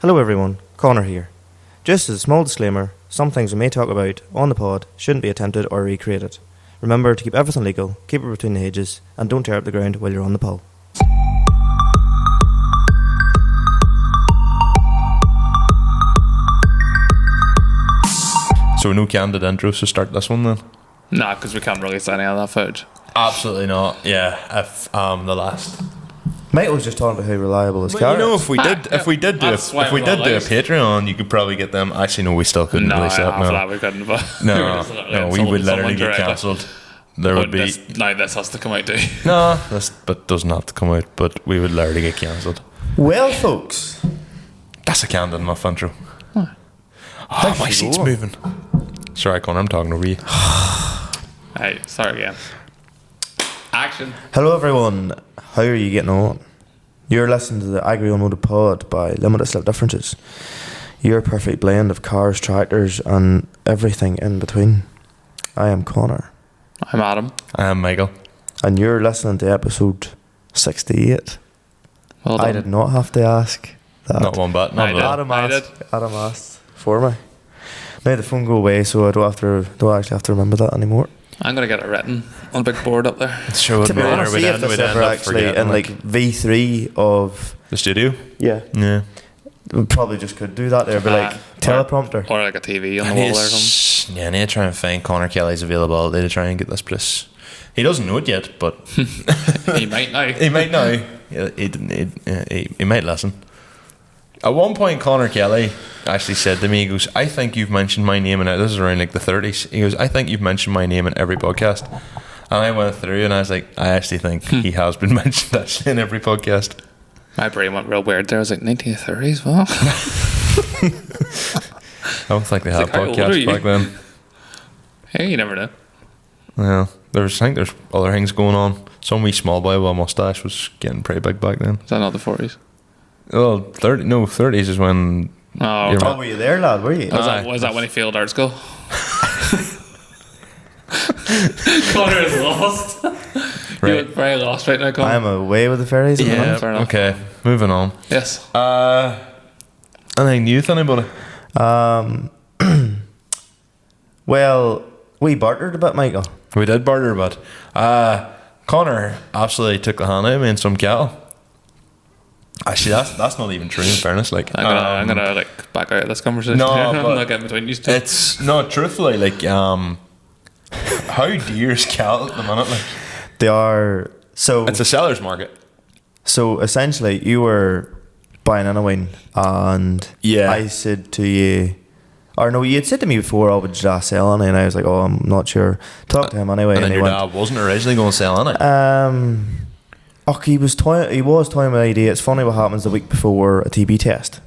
Hello everyone, Conor here. Just as a small disclaimer, some things we may talk about on the pod shouldn't be attempted or recreated. Remember to keep everything legal, keep it between the hedges, and don't tear up the ground while you're on the pull. So no candid intros to start this one then? Nah, because we can't release any of that footage. Absolutely not. Yeah, if the last. Michael was just talking about how reliable his car You know, is. if we did do a Patreon, you could probably get them. Actually, no, we still couldn't release that. No, we couldn't. But No, we would literally get cancelled. There would be. This has to come out too. No, but doesn't have to come out. But we would literally get cancelled. Well, folks, that's a candid enough intro. Oh, my seat's moving. Sorry, Conor, I'm talking over you. Hey, sorry again. Action. hello everyone. How are you getting on? You're listening to the Agri Unloaded Pod by Limited Slip Differences. Your perfect blend of cars, tractors, and everything in between. I am Conor. I'm Adam. I am Michael. And you're listening to episode 68. Well done. I did not have to ask that. Not one bit. Not Adam asked for me. Now the phone go away, so I don't actually have to remember that anymore. I'm gonna get it written on a big board up there. Sure, To be honest, see if this ever actually in like V3 of the studio. Yeah, we probably just could do that there, but like teleprompter or like a TV on the wall or something. Yeah, I need to try and find Conor Kelly's availability to try and get this place. He doesn't know it yet, but He might now. He might now. He might listen. At one point, Conor Kelly actually said to me, he goes, I think you've mentioned my name, and this is around like the 30s. He goes, I think you've mentioned my name in every podcast. And I went through and I was like, I actually think he has been mentioned actually in every podcast. My brain went real weird there. I was like, 1930s, what? I don't think they had like, how old are podcasts you? back then. Hey, you never know. Well, I think there's other things going on. Some wee small boy with a mustache was getting pretty big back then. Is that not the 40s? Well, 30s is when. Oh, were you there, lad? Were you? Was that when he failed art school? Conor is lost. Right. You look very lost right now, Conor. I'm away with the fairies. Yeah, fair enough. okay, moving on. Yes. Anything new with anybody? Well, we bartered a bit, Michael. We did barter, but Conor absolutely took the hand out of me in some cattle. Actually, that's not even true. In fairness, like I'm gonna like back out of this conversation. No, I'm but not getting between you two. it's not truthfully like how dear is cattle at the minute? Like They are so. it's a seller's market. So essentially, you were buying in a wine, and Yeah. I said to you, or no, you had said to me before, "Oh, would you sell any?" And I was like, "Oh, I'm not sure." Talk to him anyway, And then he your went, dad wasn't originally going to sell in it. he was toying with the idea. It's funny what happens the week before a TB test.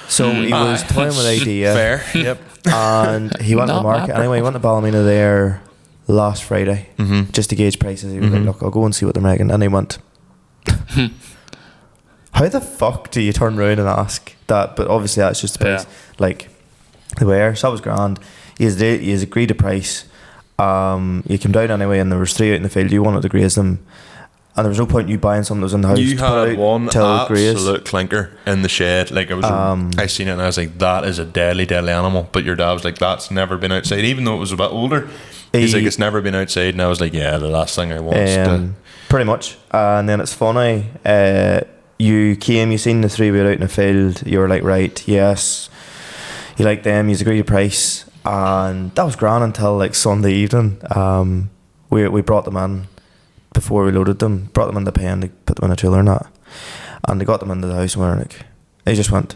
So he was toying with the idea. Fair. Yep. And he went to the Not market bad. anyway. He went to Ballymena there last Friday just to gauge prices. He was like, "Look, I'll go and see what they're making." And he went, "How the fuck do you turn around and ask that?" But obviously that's just the price. Yeah. Like the way. So that was grand. He has agreed a price. You came down anyway, and there was 3 out in the field. You wanted to graze them, and there was no point in you buying something that was in the house. You to put had out one till graze. absolute clinker in the shed. Like I was, I seen it and I was like, "That is a deadly animal." But your dad was like, "That's never been outside," even though it was a bit older. He's like, "It's never been outside," and I was like, "Yeah, the last thing I want." Pretty much. And then it's funny. You came, you seen the 3 we were out in the field. You were like, right, yes, you like them. You agreed a price, and that was grand until like Sunday evening. We brought them in before we loaded them. Brought them in the pen to put them in a trailer and that, and they got them into the house and we were like, they just went,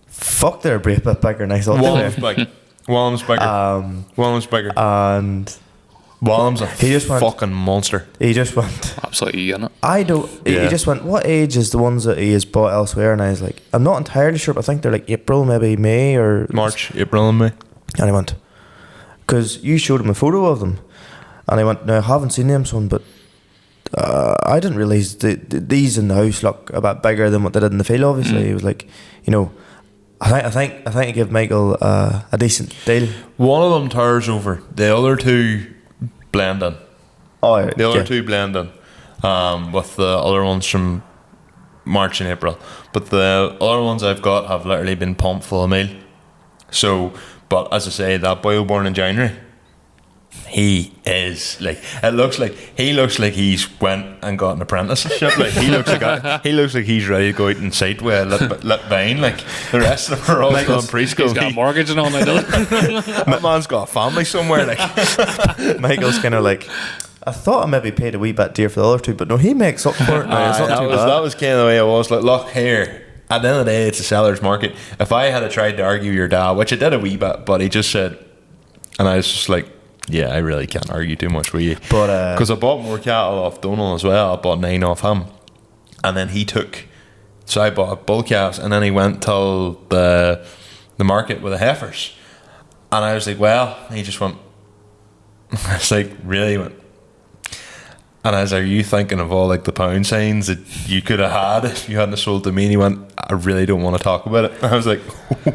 "Fuck, they're a bit bigger than I thought they were." Wallam's bigger. Wallam's bigger. And Wallam's a he just went, fucking monster. he just went, Absolutely in it. I don't. Yeah. He just went, "What age is the ones that he has bought elsewhere?" And I was like, "I'm not entirely sure, but I think they're like April, maybe May or March, April and May. And he went, "Because you showed him a photo of them," and I went, "No, I haven't seen them, son, but I didn't realise these in the house look a bit bigger than what they did in the field." Obviously, he was like, you know, I think I give Michael a decent deal. One of them towers over. The other 2 blend in. Oh, The other 2 blend in. With the other ones from March and April. But the other ones I've got have literally been pumped full of meal. So, but as I say, that boy born in January, he is like, he looks like he's went and got an apprenticeship. Like he looks like he's ready to go out and sight with a lit vine. Like the rest of them are all still in preschool. He's got a mortgage and all that. That man's got a family somewhere. Like Michael's kind of like, I thought I maybe paid a wee bit dear for the other two, but no, he makes up for it now. It's not too bad. That was kind of the way I was. Like, look here. At the end of the day, it's a seller's market. If I had tried to argue your dad, which I did a wee bit, but he just said, and I was just like, yeah, I really can't argue too much with you. But because I bought more cattle off Donald as well. I bought 9 off him, and then he took. So I bought bull calves, and then he went till the market with the heifers, and I was like, well, he just went. I was like, really? He went. And I was like, are you thinking of all like the pound signs that you could have had if you hadn't sold to me? And he went, I really don't want to talk about it. And I was like,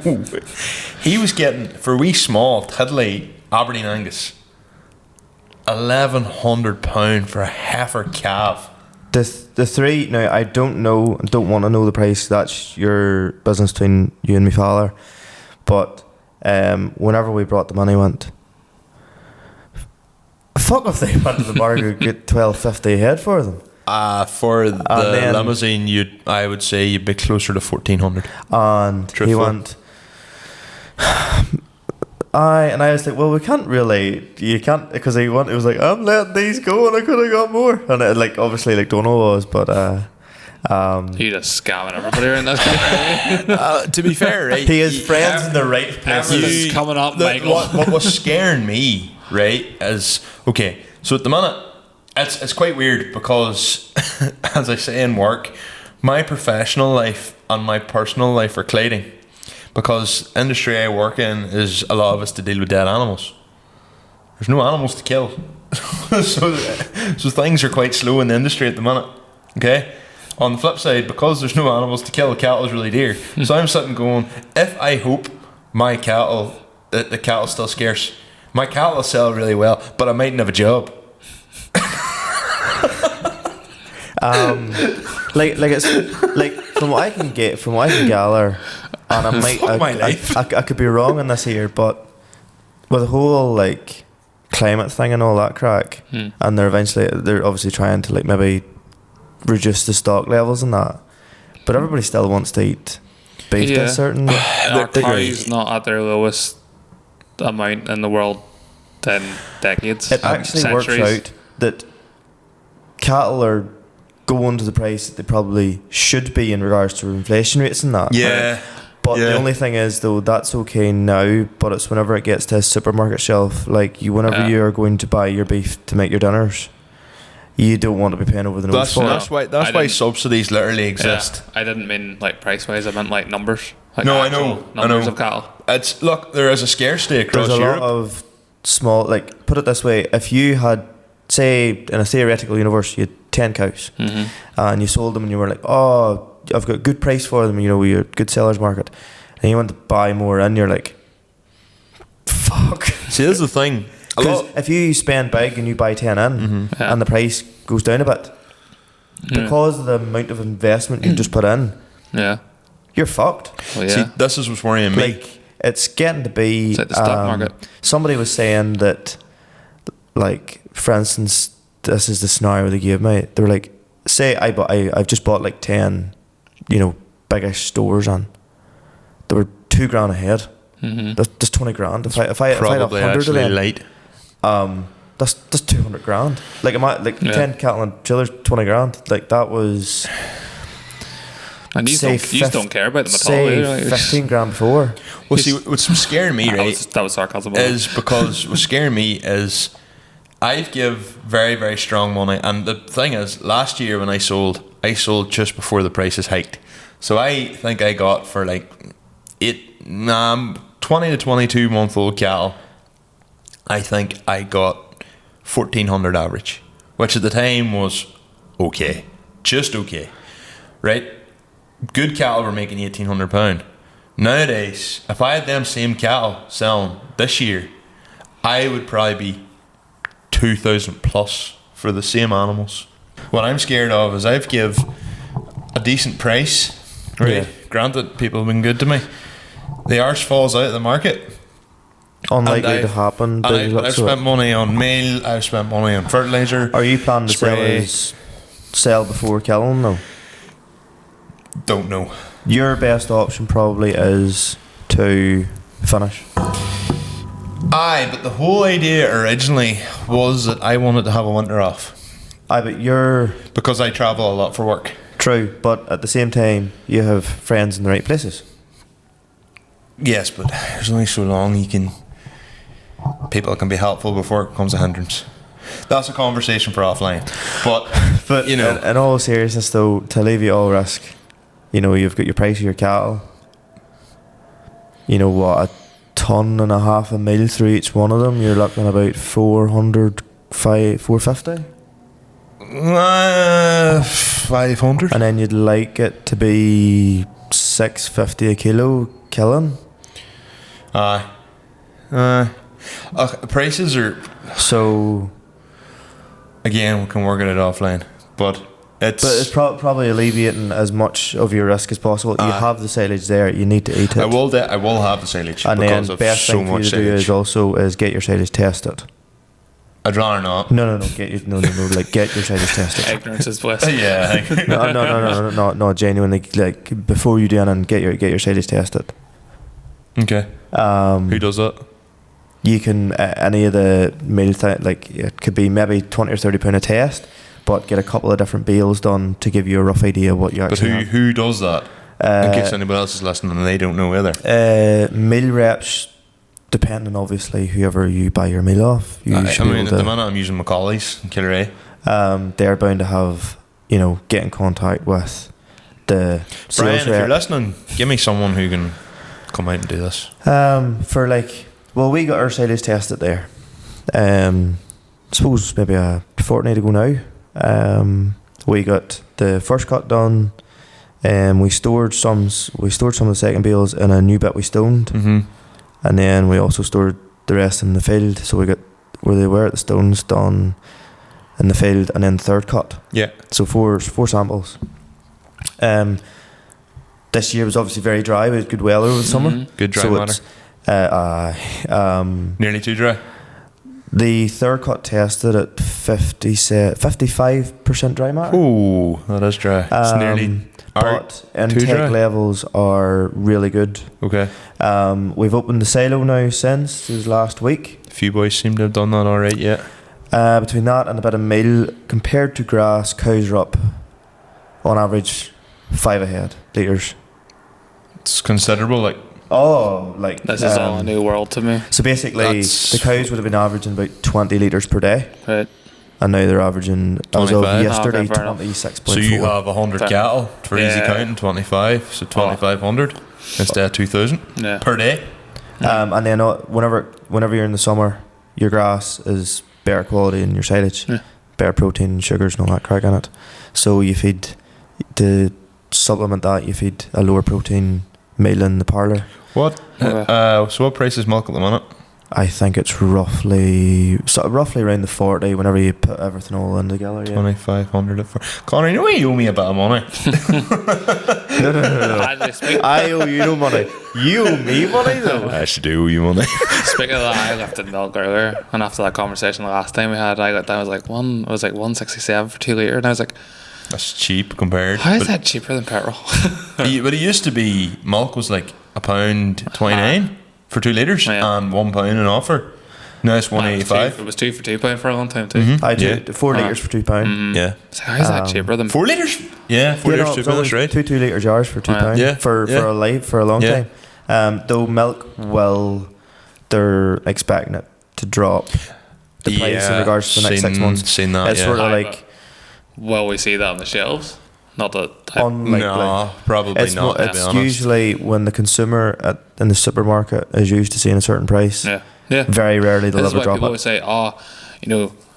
ooh. He was getting, for a wee small tiddly Aberdeen Angus, £1,100 for a heifer calf. The three, now I don't know, I don't want to know the price. That's your business between you and my father. But whenever we brought them in, he went, fuck if they went to the market and get $1,250 a head for them. For the limousine, I would say you'd be closer to 1,400. And truthful. He went, and I was like, well, we can't really, you can't, because he was like, I'm letting these go and I could have got more. And it, like, obviously, like, Donald was, but he just scamming everybody around that. To be fair, right, he has friends in the right places. Everything's coming up, Michael. What was scaring me, right, is, okay, so at the minute, it's quite weird because, as I say in work, my professional life and my personal life are colliding. Because industry I work in is a lot of us to deal with dead animals. There's no animals to kill. so things are quite slow in the industry at the minute. Okay? On the flip side, because there's no animals to kill, cattle is really dear. So I'm sitting going, if I hope my cattle, that the cattle's still scarce, my cattle will sell really well, but I mightn't have a job. Like it's like from what I can gather, and I could be wrong on this here, but with the whole like climate thing and all that crack, and they're obviously trying to like maybe reduce the stock levels and that, but everybody still wants to eat beef to a certain our cows not at their lowest amount in the world in decades. It actually centuries. works out that cattle are going to the price that they probably should be in regards to inflation rates and that. Yeah. Right? But the only thing is, though, that's okay now, but it's whenever it gets to a supermarket shelf, like whenever you are going to buy your beef to make your dinners, you don't want to be paying over the nose for it. That's why subsidies literally exist. Yeah, I didn't mean like price wise, I meant like numbers. Like no, I know. Numbers of cattle. Look, there is a scarcity across There's a Europe. lot of small, like, put it this way, if you had, say, in a theoretical universe, you had 10 cows, and you sold them and you were like, oh, I've got a good price for them, you're a good seller's market, and you want to buy more and you're like, fuck. See, this is the thing. Because if you spend big and you buy 10 in, and the price goes down a bit, because of the amount of investment you just put in, you're fucked. Well, See, this is what's worrying me. Like, it's getting to be... It's like the stock market. Somebody was saying that, like, for instance, this is the scenario they gave me. They were like, say I've just bought like 10, biggish stores on. They were $2,000 a head. That's 20 grand. If I had 100 of them, late. That's 200 grand. Like 10 cattle and chillers, 20 grand. Like that was. And you don't care about them at all. Say 15 grand before. Well, see, what's scaring me, right? That was sarcasm. Is because what's scaring me is I've give very, very strong money, and the thing is, last year when I sold just before the prices hiked. So I think I got for like 20 to 22 month old cattle, I think I got 1,400 average, which at the time was okay, just okay, right? Good cattle were making £1,800. Nowadays, if I had them same cattle selling this year, I would probably be 2,000 plus for the same animals. What I'm scared of is I've give a decent price, right? Yeah. Granted, people have been good to me. The arse falls out of the market. Unlikely to happen. I've spent money on meal. I've spent money on fertilizer. Are you planning to spray. sell before killing though? Don't know. Your best option probably is to finish. Aye, but the whole idea originally was that I wanted to have a winter off Aye, but you're because I travel a lot for work. true, but at the same time, you have friends in the right places. Yes, but there's only so long people can be helpful before it becomes a hindrance. That's a conversation for offline. But you know, in all seriousness, though, to alleviate all risk, you know, you've got your price of your cattle. You know what, 1.5 tons of meal through each one of them. You're looking about 450. 500. And then you'd like it to be 650 a kilo killing. Prices are, So, again, we can work it out offline, but it's probably alleviating as much of your risk as possible. You have the silage there. You need to eat it. I will have the silage And because then of best so thing for you much to do silage. is also get your silage tested. I'd rather not. No. Get your silage tested. Ignorance is bliss. Yeah. No. Genuinely, like before you do anything, get your silage tested. Okay. Who does that? You can any of the meal like it could be maybe £20 or £30 a test, but get a couple of different bales done to give you a rough idea of what you But actually have. who does that? In case anybody else is listening and they don't know either. Meal reps, depending obviously whoever you buy your meal off. You I should be mean, able at the to- minute I'm using Macaulay's in Killeray. they're bound to have, you know, get in contact with the Brian, sales if you're rep. listening, give me someone who can come out and do this. For like, well, we got our silage tested there. I suppose maybe a fortnight ago now. We got the first cut done. We stored some of the second bales in a new bit we stoned, and then we also stored the rest in the field. So we got where they were at the stones done in the field, and then third cut. Yeah. So four samples. This year was obviously very dry. We had good weather over the summer. Good dry So matter. Nearly too dry. The third cut tested at 55% dry matter. Ooh, that is dry. It's nearly. But dry? intake levels are really good. Okay. We've opened the silo now since last week. A few boys seem to have done that all right. Yeah. Between that and a bit of meal, compared to grass, cows are up on average 5 ahead litres. It's considerable. Like. Oh, like This is all a new world to me. So basically, That's- the cows would have been averaging about 20 litres per day, Right. and now they're averaging as of 25? yesterday Okay, fair enough. 26.4. So you have 100 Fair. cattle for easy Yeah. counting, 25, so 2,500 instead of 2,000 Yeah. per day. And then whenever you're in the summer, your grass is better quality in your silage, Yeah. better protein, sugars, and all that crack in it. So you feed to supplement that. You feed a lower protein meal in the parlour. What? Okay. So what price is milk at the minute? I think it's roughly around the 40 whenever you put everything all in together. Yeah. 2,500 at 4. Conor, you know you owe me a bit of money. I owe you no money. You owe me money though. I should do owe you money. Speaking of that, I lifted milk earlier, and after that conversation the last time we had, I got down. It was like 167 for 2 litre, and I was like, That's cheap compared. how is but, that cheaper than petrol? but it used to be milk was like £1.29 for 2 litres Yeah. and £1 an offer. Now it's It £1.85. was two for £2 for a long time too. I do Yeah. 4 litres for £2. Yeah. It's like, how is that cheaper than 4 litres? Yeah, 4 litres cheaper, that's right. 2 2-litre jars for £2. Yeah. For a long Yeah. time. Though milk they're expecting it to drop the price in regards to the next 6 months. Seen that, It's yeah. sort of Aye, like Will we see that on the shelves? Not that. unlikely. No, probably It's not, to be it's honest. usually when the consumer in the supermarket is used to seeing a certain price. Yeah. Yeah. Very rarely they'll This is ever why drop people it. always say,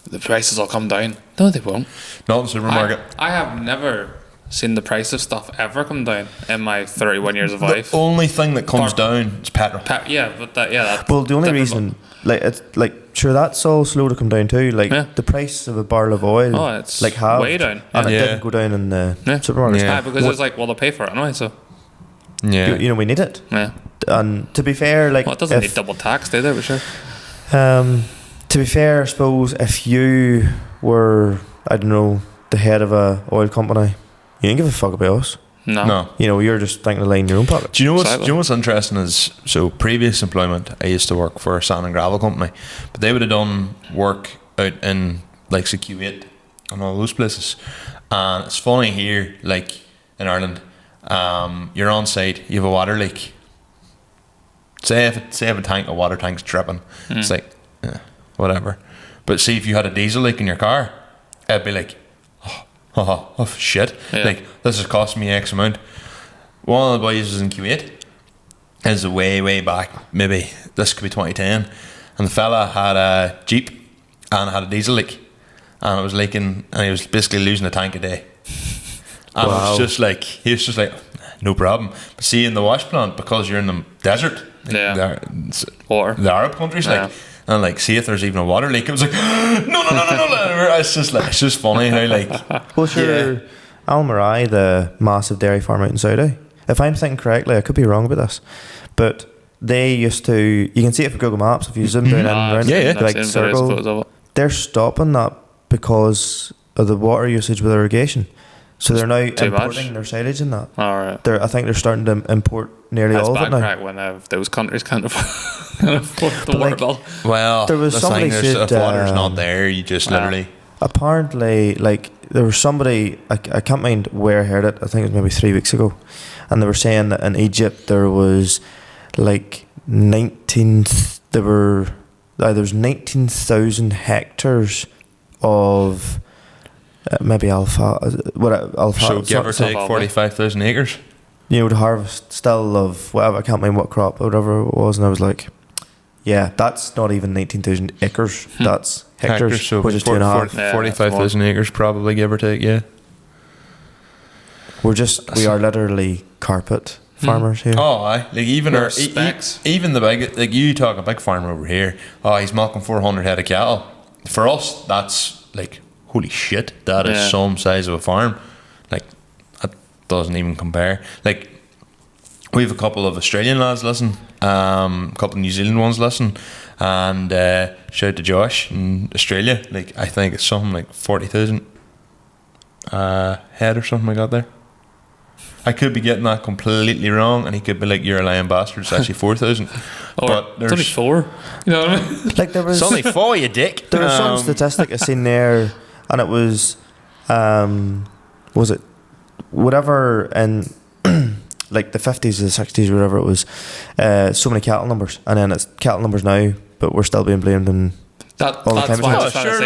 the prices will come down. No, they won't. Not in the supermarket. I have never seen the price of stuff ever come down in my 31 years of life. The only thing that comes down is petrol. Well, the only reason, like, it's like, sure, that's all slow to come down too. Like, the price of a barrel of oil, it's like, halved, way down, and it didn't go down in the supermarkets. Yeah, because it's like, well, they'll pay for it anyway, so. Yeah. You know, we need it. Yeah. And to be fair, like, well, it doesn't need double tax, do they? For sure. To be fair, I suppose if you were, I don't know, the head of a oil company, you didn't give a fuck about us. No. You know, you're just thinking of laying your own pocket. Do you know what's interesting is, so previous employment, I used to work for a sand and gravel company, but they would have done work out in like Kuwait and all those places. And it's funny here, like in Ireland, you're on site, you have a water leak. Say if a water tank's dripping, it's like, whatever. But see, if you had a diesel leak in your car, it'd be like, oh shit, like, this is costing me X amount. One of the boys was in Kuwait, is way back, maybe this could be 2010, and the fella had a Jeep and had a diesel leak, and it was leaking, and he was basically losing a tank a day. And it was just like, he was just like, no problem. But see, in the wash plant, because you're in the desert, water, the Arab countries, like, and like, see if there's even a water leak, it was like, no. It's just funny how, like, well, sure, Al Marai, the massive dairy farm out in Saudi, if I'm thinking correctly, I could be wrong about this, but they used to, you can see it for Google Maps if you zoom down and around, like, circle, they're stopping that because of the water usage with irrigation. So they're now importing their silage in that. Alright. I think they're starting to import nearly all of it now. That's bad when those countries can't afford the water bill. Well, there was somebody said, if water's not there, you just literally. Apparently, like, there was somebody, I can't mind where I heard it, I think it was maybe 3 weeks ago, and they were saying that in Egypt there was like there was 19,000 hectares of maybe alfalfa. So give or take 45,000 acres. You know, to harvest still of whatever, I can't mind what crop or whatever it was, and I was like, yeah, that's not even 19,000 acres. That's hectares, so which is 2.5. 45,000 acres probably, give or take. Yeah. We are literally carpet farmers here. Oh, aye. Like, even even the big, like, you talk a big farmer over here. Oh, he's milking 400 head of cattle. For us, that's like, holy shit, that is some size of a farm. Like, that doesn't even compare. Like, we have a couple of Australian lads listen, a couple of New Zealand ones listen, and shout out to Josh in Australia. Like, I think it's something like 40,000 head or something like that there. I could be getting that completely wrong, and he could be like, "You're a lying bastard." It's actually 4,000. But it's only 4. You know what I mean? Like, there was, it's only 4, you dick. There was some statistic I seen there, and it was it whatever in like the 50s or the 60s or whatever it was, so many cattle numbers, and then it's cattle numbers now, but we're still being blamed in all the that's time. why I was trying to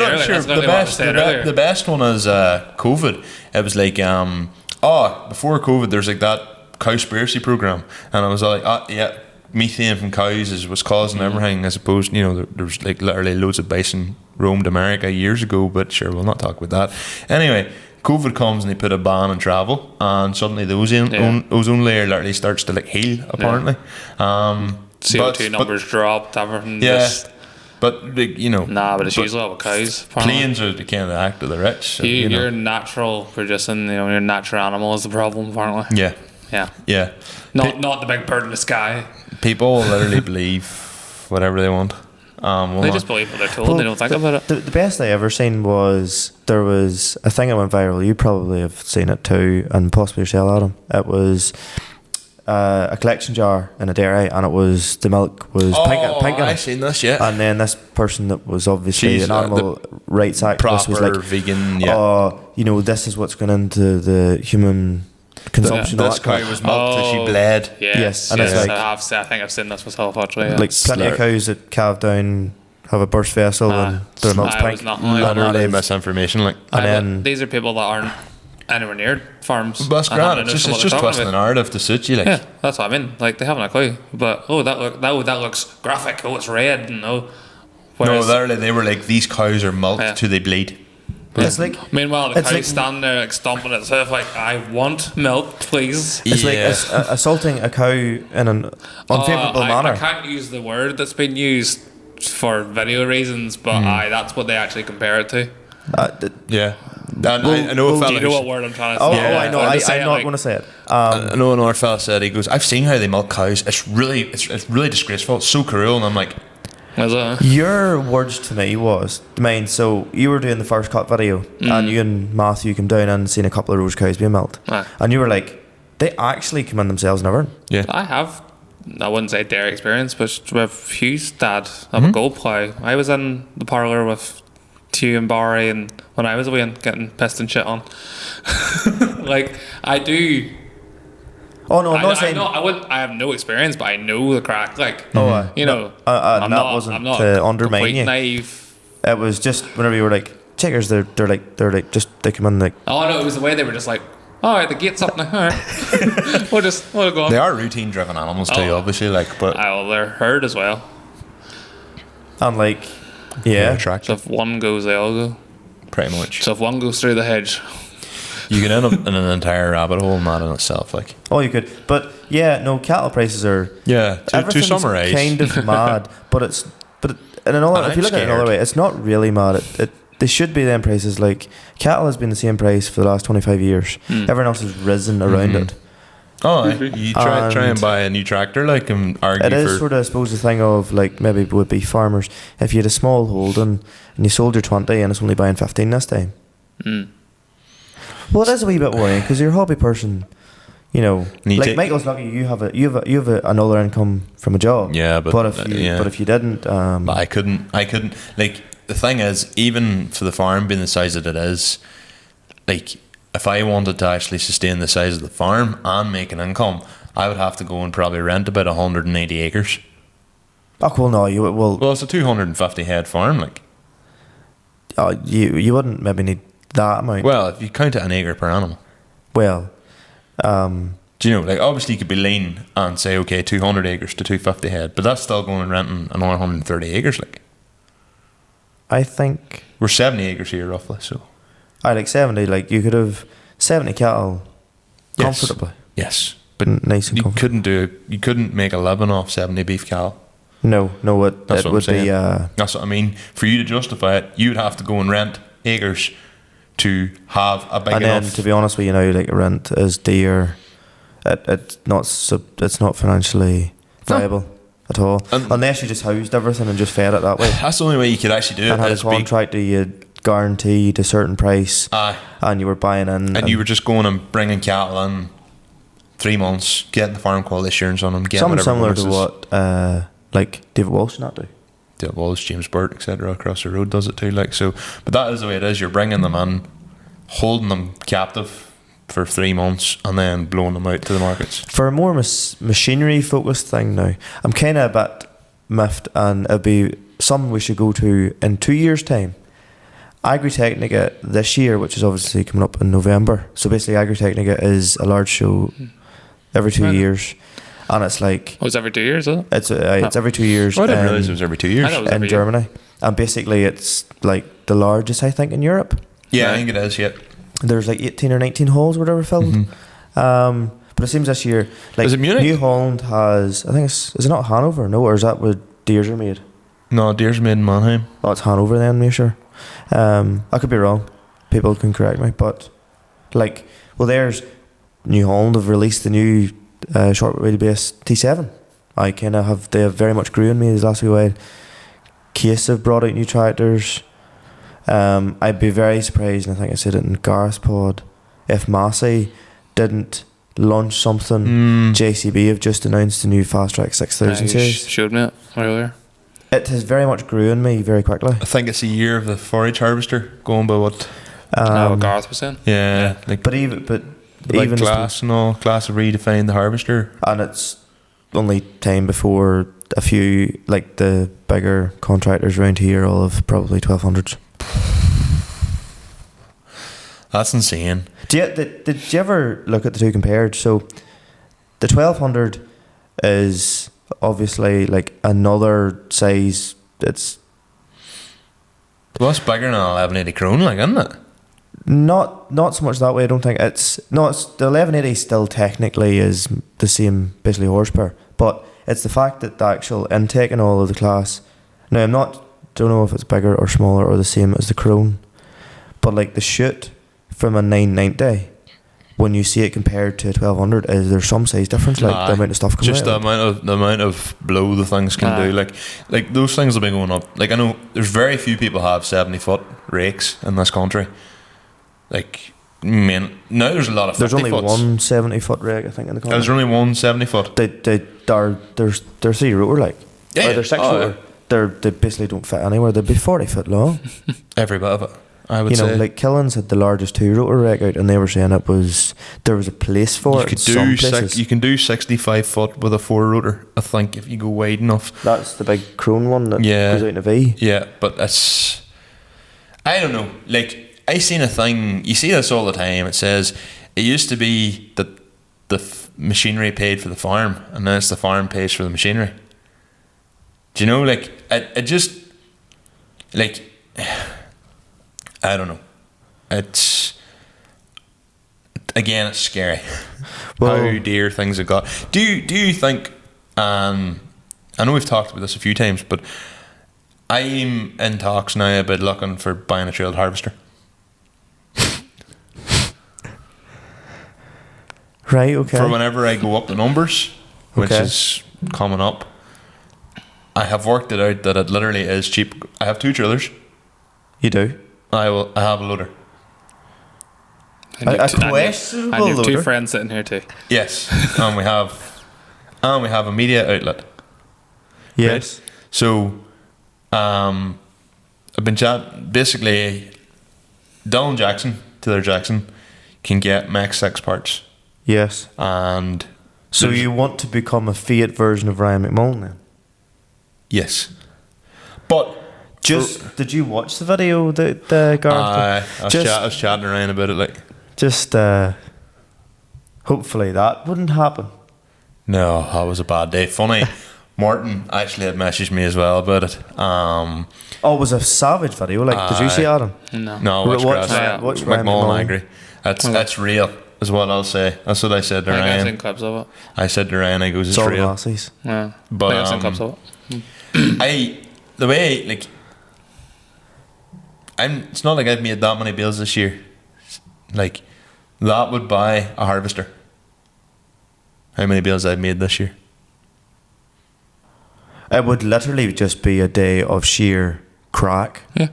say earlier. The best one is COVID. It was like before COVID, there's like that cowspiracy program, and I was like, methane from cows was causing everything, as opposed, you know, there was like literally loads of bison roamed America years ago, but sure, we'll not talk about that. Anyway, COVID comes and they put a ban on travel, and suddenly the ozone layer literally starts to like heal, apparently. CO2 numbers dropped, everything. But like, you know, but it's usually all with cows. Planes are the kind of the act of the rich. So, you're natural producing. You know, your natural animal is the problem, apparently. Yeah. Not the big bird in the sky. People literally believe whatever they want. They just believe what they're told. They don't think about it. The best I ever seen was, there was a thing that went viral. You probably have seen it too, and possibly yourself, Adam. It was a collection jar in a dairy, and it was, the milk was pink in it. I've seen this, yeah. And then this person that was obviously an animal rights activist was like, vegan, you know, this is what's going into the human consumption. This cow was milked till she bled. Yes. And it's like, I think I've seen this myself, actually. Yeah. Like, plenty of cows that calve down, have a burst vessel, and their milk's pink. Literally misinformation. Like, and then these are people that aren't anywhere near farms. But that's grand. It's just twisting the narrative to suit you. Like, yeah, that's what I mean. Like, they haven't a clue. But that looks graphic. Oh, it's red. And no, literally they were like, these cows are milked till they bleed. It's like Meanwhile, the it's cow's like- standing there like stomping itself like, I want milk, please. It's like Yeah. assaulting a cow in an unfavourable manner. I can't use the word that's been used for video reasons, but that's what they actually compare it to. Yeah. I know a Do fella. you know what word I'm trying to Oh, say? I know. Or to say I'm it not like- going to say it. I know another fella said, he goes, I've seen how they milk cows. It's really disgraceful. It's so cruel. And I'm like, Is it? Your words to me was mine. So you were doing the first cut video, and you and Matthew came down and seen a couple of those cows being milked, Aye. and you were like, they actually come in themselves and everything. yeah. I have, I wouldn't say dairy experience, but with Hugh's dad of a gold plough, I was in the parlour with Hugh and Barry, and when I was away and getting pissed and shit on. Like, I do. Oh no, I'm not saying. I have no experience, but I know the crack. Like, You know, and that wasn't to undermine complete you. naive. It was just whenever you were like, checkers, they're like just they come in like. Oh no, it was the way they were just like, all right, the gate's up now. All right, we'll go on. They are routine driven animals too, Oh. obviously. Like, but Oh, they're herd as well. And like, yeah, attract So if one goes, they all go. pretty much. So if one goes through the hedge, You can end up in an entire rabbit hole, mad in itself. Like, oh, you could, but yeah, no, cattle prices are. yeah. To Everything's summarize, kind of mad, but in another. And If you I'm look at it another scared. way, it's not really mad. They should be them prices. Like cattle has been the same price for the last 25 years. Everyone else has risen around it. oh, you try and And- buy a new tractor, like, and argue It is for. sort of, I suppose, the thing of like maybe would be farmers. If you had a small holding and you sold your 20 and it's only buying 15 this time. Well, it is a wee bit worrying because you're a hobby person. You know, And you like take- Michael's lucky. You have another income from a job. Yeah, but if you didn't, But I couldn't. Like, the thing is, even for the farm being the size that it is, like, if I wanted to actually sustain the size of the farm and make an income, I would have to go and probably rent about 180 acres. oh well, no, you will. Well, it's a 250 head farm, like. You wouldn't maybe need that amount. Well, if you count it an acre per animal. Well, Do you know, like, obviously you could be lean and say, okay, 200 acres to 250 head, but that's still going and renting another 130 acres, like. I think We're 70 acres here, roughly, so. I like 70. Like you could have 70 cattle Yes. comfortably, Yes. But nice and you comfortable. couldn't make a living off 70 beef cattle. No, That's it what would I'm saying. be. That's what I mean. For you to justify it, you'd have to go and rent acres to have a big And enough. then, to be honest with you, now like rent is dear. It's not financially viable at all, And- unless you just housed everything and just fed it that way. That's the only way you could actually do it. And had a is be- contract that you guaranteed a certain price, Aye. and you were buying in. And you were just going and bringing cattle in 3 months, getting the farm quality assurance on them, getting something whatever similar to bonuses. what like David Walsh not do. Yeah, well, it's James Burt, etc. across the road does it too. Like, so, but that is the way it is. You're bringing them in, holding them captive for 3 months, and then blowing them out to the markets. For a more machinery focused thing now, I'm kind of a bit miffed, and it'd be something we should go to in 2 years' time. Agritechnica this year, which is obviously coming up in November. So basically, Agritechnica is a large show every 2 Right. years, and it's like it was every 2 years, is it? it's every 2 years. I didn't in- realise it was every 2 years. I know it was in every year. Germany, and basically it's like the largest, I think, in Europe. Yeah, I think it is. Yeah, There's like 18 or 19 halls, whatever, filmed. But it seems this year, like Is it Munich? New Holland has, I think is it not Hanover? No, or is that where deers are made? no, deer's made in Mannheim. Oh, it's Hanover then, me sure. I could be wrong. People can correct me, but like, well, there's New Holland have released the new short wheelbase T7. They have very much grew on me these last few while. Case have brought out new tractors. I'd be very surprised, and I think I said it in Gareth's pod, if Massey didn't launch something. JCB have just announced the new Fast Track 6000 You series. showed me it earlier. It has very much grew on me very quickly. I think it's a year of the forage harvester, going by what. What Gareth was saying. Yeah, like, But even like Glass and all. Glass have redefined the harvester. and it's only time before a few like the bigger contractors around here all have probably 1200s. That's insane. Did you ever look at the two compared? So the 1200 is obviously like another size. Well, it's bigger than an 1180 Krone, like, isn't it? Not so much that way. I don't think it's the 1180 still technically is the same basically horsepower, but it's the fact that the actual intake and all of the class. Now don't know if it's bigger or smaller or the same as the Krone, but like the chute from a 990, when you see it compared to a 1200, is there some size difference? Like the amount of stuff coming just out? The amount of blow the things can do. Like those things will be going up. Like I know there's very few people have 70-foot rakes in this country. Like, man, now there's a lot of 50 There's only foots. one 70-foot rake, I think, in the country. There's only one 70-foot. They're 3 rotor, like. Yeah. Or they're 6 rotor. They basically don't fit anywhere. They'd be 40 foot long. Every bit of it, I would say. You know, like Killins had the largest 2 rotor rake out, and they were saying there was a place for it. You can do 65 foot with a 4 rotor, I think, if you go wide enough. That's the big Krone one that goes out in a V. Yeah, but it's, I don't know. Like, I seen a thing. You see this all the time. It says it used to be that the machinery paid for the farm, and now it's the farm pays for the machinery. Do you know? Like, it just, like, I don't know. It's, again, it's scary. Well, how dear things have got. Do you think? I know we've talked about this a few times, but I'm in talks now about looking for buying a trailed harvester. Right, okay. For whenever I go up the numbers, which Okay. is coming up, I have worked it out that it literally is cheap. I have 2 trailers. You do? I have a loader. And A you've t- and questionable and you've 2 loader? friends sitting here too. Yes, and we have a media outlet. Yes. Right? So, I've been basically, Dylan Jackson, Taylor Jackson, can get Max 6 parts. Yes. And So there's- you want to become a Fiat version of Ryan McMullen then? yes, but Did you watch the video that Gareth? I was chatting around about it, like, Just hopefully that wouldn't happen. no, that was a bad day. Funny, Martin actually had messaged me as well about it. Oh, it was a savage video. Like, did you see Adam? No. No, Watch watch Ryan- watch Ryan McMullen McMullen. angry. That's real, is what I'll say. That's what I said to I think I've seen Ryan. clips of it. I said to Ryan, I goes, It's it's all real. Aussies. Yeah. But, I think I've seen clips of it. The way, like, it's not like I've made that many bills this year. Like, that would buy a harvester. How many bills I've made this year? It would literally just be a day of sheer crack. Yeah.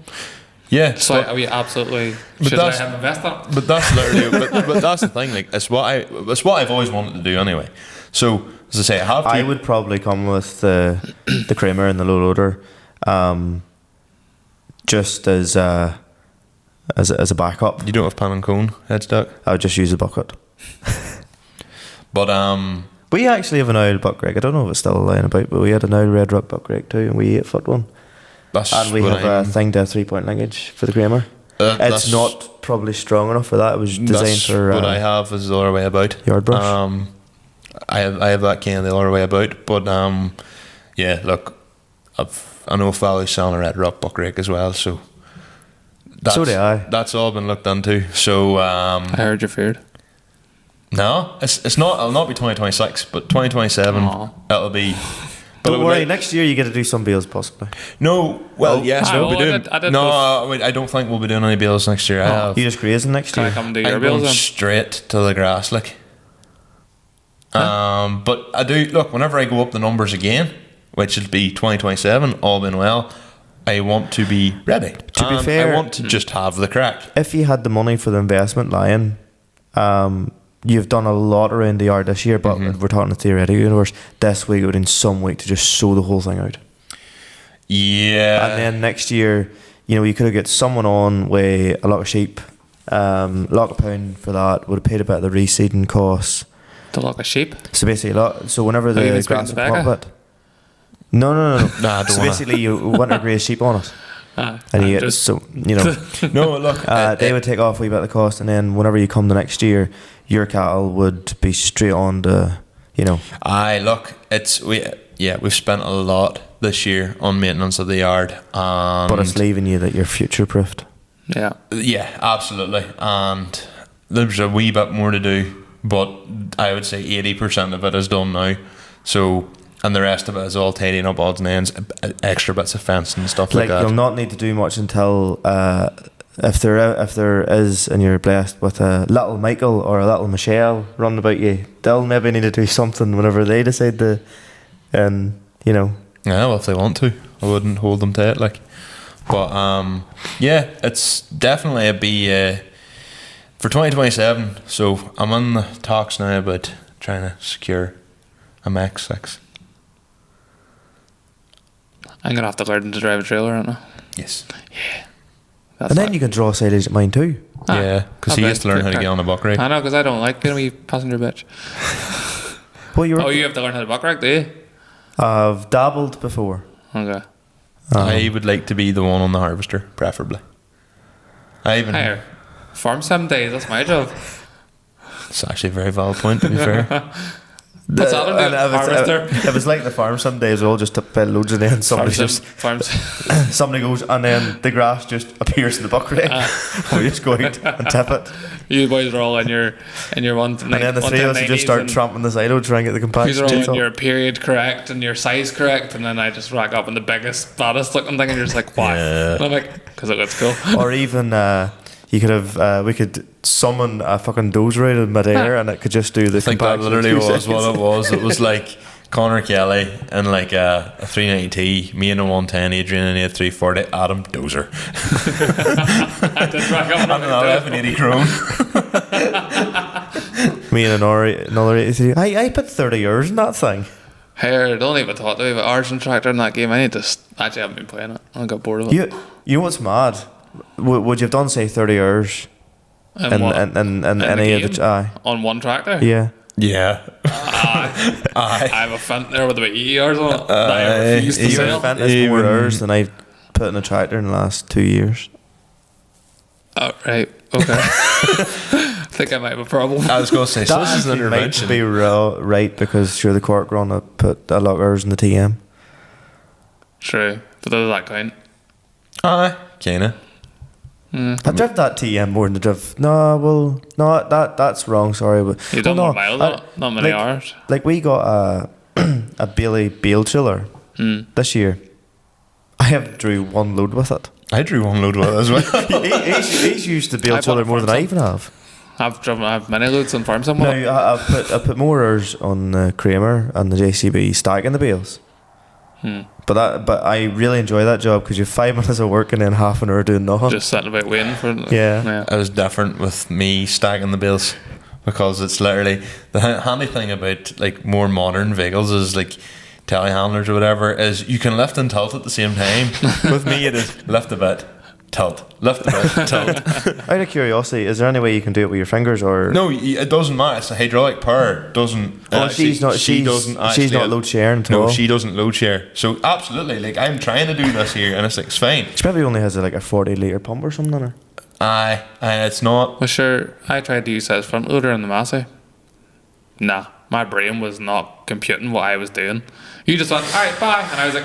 Yeah, So but, are we absolutely But should I that's- have invested? but that's literally, but that's the thing. Like, it's what I've always wanted to do anyway. So, as I say, I have to. I would probably come with the Kramer and the low loader, just as a backup. You don't have pan and cone headstock, I would just use a bucket. but We actually have an oil buck rake. I don't know if it's still lying about, but we had an oil red rock buck rake too, and we 8-foot one. that's And we what have a thing to 3-point linkage for the Kramer. It's that's- not probably strong enough for that. It was designed That's for what I have is the other way about. yard brush. I have that kind of the other way about, but yeah. Look, I know Valley's selling a red rock buck rake as well, so So do I. That's all been looked into. So I heard you feared. no, it's not. It'll not be 2026, but 2027 Aw. it'll be. But Don't it would worry, like- next year you get to do some bales possibly. No, well, Oh. yes, Ah, we'll be well, I doing. did No, I don't think we'll be doing any bales next year. I have. You just grazing next Can I year. come do I'm your going bills then? straight to the grass, like. But I do look whenever I go up the numbers again, which will be 2027, all been well. I want to be ready. To be And fair- I want to just have the crack. If you had the money for the investment lying, you've done a lot around the yard this year, but we're talking the theoretical universe. This week or in some week to just sow the whole thing out. Yeah, And then next year, you could have got someone on with a lot of sheep, lot of pound for that, would have paid a bit of the reseeding costs. To look a sheep. So basically, so whenever you the been grass splitting would the come back up it. No. Nah, I don't So wanna. basically, you winter graze sheep on it. And you get, so, No, look, they would take off a wee bit of the cost, and then whenever you come the next year, your cattle would be straight on to, Aye, look, we've spent a lot this year on maintenance of the yard, and But it's leaving you that you're future-proofed. Yeah. yeah, absolutely. And there's a wee bit more to do, but I would say 80% of it is done now. So, and the rest of it is all tidying up odds and ends, extra bits of fence and stuff like that. You'll not need to do much until if there is, and you're blessed with a little Michael or a little Michelle running about you, they'll maybe need to do something whenever they decide to, and you know. Yeah, well, if they want to, I wouldn't hold them to it. Like, but yeah, it's definitely a B for 2027. So I'm in the talks now about trying to secure a Mach 6. I'm gonna have to learn to drive a trailer, aren't I? Yes. That's And then you can draw silage at mine too. Yeah, because he has to learn how to get on a buck rake. I know, because I don't like getting a wee passenger bitch. Well, Oh, you have to learn how to buck rack, do you? I've dabbled before. Okay. I would like to be the one on the harvester, preferably. Higher. Farm 7 days, that's my job. It's actually a very valid point, to be fair. What's that And harvester? if it's like the farm, some days we'll just put loads in there and somebody somebody goes, and then the grass just appears in the buck rake. We just go out and tip it, You boys are all in your one. and then the three of us just start tramping the silo trying to get the These compaction. are all chase in up. your period correct and your size correct, and then I just rack up in the biggest, baddest looking thing, and you're just like, why? Yeah. And I'm like, because it looks cool. Or even you could have we could summon a fucking dozer out of midair and it could just do the I think that compaction in literally 2 was what seconds. it was. It was like Conor Kelly and like a 390T, me and a 110, Adrian and a 340, Adam dozer. I did rack up. And an 1180 chrome. Me and another 83. I put 30 years in that thing. Here, don't even talk to me about Argent Tractor in that game. I need to. Actually, I haven't been playing it. I got bored of it. You know what's mad? Would you have done say 30 hours And in what? any of the aye? On one tractor? Yeah. Yeah. I have a Fent there with about 80 hours on it. that I Aye. refuse to You've sell. spent this more hours than I've put in a tractor in the last 2 years. Oh, right. Okay. I think I might have a problem. I was going to say, so this is an actually might intervention. be right because sure the Cork run I put a lot of hours in the TM. True. But does that count? Aye, kinda. I drive that TM more than I drive. No, that's wrong. Sorry, but You've done well, more miles on it. Not many hours. Like we got a Bailey Bale chiller this year. I have drew one load with it. I drew one load with it as well. He's used the Bale I chiller bought more it than I from even have. I have many loads on farm No, somewhere. I put more hours on the Kramer and the JCB stacking the bales. But I really enjoy that job because you have 5 minutes of work and then half an hour doing nothing. Just sitting about waiting for it. Yeah. It was different with me stacking the bales because it's literally the handy thing about like more modern vehicles is like telehandlers or whatever is you can lift and tilt at the same time. With me it is lift a bit, tilt, lift a bit, tilt. Out of curiosity, is there any way you can do it with your fingers or? No, it doesn't matter. It's a hydraulic power. Doesn't. Oh, she's not. She She's doesn't. she's not load sharing at all. No, she doesn't load share. So absolutely, like I'm trying to do this here, and it's like it's fine. She probably only has like a 40-litre pump or something on her. Aye, it's not. Well, sure, I tried to use that as front loader in the Massey. Nah, my brain was not computing what I was doing. You just went, alright, bye. And I was like,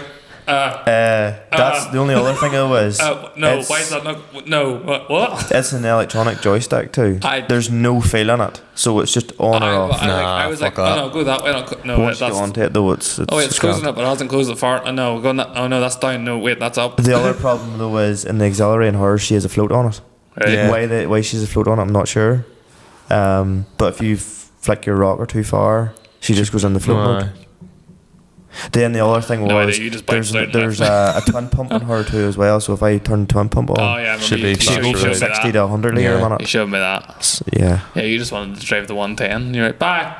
That's the only other thing it was. no, It's- why is that not? No, what? It's an electronic joystick too. There's no feel in it, so it's just on or off. I was like, fuck that. oh no, go that way. No, Once you that's. go onto it though, it's Oh wait, it's scrap. closing up, but it hasn't closed it far. No, going that. Oh no, that's down. No, wait, that's up. The other problem though is in the auxiliary in hers, she has a float on it. Right. Yeah. Why she has a float on it, I'm not sure. But if you flick your rocker too far, she just goes in the float mode. Then the other thing No was idea, you just there's bite there's a twin pump on her too as well. So if I turn the twin pump on, Oh yeah, Should maybe be you she faster, goes from right? 60 to 100 litre a Yeah. You minute. showed me that. Yeah. Yeah, you just wanted to drive the 110. You're like, bye.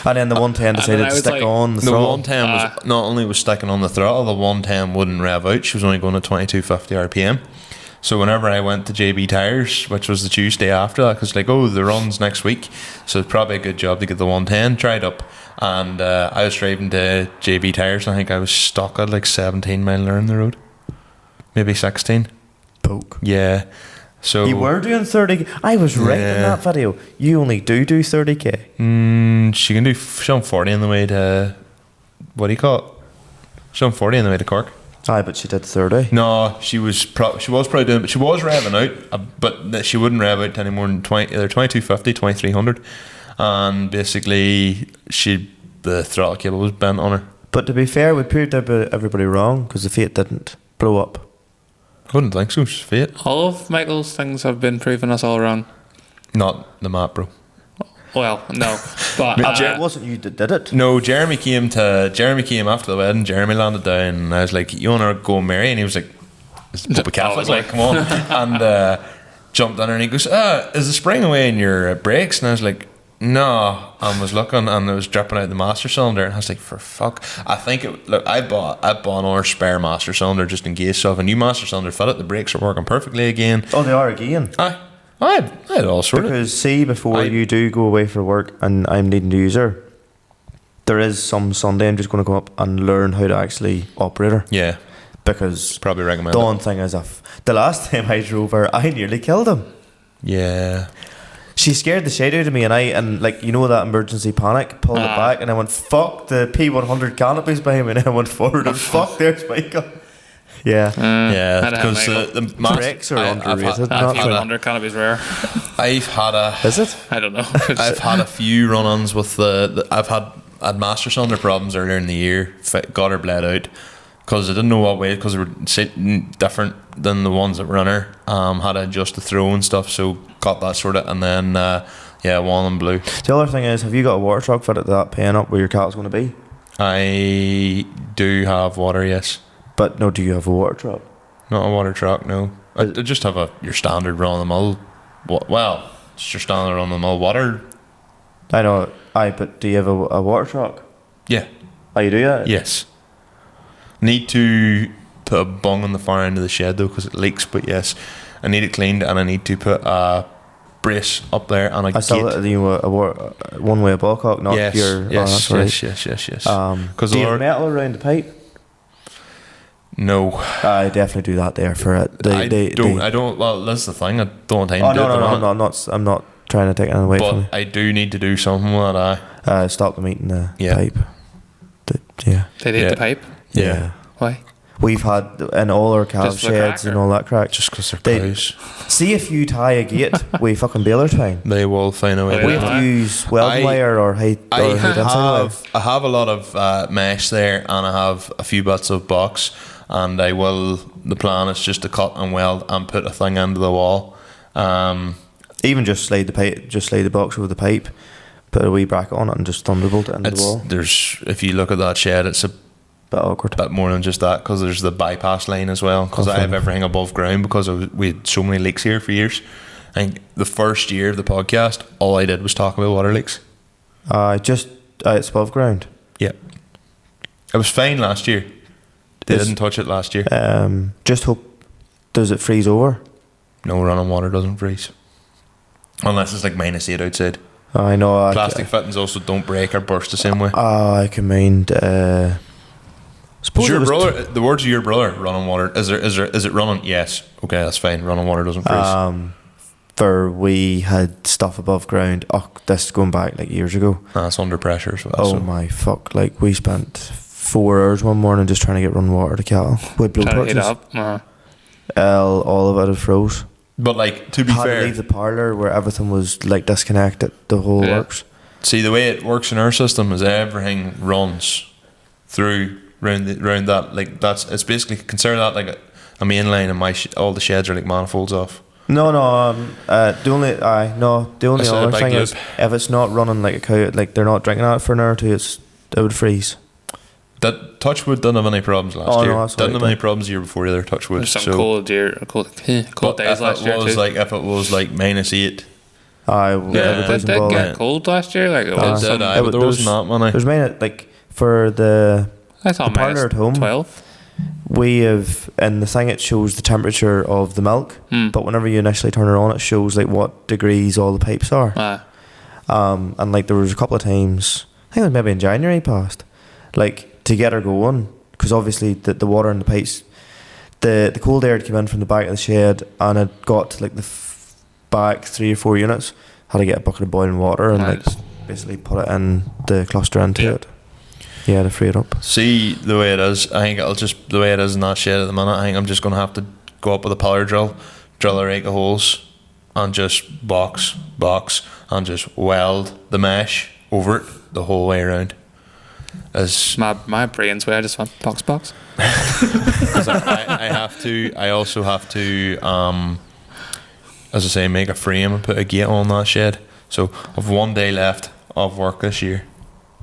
And then the 110 decided I to was stick like- on the The throttle. 110 was not only was sticking on the throttle, the 110 wouldn't rev out. She was only going at 2250 RPM. So whenever I went to JB Tires, which was the Tuesday after that, because like, oh, the run's next week, so it's probably a good job to get the 110 tried up. And I was driving to JB Tires, and I think I was stuck at like 17 mile an hour on the road, maybe 16. Poke. Yeah. So You were doing 30. I was right in Yeah. that video. You only do 30k. she can do. She's on 40 on the way to what do you call it? She's on 40 on the way to Cork. Aye, but she did 30. No, she was probably doing, but she was revving out, but she wouldn't rev out any more than 20, either 2250, 2300, and basically the throttle cable was bent on her. But to be fair, we proved everybody wrong because the Fiat didn't blow up. I wouldn't think so. She's fit. All of Michael's things have been proving us all wrong. Not the map, bro. Well, no, but It wasn't you that did it. No, Jeremy came after the wedding. Jeremy landed down, and I was like, "You want to go and marry?" And he was like, "It's Pope Catholic, like, come on!" And jumped on her, and he goes, "Is the spring away in your brakes?" And I was like, "No," and was looking, and it was dripping out the master cylinder, and I was like, "For fuck!" I think I bought another spare master cylinder just in case. So if a new master cylinder fitted, the brakes are working perfectly again. Oh, they are again. I had all sorted. Because see, before you do go away for work and I'm needing to use her, there is some Sunday I'm just going to go up and learn how to actually operate her. Yeah. Because Probably recommend the it. one thing is, the last time I drove her, I nearly killed him. Yeah. She scared the shit out of me, and like, you know, that emergency panic, pulled it back, and I went, fuck the P100 canopies behind me, and I went forward and fuck, there's Michael. Yeah. Yeah, because the brakes are underrated. I think 100 canopies rare. I've had a. Is it? I don't know. I've had a few run-ons with I've had master cylinder problems earlier in the year. Got her bled out because I didn't know what way, because they were different than the ones that were in her. Had to adjust the throw and stuff, so got that sorted, and then one of them blew. The other thing is, have you got a water truck fitted to that pen up where your cattle's going to be? I do have water, yes. But no, do you have a water truck? Not a water truck, no. I just have your standard run-of-the-mill. Well, it's your standard run-of-the-mill water. I know. But do you have a water truck? Yeah. Oh, you do that? Yes. Need to put a bung on the far end of the shed though, because it leaks. But yes, I need it cleaned, and I need to put a brace up there and a I saw that you a one-way ballcock, not yes, your. Yes, yes. Do you have metal around the pipe? No, I definitely do that there for it. I don't. Well, that's the thing. I don't have time to do it. No, I'm not trying to take anything away from you. But I do need to do something with that. Stop them eating the pipe. They eat the pipe? Yeah. Why? We've had in all our calf sheds and all that crack. Just because they're cows. See, if you tie a gate with fucking baler twine, they will find a way. We have to use welding wire or I have a lot of mesh there, and I have a few bits of box, and the plan is just to cut and weld and put a thing into the wall. Even just slide the box over the pipe, put a wee bracket on it, and just thunderbolt it into the wall. If you look at that shed, it's a bit awkward. Bit more than just that, because there's the bypass line as well, because I have everything above ground, because we had so many leaks here for years. And the first year of the podcast, all I did was talk about water leaks. It's above ground. Yeah. It was fine last year. They didn't touch it last year. Just hope, does it freeze over? No, running water doesn't freeze. Unless it's like -8 outside. I know. Plastic fittings also don't break or burst the same way. I can mind. Suppose your brother. The words of your brother. Running water. Is it running? Yes. Okay, that's fine. Running water doesn't freeze. We had stuff above ground. This is going back like years ago. That's under pressure as well. My fuck! Like, we spent 4 hours one morning just trying to get running water to cattle with blow torches. All of it had froze. But like, to be fair, had to leave the parlour where everything was like disconnected. The whole works. See, the way it works in our system is everything runs through round that. Like, it's basically, consider that like a main line, and all the sheds are like manifolds off. No. The only other thing is, if it's not running like a cow, like they're not drinking out for an hour or two, it would freeze. That Touchwood didn't have any problems last year. No, didn't have any problems the year before either. Touchwood. There's some cold days last year too. If it was like -8. It did get cold last year. Like it was. But there wasn't that many. There's many, like, for the parlour at home. 12. We have, in the thing, it shows the temperature of the milk, but whenever you initially turn it on, it shows like what degrees all the pipes are. And like there was a couple of times, I think it was maybe in January past, like, to get her going, because obviously the water in the pipes, the cold air had come in from the back of the shed, and it got to like the back 3 or 4 units. Had to get a bucket of boiling water and like basically put it in the cluster into it. Yeah, to free it up. See the way it is. I think it'll just the way it is in that shed at the minute. I think I'm just going to have to go up with a power drill a rake of holes, and just box, and just weld the mesh over it the whole way around. As My brain's way, I just want box. 'cause I have to. I also have to, as I say, make a frame and put a gate on that shed. So I've 1 day left of work this year.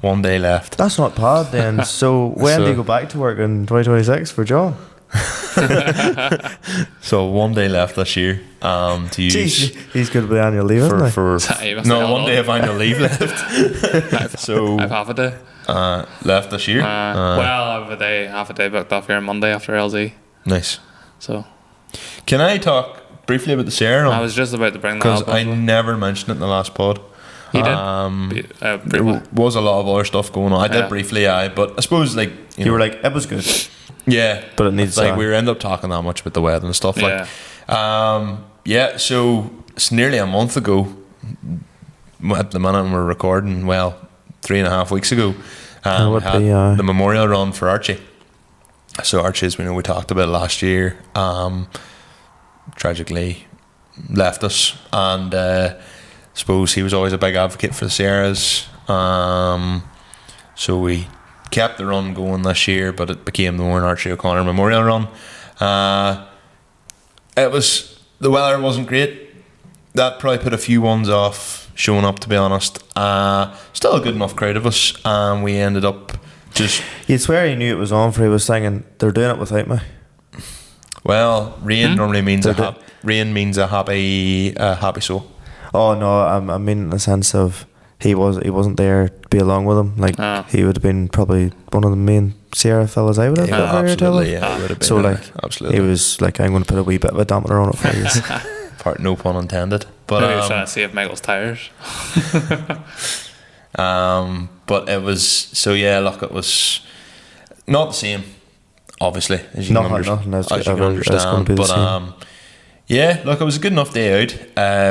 1 day left. That's not bad then. So when do you go back to work in 2026 for John? So 1 day left this year to use. Jeez, he's good with annual leave, isn't he? for You must no have 1 all. day of annual leave left. So I have half a day. left this year. Well, I have half a day booked off here on Monday after LZ. Nice. So Can I talk briefly about the Sierra? I was just about to bring that Because up. I never mentioned it in the last pod. You did? There Briefly. was a lot of other stuff going on. I did Yeah. briefly, but I suppose like You were like, it was good. yeah, But it needs, like we were end up talking that much about the weather and stuff Yeah. like. So it's nearly a month ago. At the minute we're recording, 3.5 weeks ago, we would had be, the memorial run for Archie. So Archie, as we know, we talked about last year, tragically left us, and suppose he was always a big advocate for the Sierras. So we kept the run going this year, but it became the Warren Archie O'Connor Memorial Run. The weather wasn't great. That probably put a few ones off showing up, to be honest. Still a good enough crowd of us, and we ended up just. You'd swear he knew it was on, for he was singing, they're doing it without me. Well, rain normally means They're rain means a happy soul. Oh no, I mean in the sense of he wasn't there to be along with him. Like he would have been probably one of the main Sierra fellas I would have got there to live. Yeah, he would have been. So like absolutely, he was like, I'm going to put a wee bit of a dampener on it for you. Part no pun intended. But Maybe he was trying to save Michael's tires. but it was so yeah. Look, it was not the same, obviously, as you can Nothing as you can gonna understand. be the But same. yeah, look, it was a good enough day out.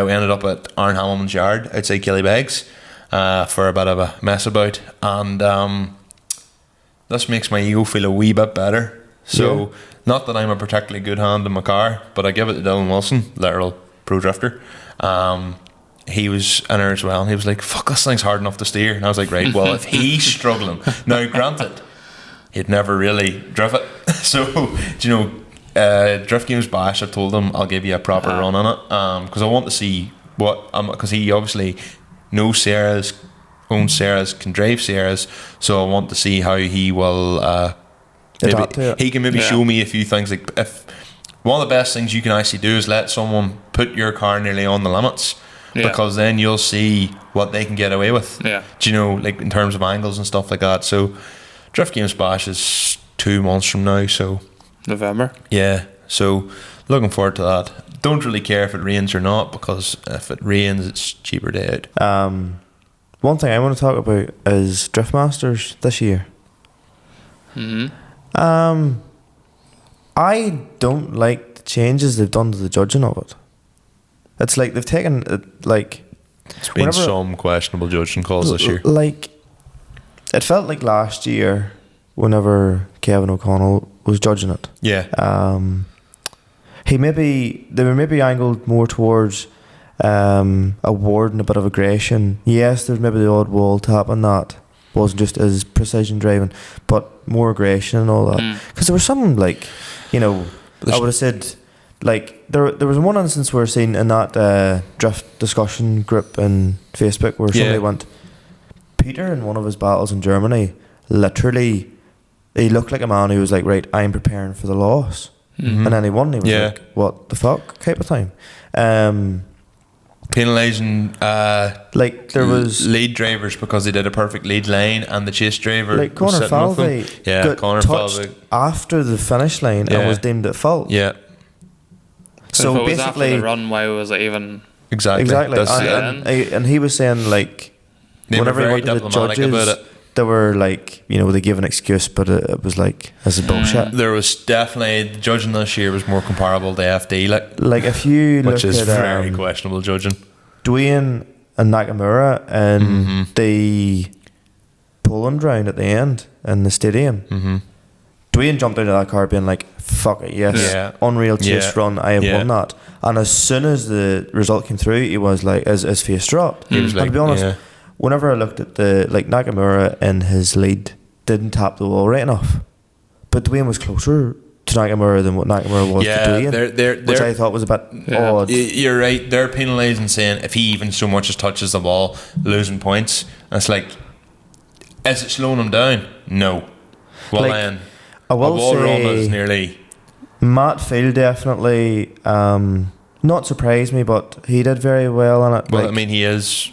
We ended up at Aaron Hamilman's yard outside Killybegs for a bit of a mess about, and this makes my ego feel a wee bit better. So, not that I'm a particularly good hand in my car, but I give it to Dylan Wilson, literal pro drifter. He was in there as well, and he was like, fuck, this thing's hard enough to steer. And I was like, right, well, if he's struggling, now granted, he'd never really drift it. So, do you know, Drift Games Bash, I told him I'll give you a proper run on it, because I want to see what, because he obviously knows Sierras, owns Sierras, can drive Sierras, so I want to see how he will Adapt to it. he can maybe show me a few things. Like, if one of the best things you can actually do is let someone put your car nearly on the limits, because then you'll see what they can get away with. Do you know, like in terms of angles and stuff like that. So Drift Games Bash is 2 months from now, so November. yeah, so looking forward to that. Don't really care if it rains or not, because if it rains it's cheaper day out. One thing I want to talk about is Drift Masters this year. I don't like the changes they've done to the judging of it. It's like they've taken it, like, It's been some questionable judging calls this year. Like, it felt like last year whenever Kevin O'Connell was judging it. Yeah. They were maybe angled more towards awarding a bit of aggression. Yes, there's maybe the odd wall tap on that. Wasn't just as precision driving, but more aggression and all that. Because there was some, like, you know, I would have said, like, there was one instance where I seen in that drift discussion group in Facebook where somebody went, Peter in one of his battles in Germany, literally, he looked like a man who was like, right, I'm preparing for the loss. And then he won. He was like, what the fuck type of time. Penalising like there was lead drivers because they did a perfect lead line, and the chase driver like was Conor sitting with them. Falvey got Conor touched Falvey after the finish line and was deemed at fault. So if it was basically after the run, why was it even? Exactly. And he was saying, like, they whenever were he very went to the diplomatic judges, about it. they were like, you know, they gave an excuse, but it was like, this is bullshit. There was definitely, the judging this year was more comparable to FD, like if you look which is at very questionable judging. Dwayne and Nakamura and the Poland round at the end in the stadium. Mm-hmm. Dwayne jumped out of that car being like, fuck it, yes. Yeah. Unreal chase run, I have won that. And as soon as the result came through, he was like, his face dropped. He was And like, to be honest, whenever I looked at Nakamura in his lead, didn't tap the wall right enough. But Dwayne was closer to Nakamura than what Nakamura was to Dwayne, which I thought was a bit odd. You're right. They're penalising, saying if he even so much as touches the ball, losing points. And it's like, is it slowing him down? No. Well, Like, then, I a will wall run say is nearly... Matt Field definitely not surprised me, but he did very well on it. Well, like, I mean, he is,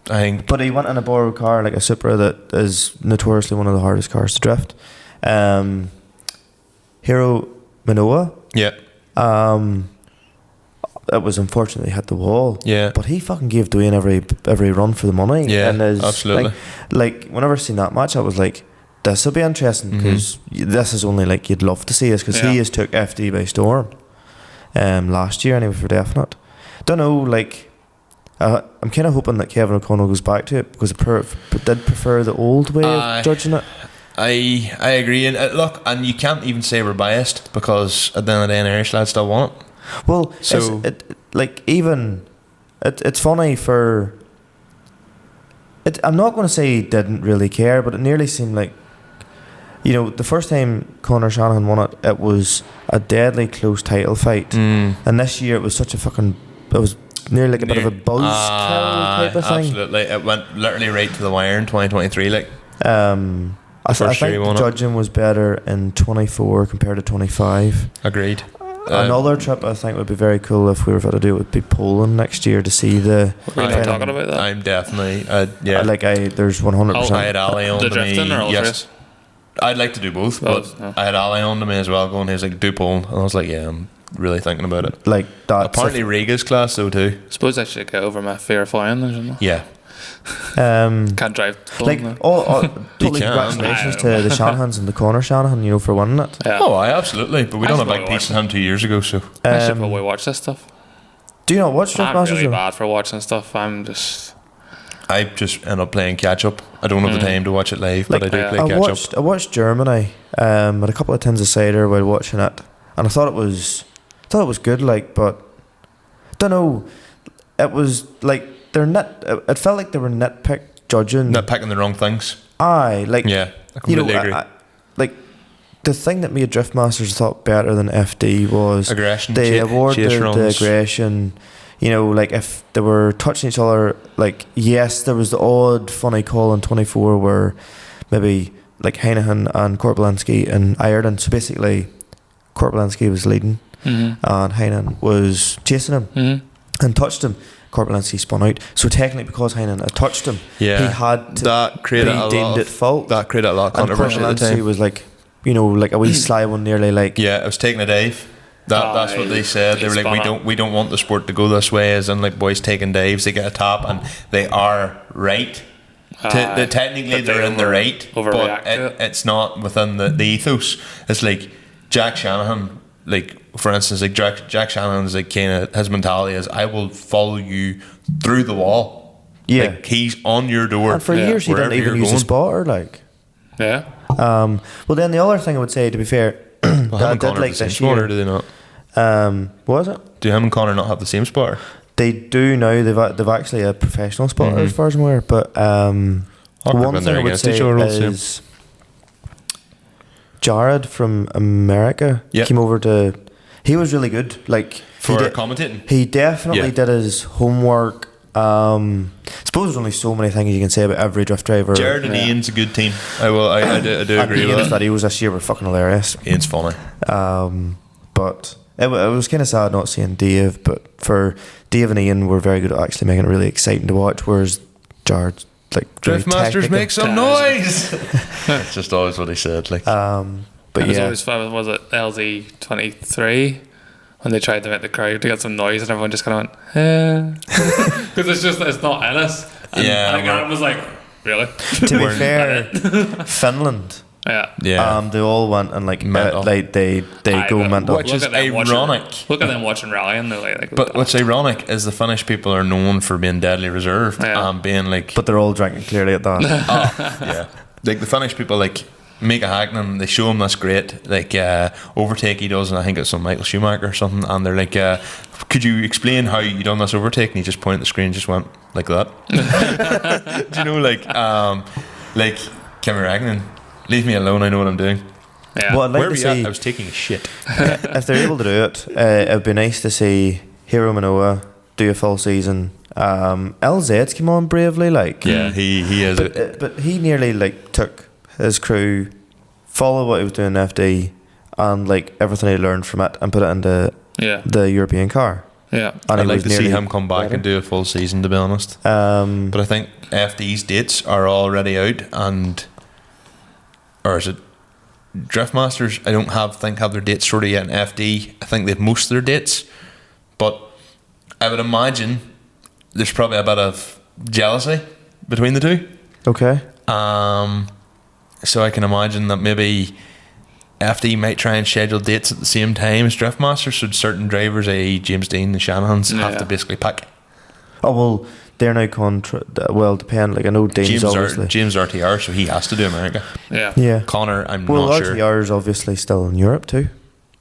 I think... but he went in a borrowed car, like a Supra that is notoriously one of the hardest cars to drift. Hero Manoa, Yeah. it was unfortunately hit the wall. Yeah. But he fucking gave Dwayne every run for the money. Yeah, and absolutely. Like whenever I seen that match, I was like, this will be interesting because this is only like you'd love to see this because he has took FD by storm. Last year anyway for definite. Don't know, like I'm kind of hoping that Kevin O'Connell goes back to it because I did prefer the old way of judging it. I agree, and look, and you can't even say we're biased because at the end of the day, an Irish lad still won it. Well, So- it's funny for it. I'm not going to say he didn't really care, but it nearly seemed like, you know, the first time Conor Shanahan won it, it was a deadly close title fight, and this year it was such a fucking. It was nearly like a bit of a buzzkill type of thing. Absolutely, it went literally right to the wire in 2023. Like, I first year he think won the it. judging was better in 24 compared to 25. agreed. Another trip I think would be very cool if we were able to do it would be Poland next year to see the. We're not talking about that. I'm definitely, there's 100%. I had Ali on The to me. drifting or all Yes, race? I'd like to do both, Both, but yeah. I had Ali on to me as well, going, he's like, do Poland, and I was like, yeah, I'm really thinking about it. Like that. Apparently Riga's class though too. Suppose I should get over my fear of flying. Or something. Yeah, Can't drive. Like Poland, totally can. congratulations to the Shanahans and the Conor Shanahan, you know, for winning it. yeah. oh, I absolutely, but we done a Actually, big piece in him 2 years ago, so I should probably watch this stuff. Do you not watch Drift I'm Masters? really though? bad for watching stuff. I'm just. I just end up playing catch up. I don't have the time to watch it live, but I do play catch up. I watched Germany with a couple of tins of cider while watching it, and I thought it was good. Like, but don't know. It was like it felt like they were nitpick judging. Not picking the wrong things. Aye, like Yeah, I completely agree. Like the thing that made Drift Masters thought better than FD was Aggression, They awarded chase the runs. aggression. You know, like if they were touching each other, like yes, there was the odd funny call in 24 where maybe like Heineken and Korpolinski in Ireland. So basically, Korpolinski was leading and Heineken was chasing him and touched him. Korpolinski spun out. So technically, because Heineken had touched him, Yeah, he had to that created be a deemed lot at of, fault. that created a lot of And controversy at the Korpolinski time. was like, you know, like a wee sly one, nearly like. Yeah, I was taking a dive. That's what they said. They were like, we don't want the sport to go this way, as in like boys taking dives, they get a tap, and they are right. Technically, but they're they in the right, overreact but to it. it's not within the ethos. It's like Jack Shanahan, like for instance, like Jack Shanahan's like kind of his mentality is, I will follow you through the wall. Yeah. Like he's on your door. And for years, he didn't wherever even you're use a going. spotter, like. Yeah. Well, then the other thing I would say, to be fair, Well, him that I and did Conor like have the same this spotter, year. do they not? What was it? Do him and Conor not have the same spotter? They do now. They've actually a professional spotter as far as I'm aware. But Awkward one when thing they're I would against say each other all the same. is Jared from America Yep. came over to. He was really good. Like For he did, commentating. he definitely Yeah. did his homework. I suppose there's only so many things you can say about every drift driver. Jared and Ian's a good team. I do And agree with Ian's that. videos this year were fucking hilarious. Ian's funny. But it was kind of sad not seeing Dave. But for Dave and Ian, were very good at actually making it really exciting to watch. Whereas Jared, like, really Drift Masters technical. make some noise. It's just always what he said. Like, But It was yeah, always fun. Was it LZ 23 when they tried to make the crowd to get some noise and everyone just kind of went, eh. Because it's not Ennis. And Yeah, I think well- Adam was like, really? to be fair, Finland Yeah. They all went and like Mental. they go mental. Which is ironic. Look at them watching rally and they're like But what's ironic is the Finnish people are known for being deadly reserved and being like. But they're all drinking clearly at that. Yeah, like the Finnish people like Mika Hakkinen, they show him this great like overtake he does, and I think it's some Michael Schumacher or something, and they're like, could you explain how you done this overtake? And he just pointed at the screen and just went like that. Do you know, like Kimi Räikkönen, leave me alone, I know what I'm doing. Yeah. Well, I'd like Where to were you see at? I was taking a shit. if they're able to do it. It would be nice to see Hiro Manoa do a full season. LZ's come on bravely, like he is. but he nearly like took his crew, followed what he was doing in FD, and like everything he learned from it, and put it into the European car. Yeah, And I'd he like was to see nearly him come back and do a full season, to be honest. But I think FD's dates are already out, or is it Driftmasters? I don't have their dates sorted yet in FD. I think they've most of their dates, but I would imagine there's probably a bit of jealousy between the two. okay. So I can imagine that maybe FD might try and schedule dates at the same time as Driftmasters, so certain drivers, i.e. James Dean and Shanahan's, have to basically pick. Oh well, they're now depend. Like I know Dean's obviously James RTR, so he has to do America. Yeah. Connor, I'm well, not sure. RTR's obviously still in Europe too.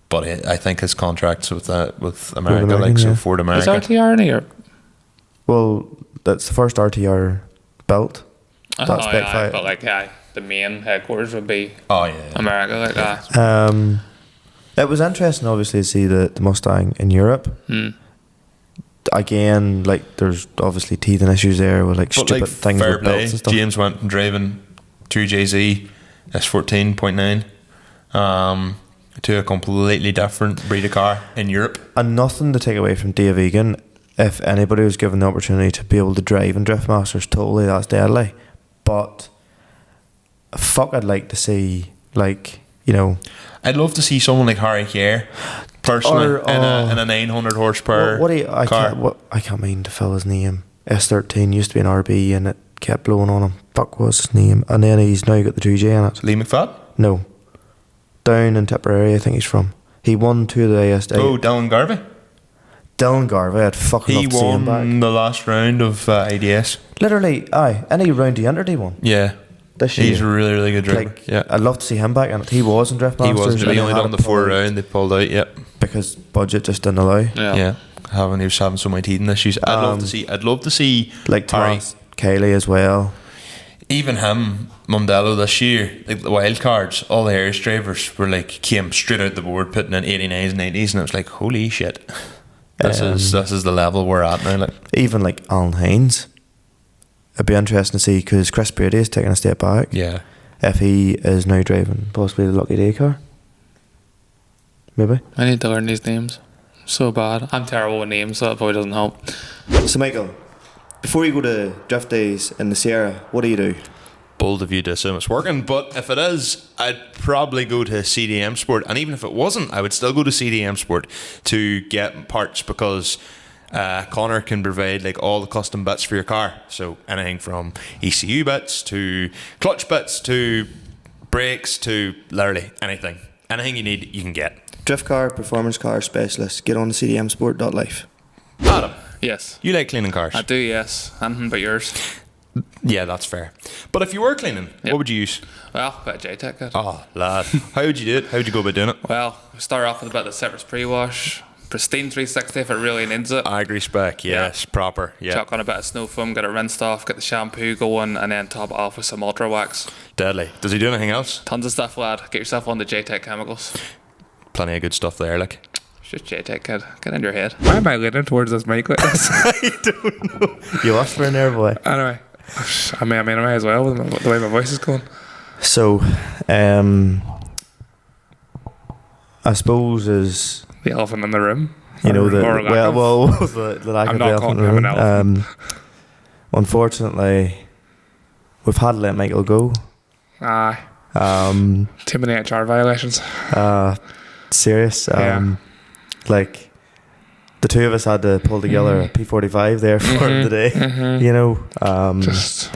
But I think his contract's with America, like so Ford Is America. RTR in Europe? Well, that's the first RTR built. That's spec five. But like the main headquarters would be Yeah. America, like that. It was interesting, obviously, to see the Mustang in Europe. Again, like there's obviously teething issues there with like stupid things fair with play. belts and stuff. James went and driving 2JZ S14.9 to a completely different breed of car in Europe. And nothing to take away from Dave Egan. If anybody was given the opportunity to be able to drive in Driftmasters, totally, that's deadly. But fuck, I'd like to see, like, you know, I'd love to see someone like Harry Kier personally in a 900 horsepower car. I can't mind to fill his name. S13 used to be an RB and it kept blowing on him. Fuck was his name? And then he's now got the 2J in it. Lee McFadden? No. Down in Tipperary, I think he's from. He won 2 of the ASD. Oh, Dylan Garvey? Dylan Garvey, I'd fucking love to see him back. He won the last round of ADS. Literally, any round he entered, he won. Yeah. This year. He's a really, really good driver. Like, I'd love to see him back, and he was in Driftmasters. He was, but he only done the 4 round, they pulled out, because budget just didn't allow. Yeah. He was having so many teething issues. I'd love to see like Harry, Thomas Kelly as well. even him, Mondello this year, like the wild cards, all the Irish drivers were like came straight out the board, putting in 89s and 90s, and it was like, holy shit, this is the level we're at now. Like even like Alan Haynes, it'd be interesting to see because Chris Brady is taking a step back. Yeah, if he is now driving possibly the Lucky Day car, maybe. I need to learn these names. So bad. I'm terrible with names, so that probably doesn't help. So Michael, before you go to drift days in the Sierra, what do? bold of you to assume it's working, but if it is, I'd probably go to CDMSport, and even if it wasn't, I would still go to CDMSport to get parts, because Conor can provide like all the custom bits for your car. So anything from ECU bits to clutch bits to brakes to literally anything you need, you can get. Drift car, performance car specialist. Get on to cdmsport.life. Adam, Yes. you like cleaning cars? I do, yes. Anything but yours. Yeah, that's fair. But if you were cleaning, Yep. what would you use? Well, got a J-Tech kit. Oh, lad. How would you do it? How would you go about doing it? Well, we start off with a bit of the citrus pre-wash. Pristine 360 if it really needs it. Agri spec, yes, proper. Yeah, Chuck on a bit of snow foam, get it rinsed off, get the shampoo going, and then top it off with some ultra wax. deadly. Does he do anything else? Tons of stuff, lad. Get yourself on the J-Tech Chemicals. Plenty of good stuff there, like. It's just J-Tech, kid. Get in your head. Why am I leaning towards this mic like this? I don't know. You lost for an air boy. Anyway, I may as well with the way my voice is going. So, I suppose is The elephant in the room. you know the Or lack of. the lack I'm of not the calling elephant in him the an room. elephant. Unfortunately, we've had to let Michael go. Aye. Too many HR violations. Serious. Yeah. Like the two of us had to pull together a P45 there for him today. You know. Just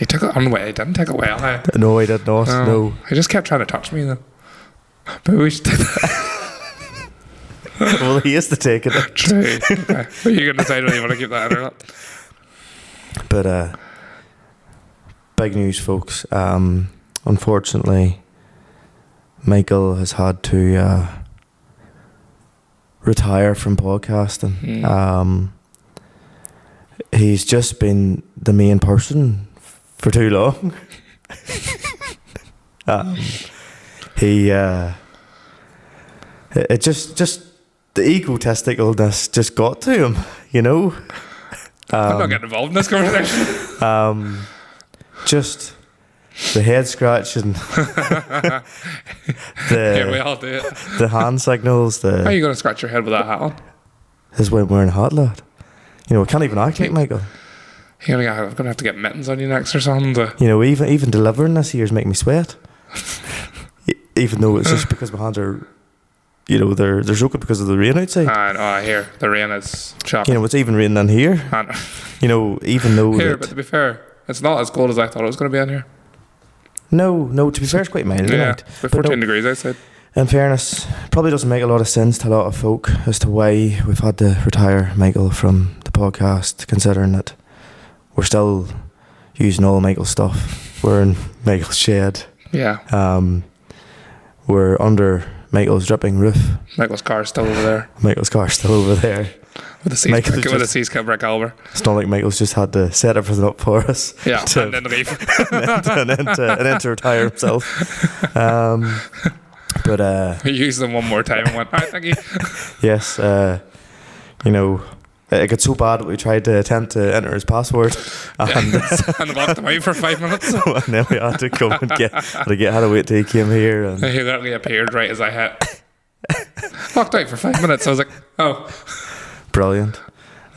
He took it away. He didn't take it well. No, I did not. No. He just kept trying to touch me then. But we should take that. Well, he is to take it. True. Okay. But you can decide whether you want to keep that in or not. But big news, folks. Unfortunately, Michael has had to retire from podcasting. He's just been the main person for too long. It just the egotisticalness just got to him, you know. I'm not getting involved in this conversation. Just the head scratching, Here we all do it. the hand signals. How are you going to scratch your head with that hat on? Is when wearing a hat, lad. You know, I can't even act like Michael. I'm going to have to get mittens on you next or something. You know, even delivering this year's making me sweat. Even though it's just because my hands are, you know, they're soaking because of the rain outside. I hear the rain is shocking. You know, it's even raining in here. You know, even though here, but to be fair, it's not as cold as I thought it was going to be in here. No, to be fair, it's quite mild. Yeah, Right? it's 14 degrees outside. In fairness, probably doesn't make a lot of sense to a lot of folk as to why we've had to retire Michael from the podcast, considering that we're still using all Michael's stuff. We're in Michael's shed. Yeah. We're under Michael's dripping roof. Michael's car's still over there. Michael's car's still over there. With the seats kept brick over. It's not like Michael's just had to set everything up for us. Yeah, and then leave. and then to retire himself. But he used them one more time and went, alright, thank you. Yes, you know, it got so bad that we tried to attempt to enter his password and locked him out for 5 minutes. And then we had to go and had to wait till he came here. And he literally appeared right as I hit. Locked out for 5 minutes. I was like, oh. Brilliant.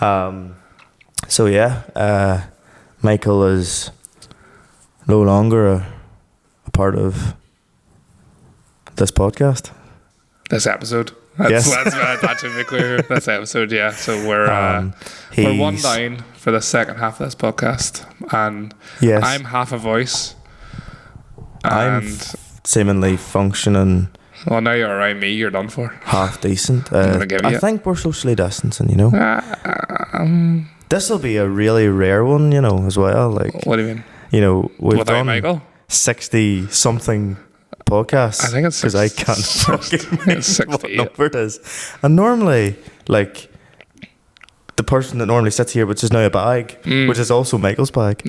So yeah, Michael is no longer a part of this podcast. This episode. Yes. That should be clear. This episode, yeah. So we're one down for the second half of this podcast, and yes. I'm half a voice. I'm seemingly functioning. Well, now you're around me, you're done for. Half decent. I think we're socially distancing, you know. This will be a really rare one, you know, as well. Like, what do you mean? You know, we've Without done Michael? 60 something podcasts. I think it's because I can't fucking remember what number it is. And normally, like, the person that normally sits here, which is now a bag, which is also Michael's bag,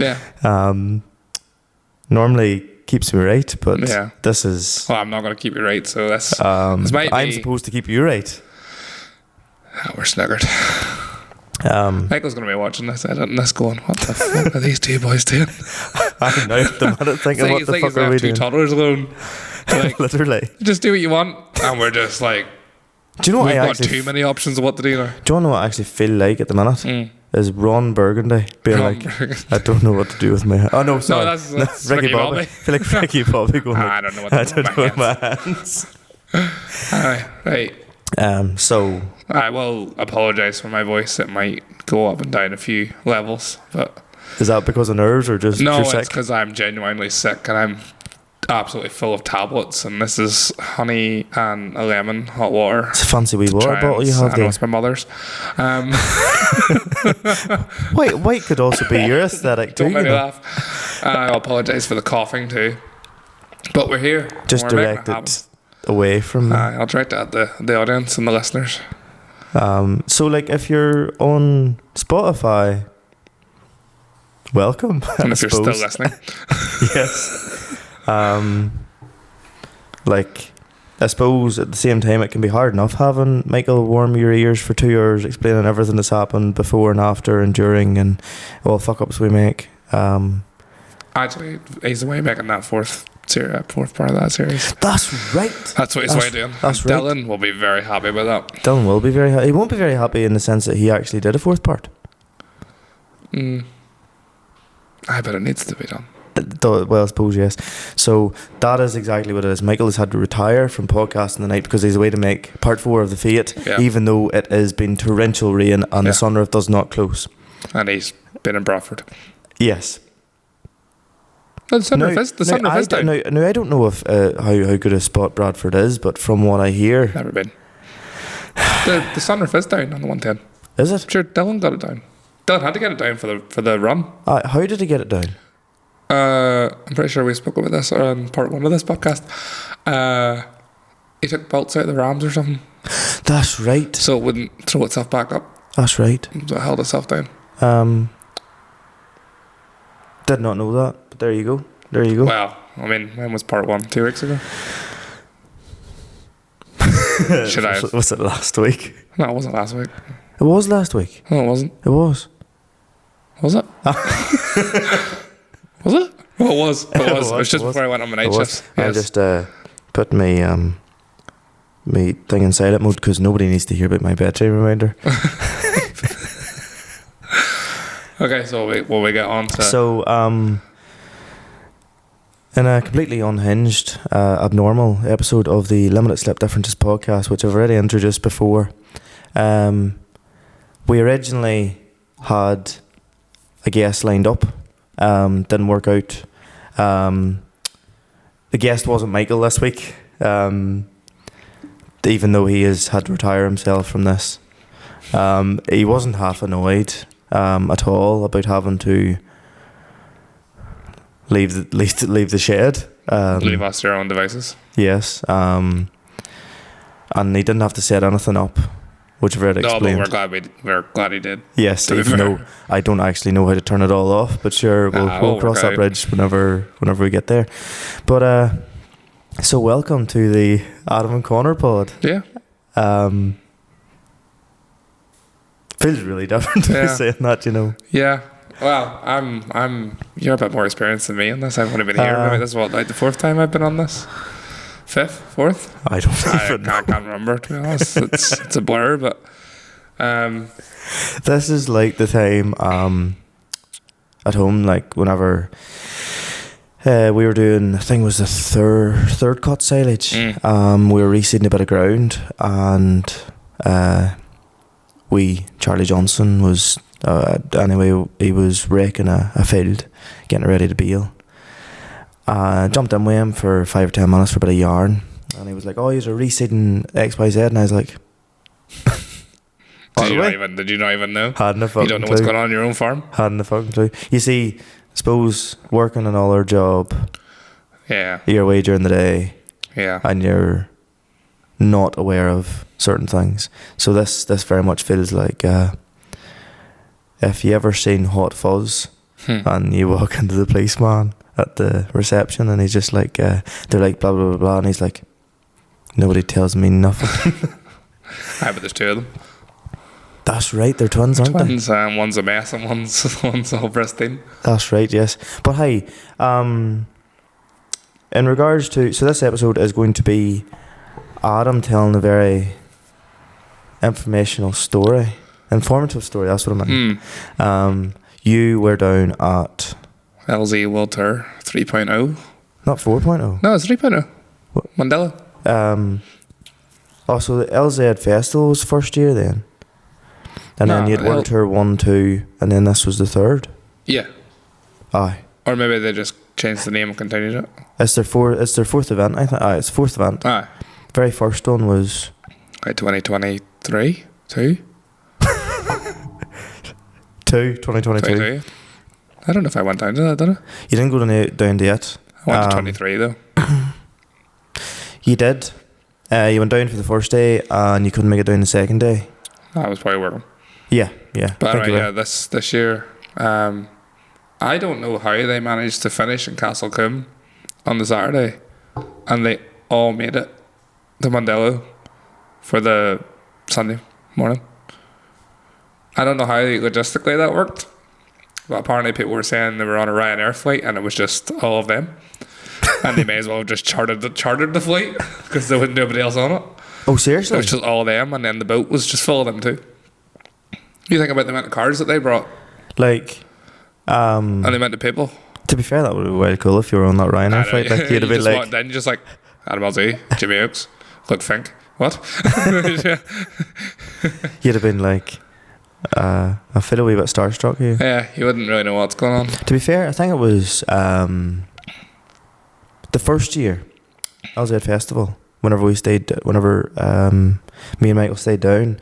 normally keeps me right, but this is... Well, I'm not going to keep you right, so this might I'm be... supposed to keep you right. We're sniggered. Michael's going to be watching this edit and this going, what the fuck are these two boys doing? I'm now at the minute thinking, what the fuck are we doing? Two toddlers alone. Like, literally. Just do what you want, and we're just like... Do you know what we've got too many options of what to do now. Do you know what I actually feel like at the minute? Is Ron Burgundy being I don't know what to do with my hand. Oh no, sorry. No, that's Ricky Bobby. I feel like Ricky Bobby going I don't know what to do with my hands. Right. So I will apologise for my voice. It might go up and down a few levels, but is that because of nerves or just no? It's because I'm genuinely sick and I'm absolutely full of tablets, and this is honey and a lemon hot water. It's a fancy wee water bottle you have there. I know it's my mother's. White could also be your aesthetic too. Don't make me laugh. I apologise for the coughing too, but we're here. Just direct it away from. I'll direct it at the audience and the listeners. So like if you're on Spotify, welcome. And if you're still listening, yes. Like, I suppose at the same time it can be hard enough having Michael warm your ears for 2 hours explaining everything that's happened before and after and during and all fuck ups we make. Actually, he's the way making that fourth part of that series. That's right. That's what he's way doing. That's right. Dylan will be very happy with that. Dylan will be very happy. He won't be very happy in the sense that he actually did a fourth part. I bet it needs to be done. Well, I suppose yes. So that is exactly what it is. Michael has had to retire from podcasting tonight because he's away to make part 4 of the Fiat, even though it has been torrential rain and the sunroof does not close. And he's been in Bradford. Yes. The sunroof is down. Now, I don't know if how good a spot Bradford is, but from what I hear, Never been. The sunroof is down on the 110. is it? Sure, Dylan got it down. Dylan had to get it down for the run. How did he get it down? I'm pretty sure we spoke about this on part 1 of this podcast. He took bolts out of the rams or something, That's right. so it wouldn't throw itself back up. That's right. So it held itself down. Did not know that, but there you go. There you go. Well, I mean, when was part 1? 2 weeks ago? Should I? Was it last week? No, it wasn't last week. It was last week. No, it wasn't. It was. Was it? Was it? Well, it was. It was. It was just before I went on my night shifts. I just put my my thing in silent mode because nobody needs to hear about my bedtime reminder. Okay, so we get on to... So, in a completely unhinged, abnormal episode of the Limited Slip Differences podcast, which I've already introduced before, we originally had a guest lined up. Didn't work out. The guest wasn't Michael this week, even though he has had to retire himself from this. He wasn't half annoyed at all about having to leave the shed. leave us to our own devices. Yes, and he didn't have to set anything up, which I've already explained. No, but we're glad he did. Yes, even though I don't actually know how to turn it all off, but sure, we'll cross that bridge whenever we get there. But so welcome to the Adam and Conor pod. Yeah. Feels really different to be saying that, you know. Yeah. Well, you're a bit more experienced than me in this. I've only been here. Maybe this is like the 4th time I've been on this. 5th, 4th. I don't even know. I can't remember, to be honest. It's a blur, but this is like the time at home, like whenever we were doing, I think it was the third cut silage. We were reseeding a bit of ground, and Charlie Johnson was anyway, he was raking a field, getting it ready to bale. Jumped in with him for 5 or 10 minutes for a bit of yarn, and he was like, "Oh, you're reseeding XYZ," and I was like, Did you not even know? Hadn't a fucking You don't know clue. what's going on in your own farm? Hadn't a fucking clue. You see, I suppose working another job, Yeah. you're away during the day, Yeah. and you're not aware of certain things. So this very much feels like if you ever seen Hot Fuzz and you walk into the policeman at the reception and he's just like, they're like blah blah blah blah, and he's like, nobody tells me nothing. But there's 2 of them. That's right, they're twins, aren't Twins, one's a mess and one's all pristine. That's right, yes. But hey, in regards to, so this episode is going to be Adam telling a very informative story, that's what I meant. You were down at LZ Wilter 3.0. not 4.0. No, it's 3.0. Mondello. So the LZ Festival was first year then, and then you had World Tour 1, 2, and then this was the 3rd. Yeah. Aye. Or maybe they just changed the name and continued it. It's their 4th event, I think. Aye, it's 4th event. Aye. Very first one was 2023? 2? 2022. I don't know if I went down to that, did I? You didn't go down to it. I went to 23 though. You did. You went down for the first day and you couldn't make it down the second day. I was probably working. Yeah. But anyway, this year, I don't know how they managed to finish in Castlecombe on the Saturday, and they all made it to Mondello for the Sunday morning. I don't know how logistically that worked, but apparently people were saying they were on a Ryanair flight and it was just all of them, and they may as well have just chartered the flight because there was nobody else on it. Oh, seriously? It was just all of them, and then the boat was just full of them too. You think about the amount of cars that they brought, like, and the amount of people. To be fair, that would be well cool if you were on that Ryanair flight. Like, you'd have been like, then just like Adam LZ, Jimmy Oakes, Luke Fink. What? You'd have been like, I feel a wee bit starstruck here. Yeah, you wouldn't really know what's going on. To be fair, I think it was the first year, LZ Festival, whenever me and Michael stayed down,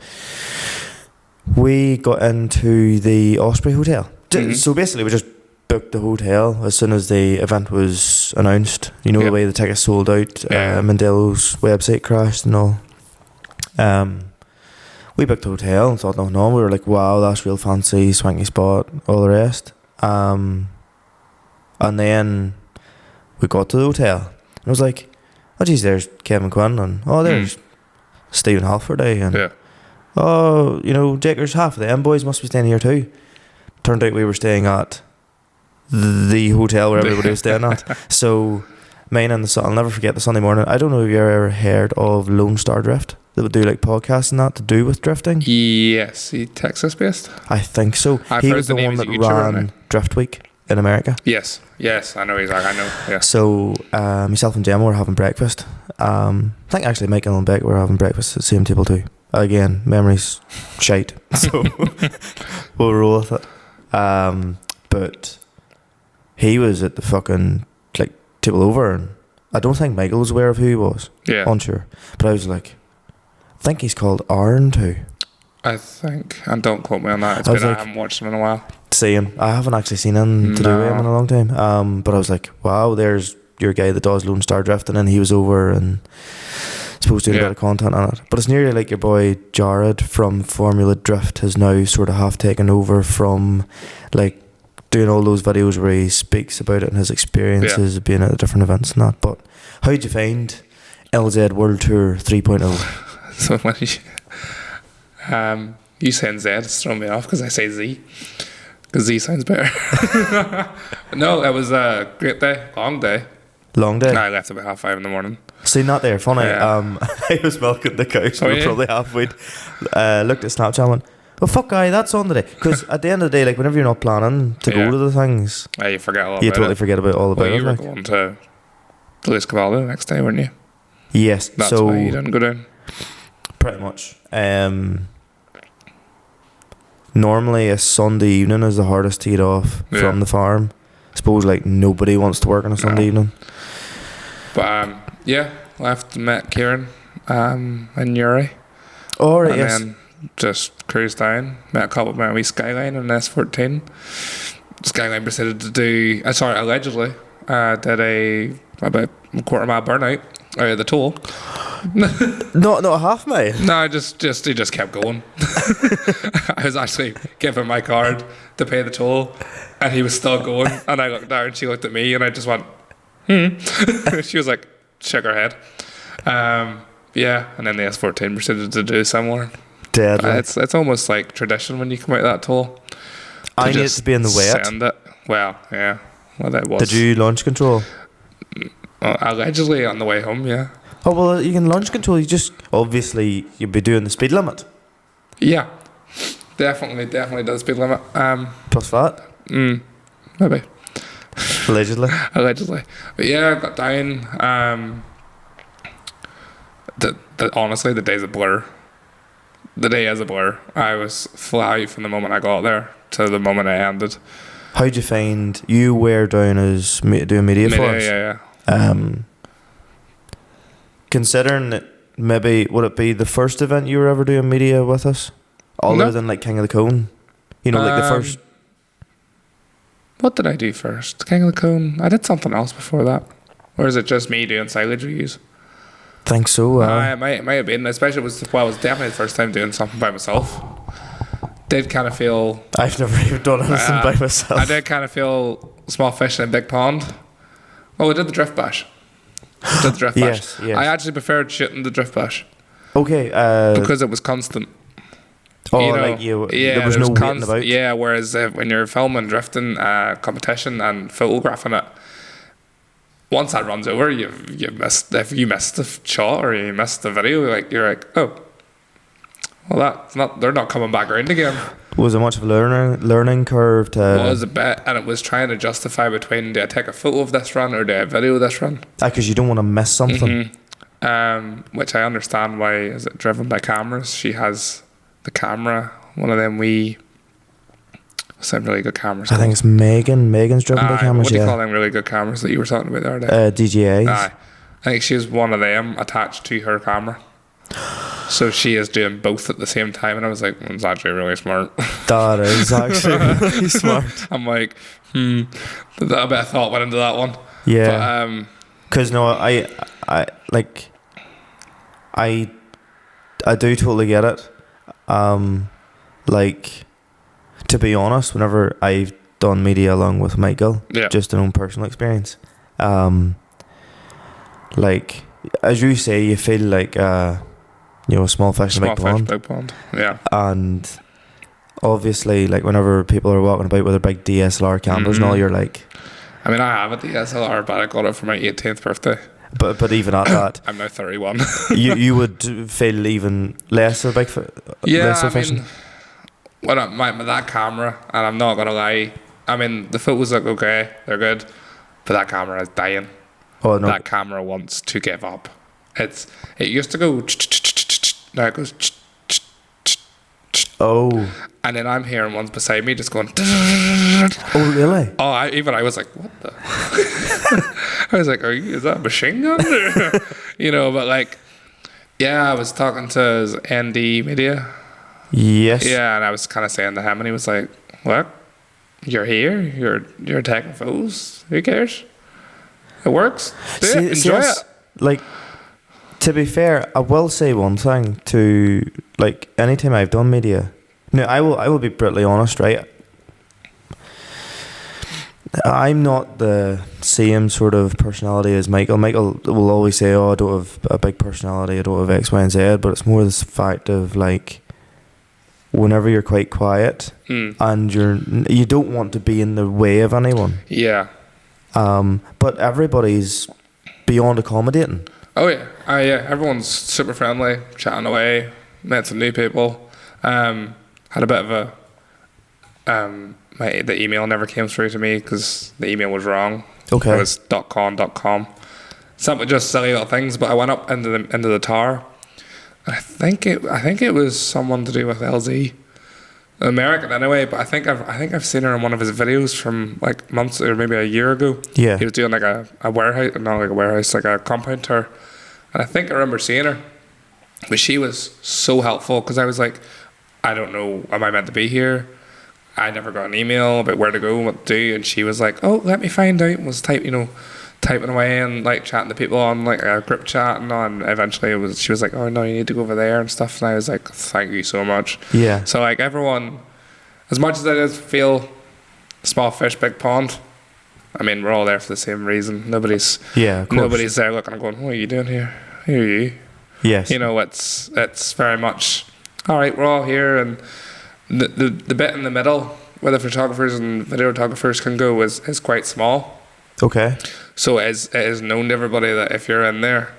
we got into the Osprey Hotel. So basically we just booked the hotel as soon as the event was announced. You know, the way the tickets sold out, Mondello's website crashed and all. We booked the hotel and thought, no, we were like, wow, that's real fancy, swanky spot, all the rest. And then we got to the hotel and I was like, oh geez, there's Kevin Quinn, and there's Stephen Halfordy, and Jakers, half of them boys must be staying here too. Turned out we were staying at the hotel where everybody was staying at. So mine and I'll never forget the Sunday morning. I don't know if you ever heard of Lone Star Drift. They would do like podcasts and that to do with drifting. Yes, he Texas based. I think so. He was the one that ran Drift Week in America. Yes, I know exactly. I know. Yeah. So myself and Gemma were having breakfast. I think actually Michael and Beck were having breakfast at the same table too. Again, memories shite. So we'll roll with it. But he was at the fucking like table over, and I don't think Michael was aware of who he was. Yeah, unsure. But I was like, I think he's called Aaron too. I think, and don't quote me on that. I haven't watched him in a while. Same. I haven't actually seen him to do with him in a long time. But I was like, wow, there's your guy that does Lone Star Drifting, and he was over and supposed to do a bit of content on it. But it's nearly like your boy Jared from Formula Drift has now sort of half taken over from like doing all those videos where he speaks about it and his experiences of being at the different events and that. But how'd you find LZ World Tour 3.0? So when you saying Z has thrown me off because I say Z, because Z sounds better. No, it was a great day, long day. Long day? I left about 5:30 in the morning. See, not there, funny. I was milking the cows. We were probably halfway. Looked at Snapchat and went, oh fuck, guy, that's on today. Because at the end of the day, like whenever you're not planning to go to the things, you forget all about it. You totally forget about all about it. You were going to Luis Cavallo the next day, weren't you? Yes. That's so why you didn't go down. Pretty much. Normally a Sunday evening is the hardest to get off from the farm. I suppose like nobody wants to work on a Sunday evening. But left, met Kieran and Yuri. Oh right, and yes. then just cruised down, met a couple of my wee Skyline and S14. Skyline proceeded to do, allegedly did about a quarter mile burnout out of the toll. Not a half mile. No, he just kept going. I was actually giving my card to pay the toll, and he was still going. And I looked down, she looked at me, and I just went, She was like, shook her head. And then the S14 proceeded to do similar. Deadly. It's almost like tradition when you come out of that toll. I need it to be in the wet. Send it. Well, yeah. Well, that was. Did you launch control? Allegedly on the way home, yeah. Oh well, you can launch control. You just obviously you'd be doing the speed limit. Yeah, definitely does speed limit. Plus that. Maybe. Allegedly. But yeah, I got down. Honestly, the day's a blur. The day is a blur. I was fly from the moment I got there to the moment I ended. How'd you find you were down as doing media for us? Yeah. Considering that maybe would it be the first event you were ever doing media with us, other than like King of the Cone? You know, like the first. What did I do first? King of the Cone. I did something else before that, or is it just me doing silage reviews? Think so. It might have been. Especially it was definitely the first time doing something by myself. Did kind of feel. I've never even done anything by myself. I did kind of feel small fish in a big pond. Oh, we did the drift bash. Yes. I actually preferred shooting the drift bash. Okay. Because it was constant. Oh, there was no waiting about. Yeah, whereas when you're filming drifting competition and photographing it, once that runs over, you missed. If you missed the shot or you missed the video, you're like, oh, well, they're not coming back around again. Was it much of a learning curve to? It was a bit, and it was trying to justify between, do I take a photo of this run or do I video this run? Because you don't want to miss something. Which I understand why. Is it driven by cameras? She has the camera, one of them wee Some really good cameras. I think it's Megan. Megan's driven by cameras. What do you Yeah. call them really good cameras that you were talking about the other day? DJIs. Aye. I think she has one of them attached to her camera. So she is doing both at the same time, and I was like, it's actually really smart. That is actually really smart. I'm like, a bit of thought went into that one. Yeah. Because no, I like, I do totally get it. Like, to be honest, whenever I've done media along with Michael, just an own personal experience, like, as you say, you feel like a small fish in a big pond. Yeah. And obviously, like, whenever people are walking about with their big DSLR cameras and all, you're like, I mean, I have a DSLR, but I got it for my 18th birthday. But even at that, I'm now 31. you would feel even less of a big less efficient. That camera, and I'm not gonna lie, I mean, the photos look okay, they're good, but that camera is dying. Oh no! That camera wants to give up. It used to go, now it goes. Oh. And then I'm hearing ones beside me just going. Oh really? Oh, I was like, what the? I was like, is that a machine gun? But like, yeah, I was talking to ND Media. Yes. Yeah, and I was kind of saying to him, and he was like, what? You're here? You're taking photos? Who cares? It works. Do it. Enjoy it. Like, to be fair, I will say one thing to, like, anytime I've done media. No, I will be brutally honest, right? I'm not the same sort of personality as Michael. Michael will always say, I don't have a big personality, I don't have X, Y, and Z, but it's more this fact of, like, whenever you're quite quiet and you don't want to be in the way of anyone. Yeah. But everybody's beyond accommodating. Oh yeah. Everyone's super friendly, chatting away, met some new people. Had a bit of a the email never came through to me because the email was wrong. Okay. It was .com. Something just silly little things, but I went up into the tower. I think it was someone to do with LZ, American anyway. But I think I've seen her in one of his videos from like months or maybe a year ago. Yeah, he was doing like a warehouse, not like a warehouse, like a compound tour, and I think I remember seeing her. But she was so helpful because I was like, I don't know, am I meant to be here? I never got an email about where to go and what to do, and she was like, oh, let me find out. And was typing away and like chatting to people on like a group chat, and eventually she was like, oh no, you need to go over there and stuff, and I was like, thank you so much. Yeah. So like everyone, as much as I just feel small fish big pond, I mean we're all there for the same reason. Nobody's there looking and going, what are you doing here? Who are you? Yes. It's very much all right, we're all here, and the bit in the middle where the photographers and videographers can go is quite small. Okay. So it is known to everybody that if you're in there,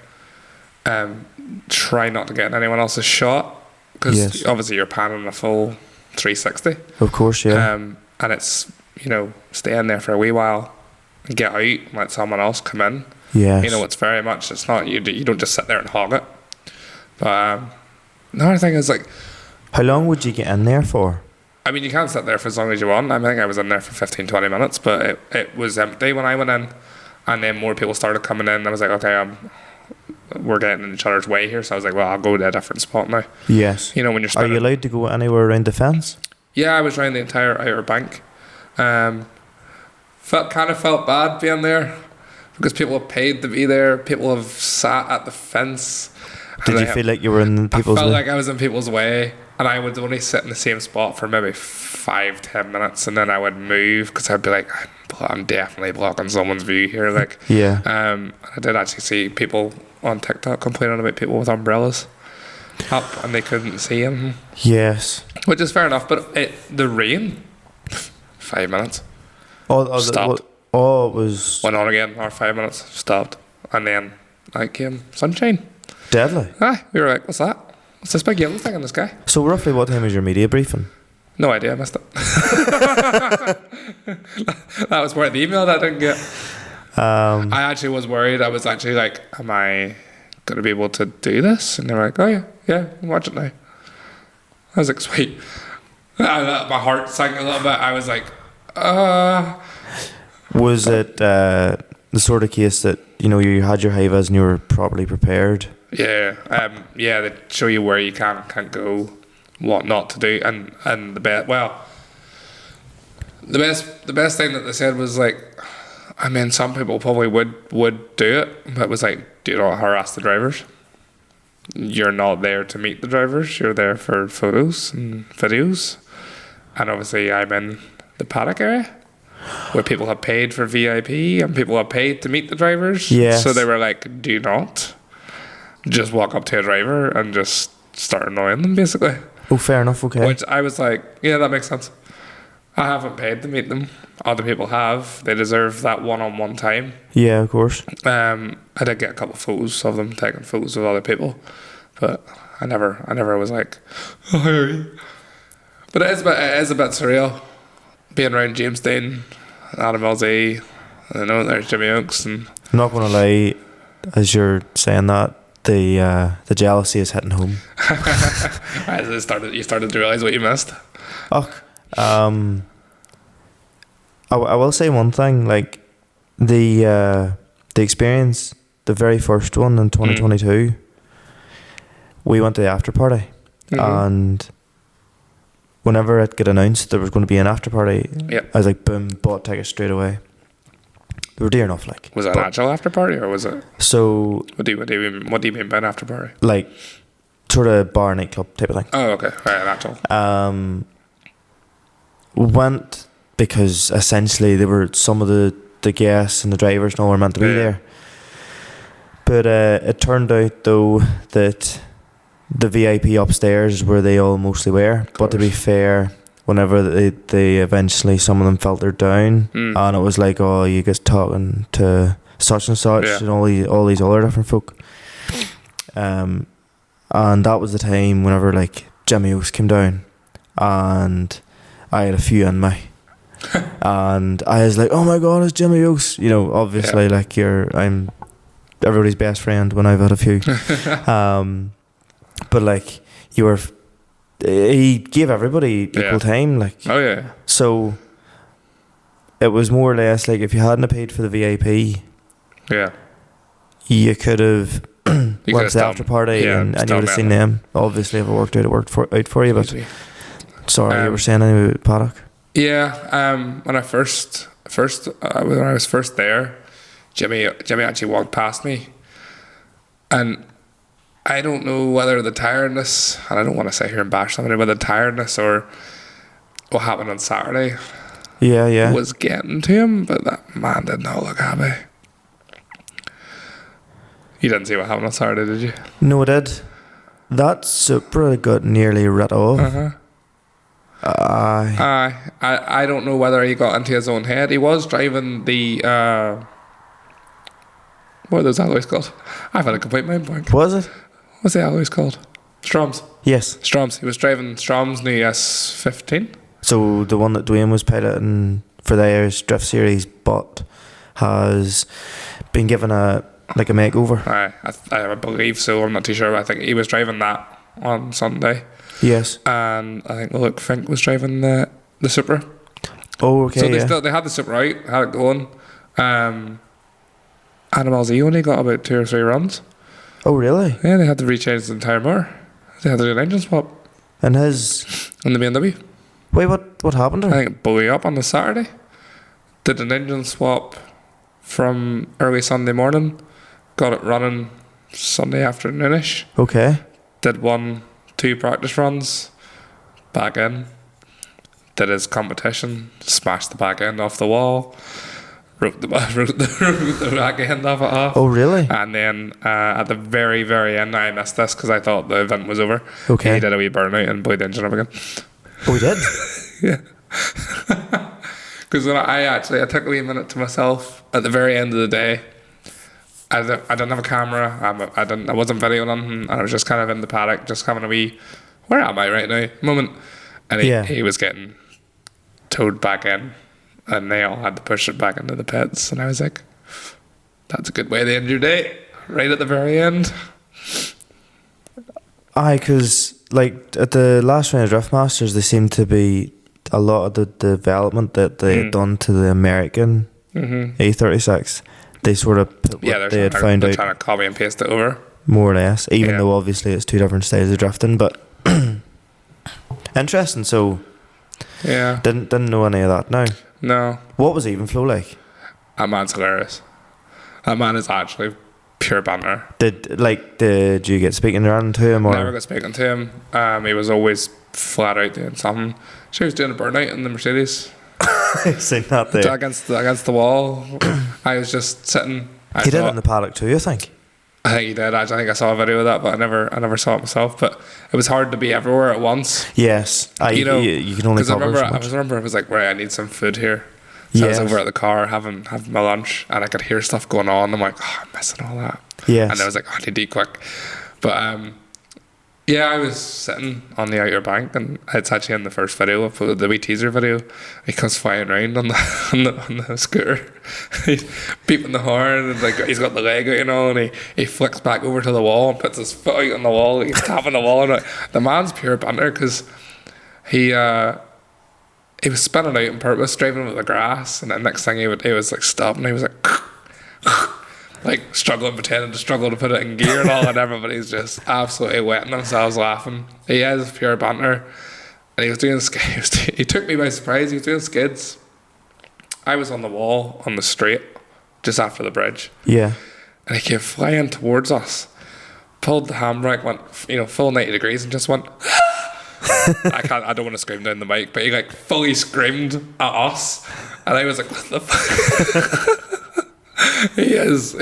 try not to get anyone else's shot, because obviously you're panning a full 360. Of course, yeah. And it's, stay in there for a wee while and get out and let someone else come in. Yes. It's very much, it's not, you don't just sit there and hog it. But another thing is like... How long would you get in there for? I mean, you can't sit there for as long as you want. I think I was in there for 15-20 minutes, but it was empty when I went in, and then more people started coming in. I was like, okay, we're getting in each other's way here, so I was like, well, I'll go to a different spot now. Yes. When you're spinning. Are you allowed to go anywhere around the fence? Yeah, I was around the entire outer bank. Felt bad being there because people have paid to be there. People have sat at the fence. Did you feel like you were in people's way? I felt like I was in people's way, and I would only sit in the same spot for maybe 5-10 minutes, and then I would move because I'd be like, I'm definitely blocking someone's view here. Like, yeah. I did actually see people on TikTok complaining about people with umbrellas up and they couldn't see them. Yes. Which is fair enough, but the rain, 5 minutes. Stopped. It was... Went on again, or 5 minutes, stopped. And then came sunshine. Deadly. We were like, what's that? What's this big yellow thing in the sky? So roughly what time was your media briefing? No idea, I missed it. That was part of the email that I didn't get. I actually was worried. I was actually like, am I going to be able to do this? And they were like, oh yeah, watch it now. I was like, sweet. My heart sank a little bit. I was like, Was it the sort of case that, you know, you had your high-vis and you were properly prepared? yeah, they show you where you can and can't go, what not to do, and the best thing that they said was like, I mean, some people probably would do it, but it was like, do not harass the drivers. You're not there to meet the drivers. You're there for photos and videos. And obviously, I'm in the paddock area where people have paid for VIP and people have paid to meet the drivers. Yes. So they were like, do not just walk up to a driver and just start annoying them, basically. Oh, fair enough, okay. Which I was like, yeah, that makes sense. I haven't paid to meet them. Other people have. They deserve that one-on-one time. Yeah, of course. I did get a couple of photos of them taking photos with other people, but I never was like, oh, how are you? But it is a bit surreal being around James Dean, Adam LZ, I know there's Jimmy Oakes, and I'm not going to lie, as you're saying that, the jealousy is hitting home. you started to realise what you missed. I will say one thing, like the experience, the very first one in 2022, we went to the after party, and whenever it got announced there was going to be an after party, Yep. I was like, boom, bought tickets straight away. They were dear enough, like. Was it an actual after party, or was it? So, What do you mean by an after party? like, sort of bar nightclub type of thing. Oh, okay, right, an actual. Went because essentially they were some of the guests and the drivers and all were meant to be there. But it turned out though that the VIP upstairs is where they all mostly were. But to be fair, whenever they eventually, some of them filtered down, and it was like, oh, you guys talking to such and such, and all these other different folk. And that was the time whenever like Jimmy Oakes came down, and I had a few in me. And I was like, oh my god, it's Jimmy Oakes. You know, obviously, like I'm everybody's best friend when I've had a few. But like, he gave everybody equal time. Like, Oh yeah. so it was more or less like if you hadn't paid for the VIP, Yeah. you could have went to the after party and you would have seen them. Obviously, if it worked out, it worked out for you. But sorry, you were saying anyway about paddock. Yeah, when I was first there, Jimmy actually walked past me, and I don't know whether the tiredness, and I don't want to sit here and bash somebody, whether the tiredness or what happened on Saturday was getting to him, but that man did not look happy. You didn't see what happened on Saturday, did you? No, I did. That Supra got nearly rit off. I don't know whether he got into his own head. He was driving the what are those alloys called? I've had a complete mind blank. Was it? What's the alloys called? Stroms. Yes. Stroms. He was driving Stroms new S15. So the one that Dwayne was piloting for the Irish Drift Series, but has been given a makeover. I believe so. I'm not too sure. But I think he was driving that on Sunday. Yes. And I think Luke Fink was driving the Supra. Oh, okay. So they had the Supra out, had it going. Adam LZ only got about 2 or 3 runs. Oh, really? Yeah, they had to rechange the entire motor. They had to do an engine swap. And his... On the BMW. Wait, what happened to I him? think it blew up on the Saturday. Did an engine swap from early Sunday morning. Got it running Sunday afternoonish. Okay. Did 2 practice runs. Back in. Did his competition. Smashed the back end off the wall. Wrote the back end of it off. Oh, really? And then at the very, very end, I missed this because I thought the event was over. Okay. He did a wee burnout and blew the engine up again. Oh, he did? Yeah. Because I took a wee minute to myself at the very end of the day. I didn't have a camera. I wasn't videoing nothing. I was just kind of in the paddock, just having a wee, where am I right now moment. And he was getting towed back in. And they all had to push it back into the pits. And I was like, that's a good way to end your day. Right at the very end. Aye, because like at the last round of Drift Masters, there seemed to be a lot of the development that they had done to the American E36. They sort of put what they had found out, trying to copy and paste it over, more or less. Even though obviously it's two different styles of drifting, but interesting. So didn't know any of that. Now, no. What was Even Flow like? That man's hilarious. That man is actually pure banter. Did you get speaking around to him? Or? Never got speaking to him. He was always flat out doing something. She was doing a burnout in the Mercedes. I've seen that there. Against the wall. I was just sitting. He did it in the paddock too, I think. I think he did. I think I saw a video of that, but I never saw it myself. But it was hard to be everywhere at once. Yes, you can only cover so much. I remember I was like, right, I need some food here. So I was over at the car having my lunch, and I could hear stuff going on. I'm like, oh, I'm missing all that. Yes. And I was like, oh, I need to eat quick. But yeah, I was sitting on the outer bank, and it's actually in the first video, of the wee teaser video. He comes flying around on the scooter. He's beeping the horn, and like he's got the leg out, and he flicks back over to the wall and puts his foot out on the wall. He's tapping the wall, and like, the man's pure banter because he was spinning out on purpose, driving with the grass, and the next thing he was like stopping. He was like, like struggling, pretending to struggle to put it in gear and all, and everybody's just absolutely wetting themselves laughing. He is pure banter, and he was doing skids. He took me by surprise. He was doing skids. I was on the wall on the straight just after the bridge. Yeah, and he came flying towards us, pulled the handbrake, went full 90 degrees, and just went. I don't want to scream down the mic, but he like fully screamed at us, and I was like, what the fuck? he is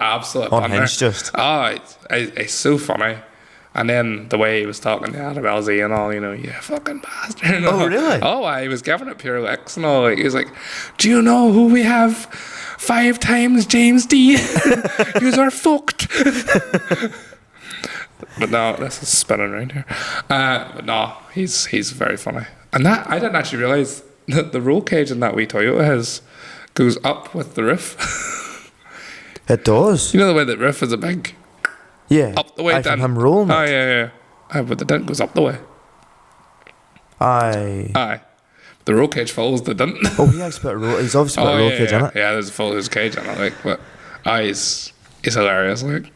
absolute unhinged just. Oh, it's so funny. And then the way he was talking to Adam LZ and all, you fucking bastard. Oh, really? Oh, he was giving it pure licks and all. Like, he was like, do you know who we have 5 times James D? Yous are fucked. But no, this is spinning around here. But no, he's very funny. And that, I didn't actually realise that the roll cage in that wee Toyota goes up with the roof. It does. You know the way the roof is a big... Yeah. Up the way down. From him rolling it. Oh, yeah. But the dent goes up the way. Aye. The roll cage follows the dent. Oh, he actually put a roll... He's obviously put a roll cage in it. Yeah, there's a cage in it, like, but... he's hilarious, like...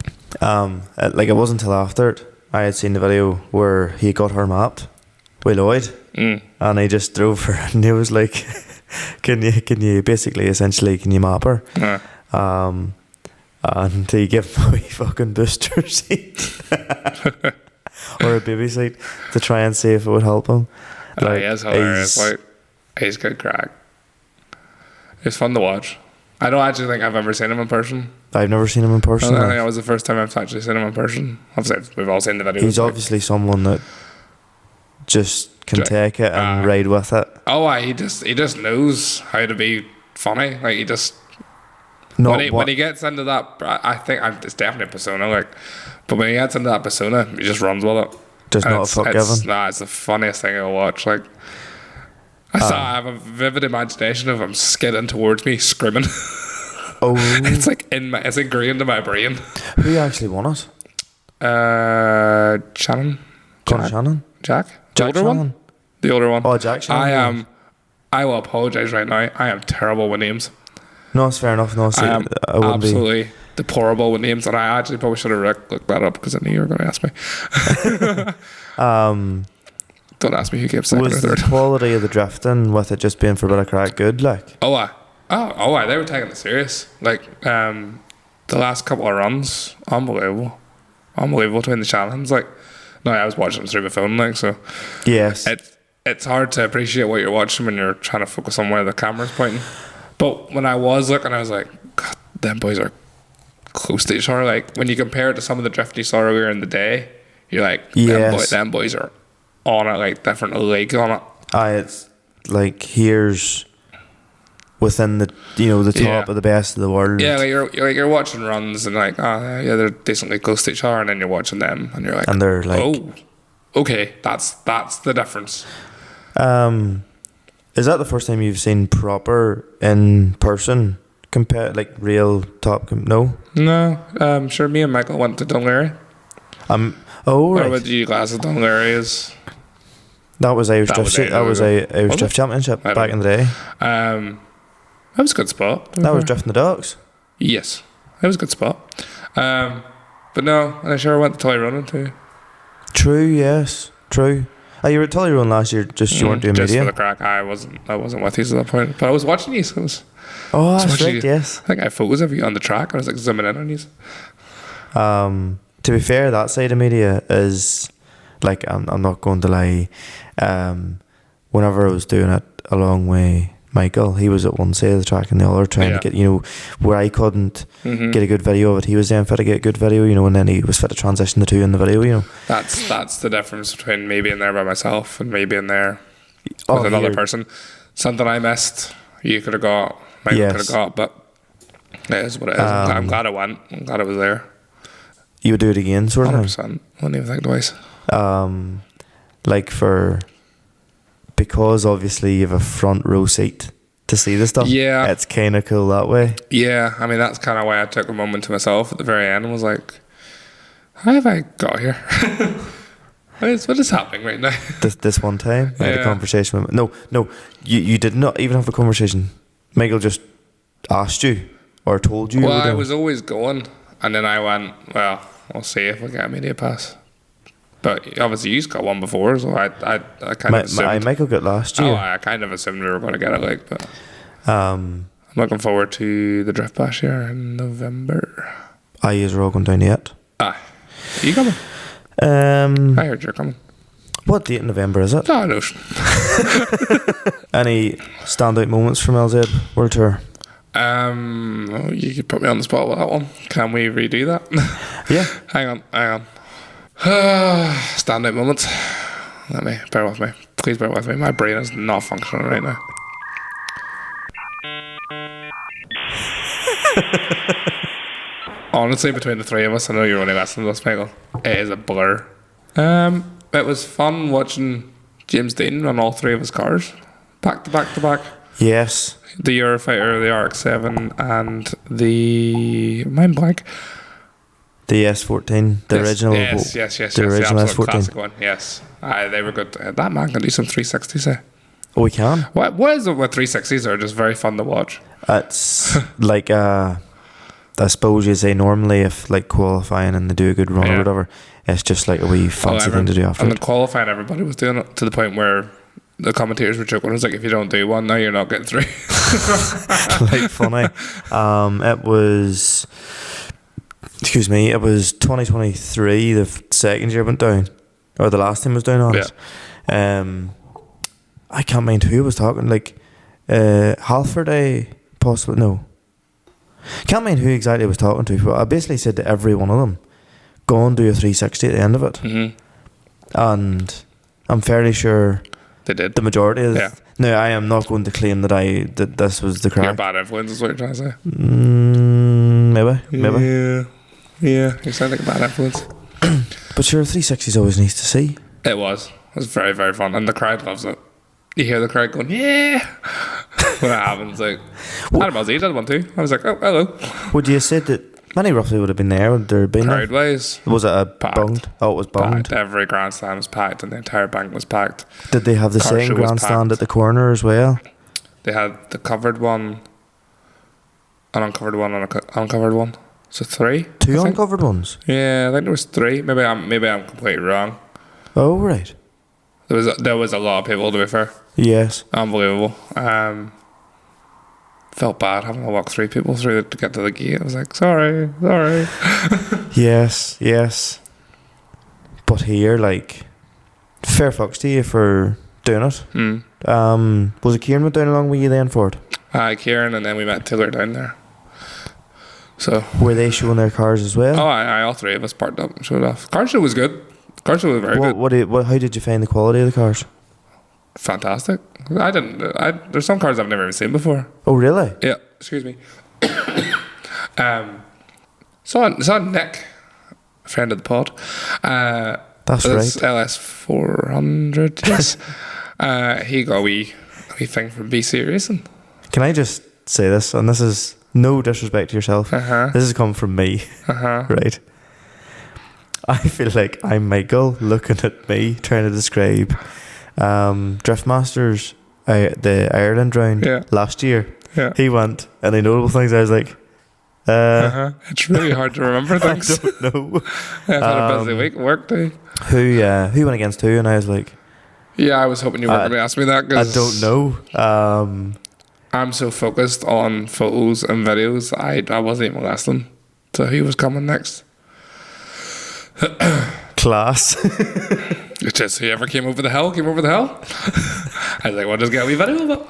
Like it wasn't until after it I had seen the video where he got her mapped with Lloyd, and he just drove her, and he was like, "Can you basically essentially can you map her?" And he gave him a wee fucking booster seat or a baby seat to try and see if it would help him. Like, he is hilarious. Like, he's good crack. It's fun to watch. I don't actually think I've ever seen him in person. I've never seen him in person. I think that was the first time I've actually seen him in person. Obviously, we've all seen the videos. He's obviously someone that just can take it and ride with it. Oh, he just knows how to be funny. Like, he just... When he gets into that... I think it's definitely a persona, like... But when he gets into that persona, he just runs with it. Just not a fuck given. Nah, it's the funniest thing I'll watch. Like... I have a vivid imagination of him skidding towards me, screaming. Oh, it's like it's ingrained in my brain. Who actually won it? Shannon. Conor Shannon. Jack. Jack The older Shannon. one. The older one. Oh, Jack Shannon. I will apologise right now. I am terrible with names. No, it's fair enough. No, I am absolutely deplorable with names, and I actually probably should have looked that up because I knew you were going to ask me. Don't ask me who came second or third. Was the quality of the drifting with it just being for a bit of crack good? Like, they were taking it serious. Like, the last couple of runs, unbelievable between the challenge. Like, no, I was watching them through my phone, like, so. Yes. It's hard to appreciate what you're watching when you're trying to focus on where the camera's pointing. But when I was looking, I was like, God, them boys are close to each other. Like, when you compare it to some of the drifting you saw earlier in the day, you're like, yes. them boys are on it, like different leagues on it. It's like here's within the the top of the best of the world. Yeah, like you're watching runs and like they're decently close to each other, and then you're watching them and you're like, and they're like, oh, okay, that's the difference. Is that the first time you've seen proper in person like real top? No. Sure. Me and Michael went to Dunleary. Oh, Or right. with G classes down there is. That was Irish That Drift. was it. That was a Irish Was it? Drift Championship I don't back in the day. That was a good spot. to be That was fair. drifting the docks. Yes, it was a good spot. But no, and I sure went to Tully Running too. True. Yes. True. Oh, you were at Tully Run last year. Just you weren't doing just media. for the crack. I wasn't with you at that point, but I was watching you. So it was. Oh, that's watching right. you. Yes. I think I had photos of you on the track. I was like zooming in on you. To be fair, that side of media is like I'm not going to lie. Whenever I was doing it along with Michael, he was at one side of the track and the other trying Yeah. to get, where I couldn't get a good video of it, he was then fit to get a good video, and then he was fit to transition the two in the video. That's the difference between me being there by myself and me being there Oh, with another here. person. Something I missed, you could have got, Michael Yes. could have got, but it is what it is. I'm glad I went. I'm glad I was there. You would do it again, sort of 100%. I wouldn't even think twice. thing. Because obviously you have a front row seat to see the stuff. Yeah. It's kind of cool that way. Yeah, I mean, that's kind of why I took a moment to myself at the very end and was like, how have I got here? What is happening right now? This one time, I had a Yeah. conversation with... No, you did not even have a conversation. Michael just asked you or told you. Well, you were I doing- was always going, and then I went, well, we'll see if we get a media pass. But obviously, you got one before, so I kind of assumed. Michael got last year. I kind of assumed we were going to get it, but Um, I'm looking forward to the Drift Bash here in November. I are all going down yet. Are you coming? I heard you're coming. What date in November is it? No, no. Any standout moments from LZ World Tour? You could put me on the spot with that one. Can we redo that? Yeah. Hang on. Standout moments. Bear with me. Please bear with me. My brain is not functioning right now. Honestly, between the three of us, I know you're only listening to this, Michael. It is a blur. It was fun watching James Dean run all three of his cars back to back to back. Yes. The Eurofighter, the RX-7, and the mind blank. The S14, the original. Yes. The The original absolute S14. classic one. Yes, they were good. That man can do some 360s. Eh? Oh, we can. What is it with 360s? Are just very fun to watch. It's like I suppose you say normally if like qualifying and they do a good run or Yeah. whatever, it's just like a wee fancy thing to do after And it. the qualifying, everybody was doing it to the point where the commentators were joking. It was like, if you don't do one, now you're not getting through. Like funny. It was. Excuse me. It was 2023. The second year went down, or the last time was down on it. I can't mind who was talking. Like Halford, possibly no. Can't mind who exactly I was talking to, but I basically said to every one of them, go and do a 360 at the end of it. Mm-hmm. And I'm fairly sure They did. the majority of Yeah. No, I am not going to claim that this was the You're a crack. bad influence, is what you're trying to say. Maybe. Yeah. You sound like a bad influence. But sure, 360 is always nice to see. It was very, very fun. And the crowd loves it. You hear the crowd going, yeah. When it happens, like, Adam Ozzy did one too. I was like, oh, hello. Would you have said that many roughly would have been there? Would there have been Crowd wise, Was it a Packed. bunged? Oh, it was bunged. packed. Every grandstand was packed and the entire bank was packed. Did they have the Car same show was grandstand packed. at the corner as well? They had the covered one, an uncovered one, and an uncovered one. So 3. Two I think. uncovered ones? Yeah, I think there was 3. Maybe I'm completely wrong. Oh, right. There was a lot of people, to be fair. Yes. Unbelievable. Felt bad having to walk 3 people through to get to the gate. I was like, sorry. Yes. But here, like, fair fucks to you for doing it. Was it Kieran went down along with you then for it? Kieran, and then we met Taylor down there. So, Were they showing their cars as well? all 3 of us parked up and showed off. Car show was good. Car show was very good. How did you find the quality of the cars? Fantastic. There's some cars I've never even seen before. Oh, really? Yeah, excuse me. Saw Nick, a friend of the pod. That's this right. LS 400. Yes. He got a wee thing from BC Racing. Can I just say this? And this is no disrespect to yourself. Uh-huh. This has come from me. Uh-huh. Right. I feel like I'm Michael looking at me trying to describe Driftmasters, the Ireland round last year. Yeah. He went, any notable things? I was like, It's really hard to remember things. I don't know. I've had a busy week at work too. Who went against who? And I was like, Yeah, I was hoping you weren't going to ask me that I because don't know. I'm so focused on photos and videos, I wasn't even listening to who was coming next. Class. It's just whoever came over the hill. I was like, well, just get a wee video of it.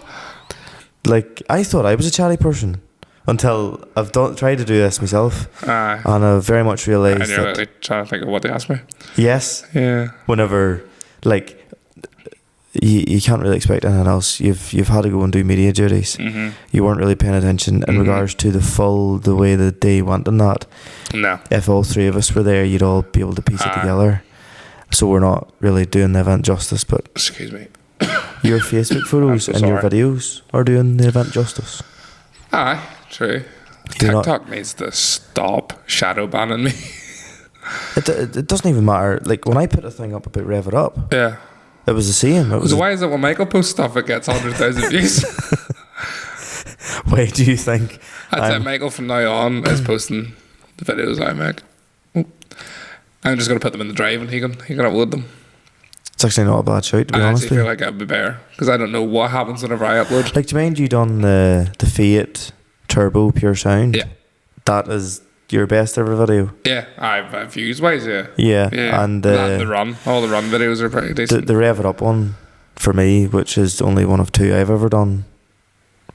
Like, I thought I was a chatty person until I've tried to do this myself. And I've very much realised And you're that, like trying to think of what they asked me. yes, Yeah. whenever, like, you can't really expect anything else. You've had to go and do media duties. Mm-hmm. You weren't really paying attention in regards to the way the day went and that. No. If all three of us were there, you'd all be able to piece it together. So we're not really doing the event justice, but Excuse me. your Facebook photos so and your sorry. videos are doing the event justice. Aye, true. Do not- TikTok needs to stop shadow banning me. It doesn't even matter. Like, when I put a thing up about Rev It Up, Yeah. it was the same. It was So why is it when Michael posts stuff it gets 100,000 views? why do you think I'd say Michael from now on is posting the videos I make. I'm just going to put them in the drive and he can upload them. it's actually not a bad shout, to be I honest actually with feel you? like I'd be better because I don't know what happens whenever I upload. Like, do you mind you done the Fiat Turbo Pure Sound? Yeah. That is your best ever video. Yeah, I've views wise, yeah. Yeah, Yeah, and that, the run, all the run videos are pretty decent. the Rev It Up one for me, which is only one of two I've ever done,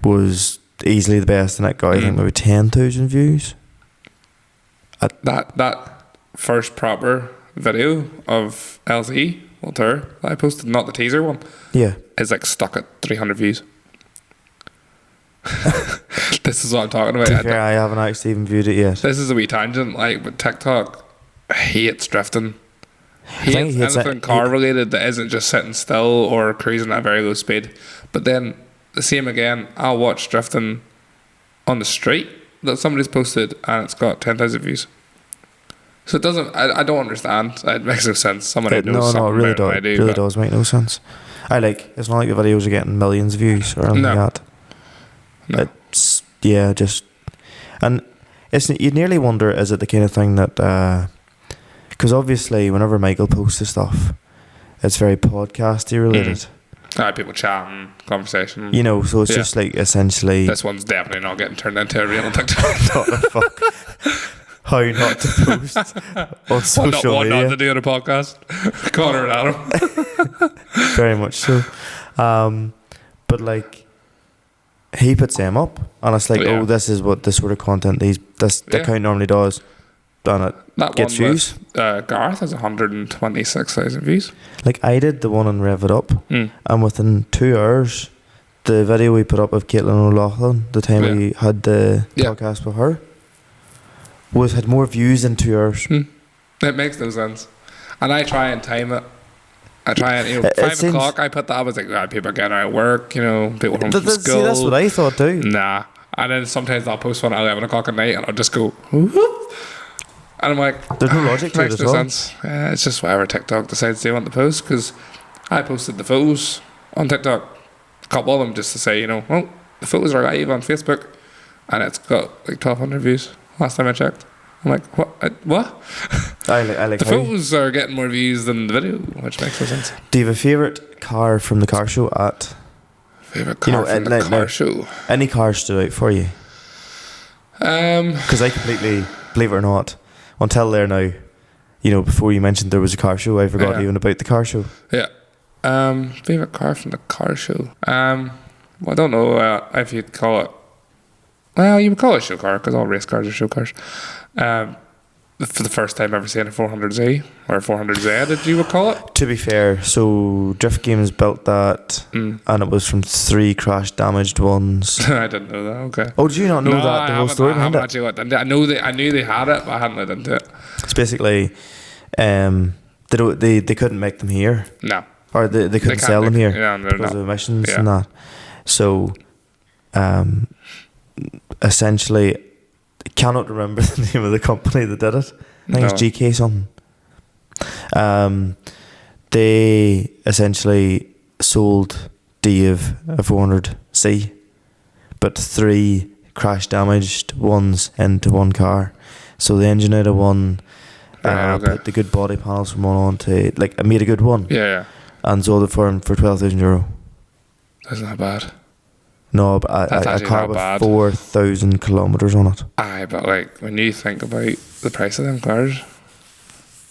was easily the best, and it got I think maybe 10,000 views. That first proper video of LZ Walter that I posted, not the teaser one, Yeah, is like stuck at 300 views. This is what I'm talking about. to be fair, I haven't actually even viewed it yet. This is a wee tangent, like, but TikTok hates drifting. think Hates he hates anything it. car related that isn't just sitting still or cruising at a very low speed. But then the same again, I'll watch drifting on the street that somebody's posted and it's got 10,000 views. So it doesn't. I don't understand. It makes no sense. Somebody knows something it really about does. what I do. Really but does make no sense. It's not like the videos are getting millions of views or anything No. like that. No. It's and you nearly wonder, is it the kind of thing that because obviously whenever Michael posts the stuff, it's very podcasty related. People chatting, conversation. You know, so it's Yeah. just like essentially This one's definitely not getting turned into a reel on TikTok. what the fuck. How not to post on social What media. not to do on a podcast. Conor and Adam. Very much so. But like, he puts them up, and it's like, Yeah. oh, this is what this sort of content this Yeah. account normally does, and it That gets one views. with Garth has 126,000 views. Like, I did the one on Rev It Up, Mm. and within 2 hours, the video we put up of Caitlin O'Loughlin, the time Yeah. we had the Yeah. podcast with her, had more views in 2 hours. It makes no sense. And I try and time it. I try and, It 5 seems- o'clock, I put that, I was like, people are getting out of work, people home from school. See, that's what I thought too. Nah. And then sometimes I'll post one at 11 o'clock at night and I'll just go, whoop. And I'm like, There's no logic to it makes at no all. sense. It's just whatever TikTok decides they want to post, because I posted the photos on TikTok, a couple of them, just to say, well, the photos are live on Facebook, and it's got like 1,200 views last time I checked. I'm like, what? What? I like The how- photos are getting more views than the video, which makes no sense. Do you have a favourite car from the car show at Favorite car from the like, car no. show? any car stood out for you? Because I completely, believe it or not, until there now, before you mentioned there was a car show, I forgot Yeah. even about the car show. Yeah. Favorite car from the car show. Well, I don't know if you'd call it. Well, you would call it a show car because all race cars are show cars. For the first time ever seeing a 400Z or a 400Z, did you would call it? To be fair, so Drift Games built that, and it was from 3 crash damaged ones. I didn't know that. Okay. Oh, did you not know No, that? The whole story I behind haven't it? actually looked into it. I knew they had it, but I hadn't looked into it. It's basically, they couldn't make them here, No. or they couldn't can't sell them make- here yeah, they're because not. of emissions Yeah. and that. So, essentially, I cannot remember the name of the company that did it. I think it's No. GK something. They essentially sold Dave a 400C, but 3 crash damaged ones into one car. So the engine out of one, put the good body panels from one on to, like, I made a good one. Yeah. And sold it for him for €12,000. That's not bad. No, but That's a actually car not with bad. 4,000 kilometres on it. Aye, but like when you think about the price of them cars,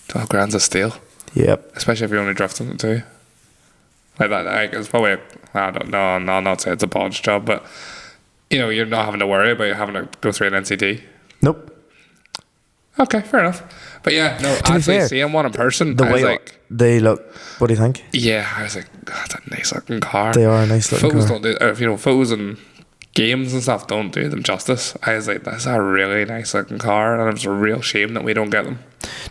12 grand's a steal. Yep. Especially if you're only drifting it too. Like that, like it's probably, I don't know, no, I'll not say it's a bodge job, but you know, you're not having to worry about having to go through an NCT. Nope. Okay, fair enough. But yeah, no, To be actually fair, seeing one in person, The I was way like, they look, what do you think? yeah, I was like, God, that's a nice looking car. They are a nice looking Photos car. don't do, you know, photos and games and stuff don't do them justice. I was like, that's a really nice looking car, and it's a real shame that we don't get them.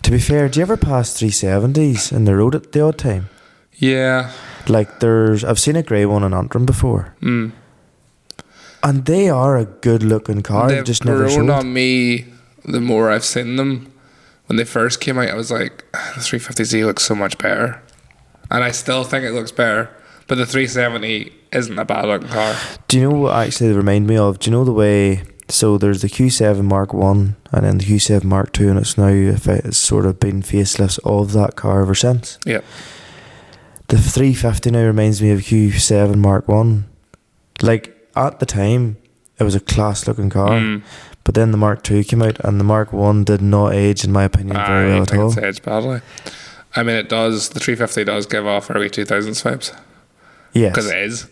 To be fair, do you ever pass 370s in the road at the odd time? Yeah. Like I've seen a grey one in Antrim before. Mm. And they are a good looking car. They've just never grown showed. on me the more I've seen them. When they first came out, I was like, the 350Z looks so much better. And I still think it looks better. But the 370 isn't a bad looking car. Do you know what actually they remind me of? Do you know the way... So there's the Q7 Mark 1 and then the Q7 Mark 2, and it's now it's sort of been facelifts of that car ever since. Yep. The 350 now reminds me of Q7 Mark 1. Like, at the time, it was a class looking car. But then the Mark 2 came out, and the Mark 1 did not age, in my opinion, very well at all. I think it's aged badly. I mean, it does. The 350 does give off early 2000s vibes. Yes. Because it is.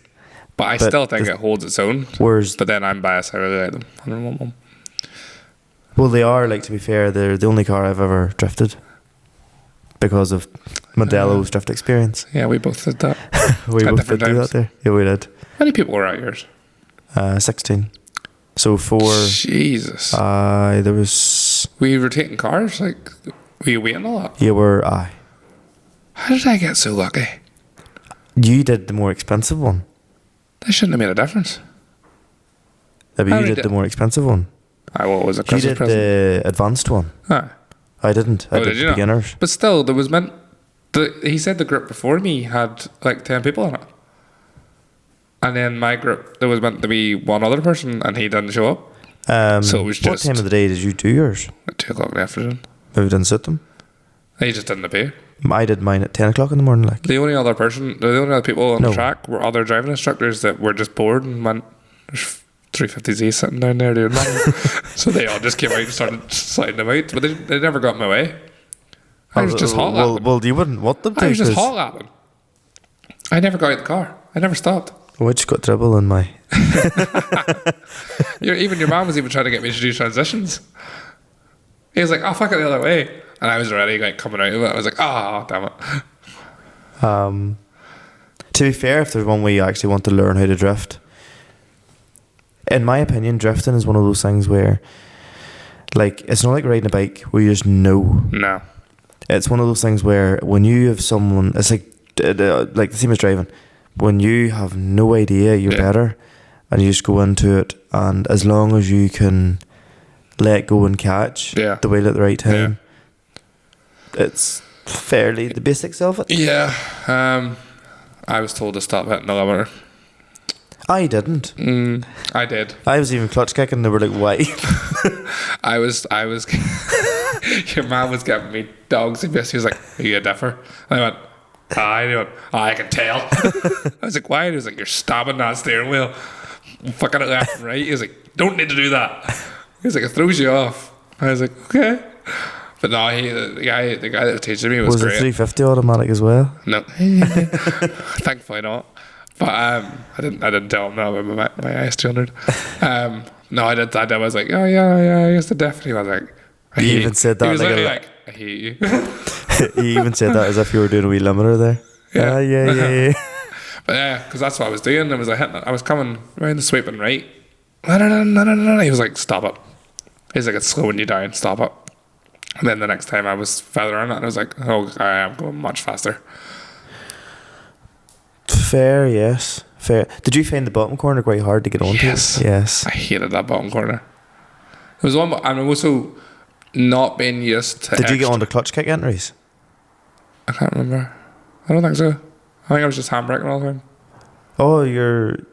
But I still think it holds its own. Whereas, But then I'm biased. I really like them. 101. well, they are, like, to be fair, they're the only car I've ever drifted because of Mondello's drift experience. Yeah, we both did that. We At both did different do times. that there. Yeah, we did. How many people were at yours? 16. So 4. Jesus. There was... Were you rotating cars? Like, were you waiting a lot? You were... How did I get so lucky? You did the more expensive one. That shouldn't have made a difference. Yeah, but How you many did the more expensive one. What was a You Christmas did present? the advanced one. Ah. I didn't. I Oh, did did you the not? beginners. But still, there was meant... he said the group before me had like 10 people in it. And then my group, there was meant to be one other person, and he didn't show up. So it was What just time of the day did you do yours? at 2 o'clock in the afternoon. Maybe didn't suit them. He just didn't appear. I did mine at 10 o'clock in the morning. Like, The only other people on No. the track were other driving instructors that were just bored and went, there's 350Z sitting down there doing nothing. So they all just came out and started sliding them out, but they never got in my way. I was just hot lapping. well, you wouldn't want them to. I was just 'cause- hot lapping. I never got out of the car. I never stopped. I just got trouble in my... Even your mum was even trying to get me to do transitions. He was like, "Oh, fuck it the other way," and I was already like coming out of it. I was like, "Oh, damn it." To be fair, if there's one way you actually want to learn how to drift, in my opinion, drifting is one of those things where, like, it's not like riding a bike where you just know. No. It's one of those things where when you have someone, it's like the same as driving. When you have no idea you're better, and you just go into it, and as long as you can let go and catch the wheel at the right time, it's fairly the basics of it. Yeah. I was told to stop hitting the limiter. I didn't. I did. I was even clutch kicking. They were like, "Why?" I was. Your man was giving me dogs. He was like, "Are you a differ?" And I went, "Aye." And he went, "I can tell." I was like, "Why?" And he was like, "You're stabbing that steering wheel, fucking it left and right." He was like, "Don't need to do that." He was like, "It throws you off." I was like, "Okay." But no, the guy that was teaching me was Was it great. 350 automatic as well? No, thankfully not. But I didn't tell him that about my IS200. No, I did. I was like, "Oh yeah, I used to definitely." I was like, I He hate even you. said that He was like literally a- like, "I hate you." He even said that as if you were doing a wee limiter there. Yeah. Yeah. But yeah, because that's what I was doing. I was coming around the sweeping right. No. He was like, "Stop it." He's like, "It's slowing you down. Stop it." And then the next time I was feathering it, and I was like, "Oh, I am going much faster." Fair, yes. Fair. Did you find the bottom corner quite hard to get onto? Yes. Yes. I hated that bottom corner. There was one, and also not being used to. Did you get onto clutch kick entries? I can't remember. I don't think so. I think I was just handbraking all the time. Oh, your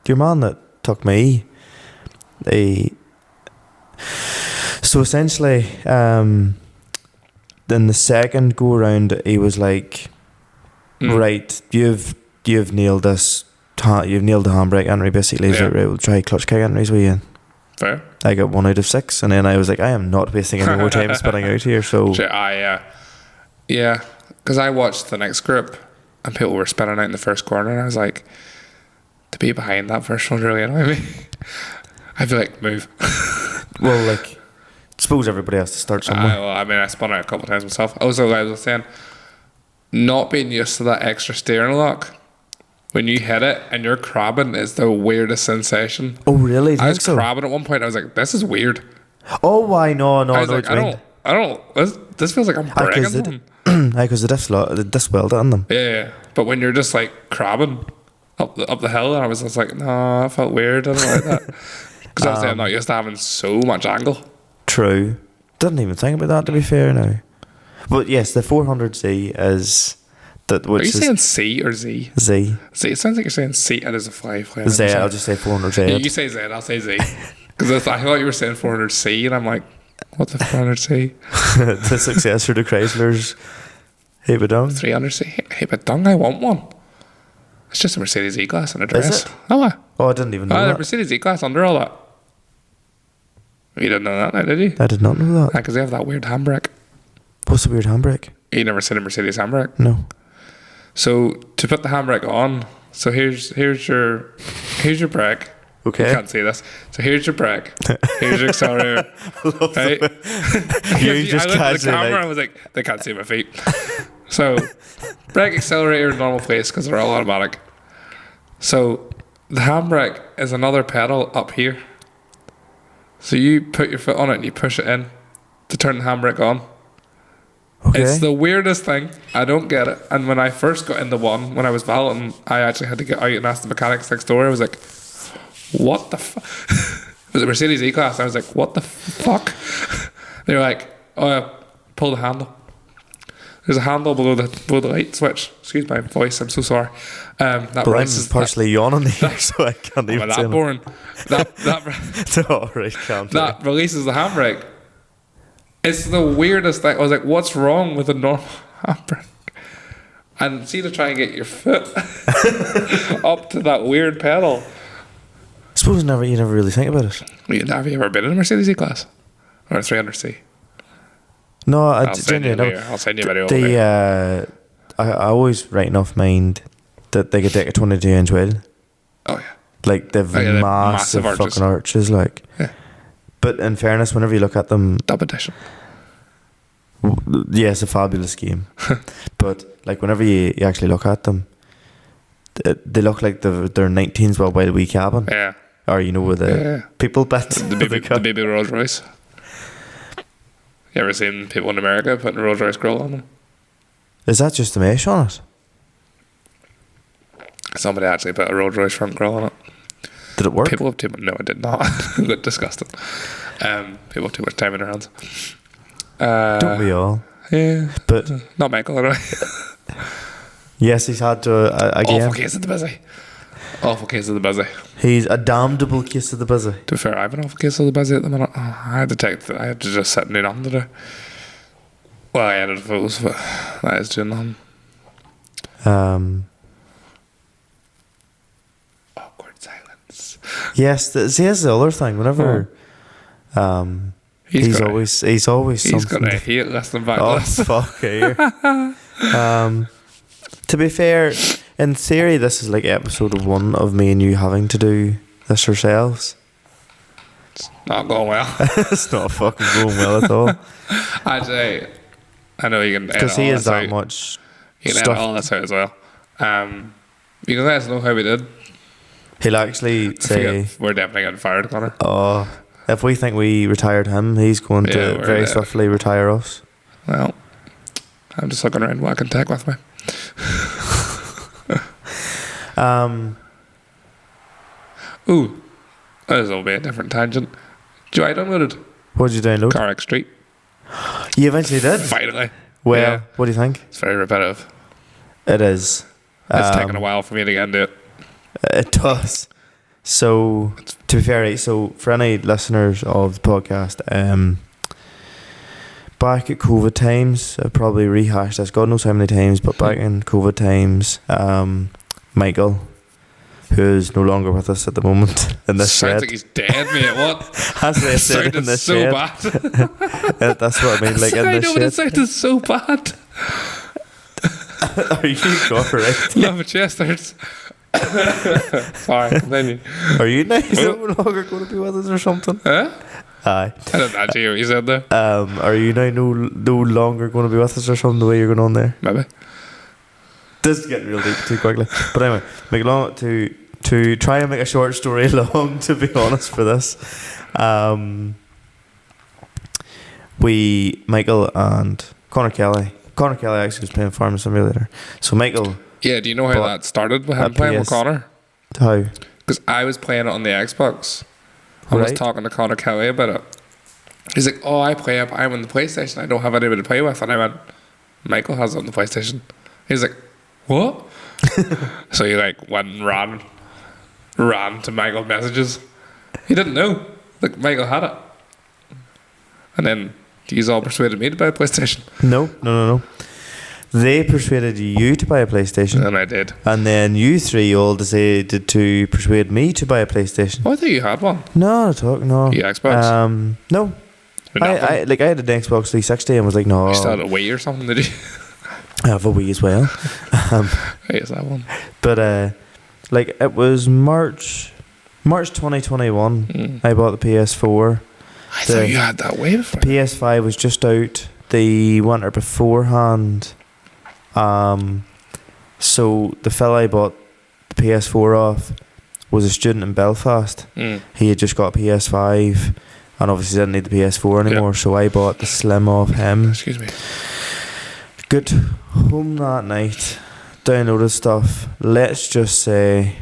man that took me. So essentially, in the second go around, he was like, "Right, you've nailed this. You've nailed the handbrake entry. Basically, he's like, right, we'll try clutch kick entries with you." Fair. I got 1 out of 6, and then I was like, I am not wasting any more time spinning out here. So yeah, because I watched the next group, and people were spinning out in the first corner, and I was like, to be behind that first one really annoyed me. I feel like move. well, like, suppose everybody has to start somewhere. I spun out a couple of times myself. Also, like I was saying, not being used to that extra steering lock. When you hit it and you're crabbing, is the weirdest sensation. Oh, really? I was crabbing at one point. I was like, "This is weird." Oh, why? No. I was like, I don't. This feels like I'm breaking them. Because the disc welded on them. Yeah. But when you're just like crabbing up the hill, and I was just like, no, I felt weird. I don't like that. Because obviously I'm not used to having so much angle. True. Didn't even think about that, to be fair now. But yes, the 400Z is... Are you saying C or Z? Z. Z. It sounds like you're saying C and there's a 5. Z, I'll just say 400Z. Yeah, you say Z, I'll say Z. Because I thought you were saying 400C, and I'm like, what's the 400C? The successor to Chrysler's Hebedong. 300C. Hebedong, I want one. It's just a Mercedes E-Class in a dress. Is it? Oh, I didn't even know that. The Mercedes E-Class under all that. You didn't know that now, did you? I did not know that. Because they have that weird handbrake. What's the weird handbrake? You never seen a Mercedes handbrake? No. So to put the handbrake on, so here's your brake. Okay. You can't see this. So here's your brake. Here's your accelerator. Right? You just I looked at the casually, camera. like... I was like, they can't see my feet. So brake, accelerator, normal place because they're all automatic. So the handbrake is another pedal up here. So you put your foot on it and you push it in to turn the handbrake on. Okay. It's the weirdest thing. I don't get it. And when I first got into one, when I was valeting, I actually had to get out and ask the mechanics next door. I was like, what the fuck? It was a Mercedes E-Class. I was like, what the fuck? They were like, oh yeah, pull the handle. There's a handle below the light switch. Excuse my voice, I'm so sorry. That but I'm partially yawning here, so I can't even say that boring. That that releases the handbrake. It's the weirdest thing. I was like, what's wrong with a normal handbrake? And see, to try and get your foot up to that weird pedal. I suppose you never really think about it. Have you ever been in a Mercedes E-Class? Or a 300C? No, I'll send you a video. I always write enough mind that they could take a 22-inch wheel. Oh yeah. Like they've massive fucking arches, like. Yeah. But in fairness, whenever you look at them, Dub edition. Yeah, it's a fabulous game. But like whenever you actually look at them, they look like they're 19s with a wild wee cabin. Yeah. Or with the people bit. The baby Rolls Royce. You ever seen people in America putting a Rolls Royce grill on them? Is that just the mesh on it? Somebody actually put a Rolls Royce front grill on it. Did it work? People have too much. No, it did not. It looked disgusting. People have too much time in their hands. Don't we all? Yeah. But not Michael, anyway. Yes, he's had to again. Awful case of the busy. Awful case of the busy. He's a damnable case of the busy. To be fair, I have an awful case of the busy at the minute. I had to just sit and do nothing today. Well, I edited photos, but that is doing nothing. Awkward silence. Yes, here's the other thing. Whenever he's always He's something. got a hate list and back Oh list. fuck here. To be fair, in theory, this is like episode 1 of me and you having to do this ourselves. It's not going well. It's not fucking going well at all. Actually, I know you can edit Because he all has this that out. much You can stuff. edit all this out as well. You can let us know how we did. He'll actually say, We're definitely getting fired, Conor. "Oh, if we think we retired him, he's going to we're very there. swiftly retire us." Well, I'm just looking around what I can take with me. Ooh, this will be a different tangent. Do I downloaded What did you download? CarX Street? You eventually did. Finally. Well, Yeah. what do you think? It's very repetitive. It is. It's taken a while for me to get into it. It does. So, to be fair, right, so for any listeners of the podcast, back at COVID times, I've probably rehashed this God knows how many times, but back in COVID times, Michael, who is no longer with us at the moment in this Sounds shed. like he's dead, mate. What? That's what I said in Sounded this so shed. bad. That's what I mean, like in I this know, but it shed. sounded so bad. Are you correct? No, my chest hurts. Sorry, continue. Are you now no longer going to be with us or something? Huh? Aye. I didn't actually hear what you said there. Are you now no longer going to be with us or something? The way you're going on there. Maybe. This is getting real deep too quickly. But anyway, make it long to try and make a short story long. To be honest, for this, Michael and Connor Kelly actually was playing Farming Simulator. So Michael, Yeah, do you know how But that started with him at playing with PS Connor? how? Because I was playing it on the Xbox. I was Right. talking to Connor Kelly about it. He's like, "Oh, I'm on the PlayStation. I don't have anybody to play with." And I went, "Michael has it on the PlayStation." He's like, "What?" So he like went and ran to Michael's messages. He didn't know. Like Michael had it. And then he's all persuaded me to buy a PlayStation. No. They persuaded you to buy a PlayStation, And I did. and then you three all decided to persuade me to buy a PlayStation. Oh, I thought you had one. No, no. The Xbox? No. But nothing. I had an Xbox 360 and was like, no. You still had a Wii or something, did you? I have a Wii as well. Yes, that one. But like it was March 2021. I bought the PS4. I thought you had that way before. PS5 was just out the winter beforehand. So the fella I bought the PS4 off was a student in Belfast. He had just got a PS5 and obviously didn't need the PS4 anymore, so I bought the Slim off him. Excuse me. Got home that night, downloaded stuff. Let's just say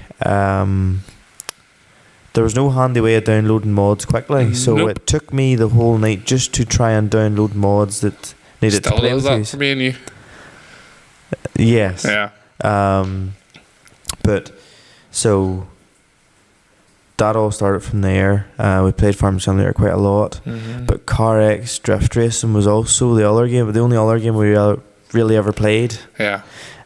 there was no handy way of downloading mods quickly, so Nope. it took me the whole night just to try and download mods that needed Still to play does with that you. for me and you. Yes. Yeah. But so that all started from there. We played Farming Simulator quite a lot, but CarX Drift Racing was also the other game, but the only other game we really ever played. Yeah.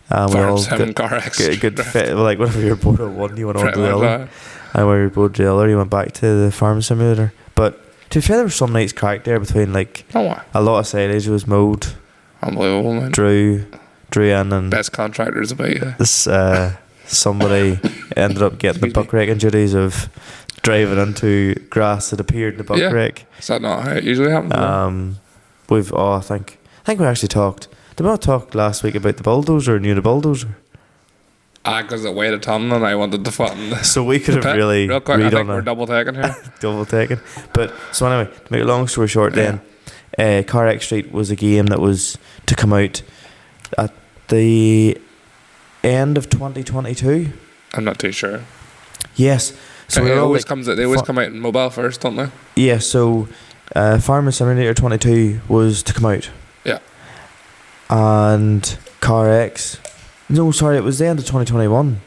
We all Farms, him and CarX. good fit. Like whenever you were bored of one, you went on to Pretty the much other. that. And when you were bored of the other, you went back to the Farming Simulator. But to be fair, there was some nights cracked there between like Oh, wow. a lot of silage was mowed. Unbelievable, man. Drew in and Best contractors about you. this somebody ended up getting the buck raking duties of driving into grass that appeared in the buck Yeah. rake. Is that not how it usually happens? I think we actually talked. Did we not talk last week about the bulldozer and you the bulldozer? Because it weighed a ton and I wanted to flatten this. So we could have really Real quick, I think redone we're a double taking here. double taken. But so anyway, to make a long story short, then CarX Street was a game that was to come out at the end of 2022. I'm not too sure. Yes. So It we were all always like, they always come out in mobile first, don't they? yeah. So Farming Simulator 22 was to come out. Yeah. And CarX. No, sorry, it was the end of 2021.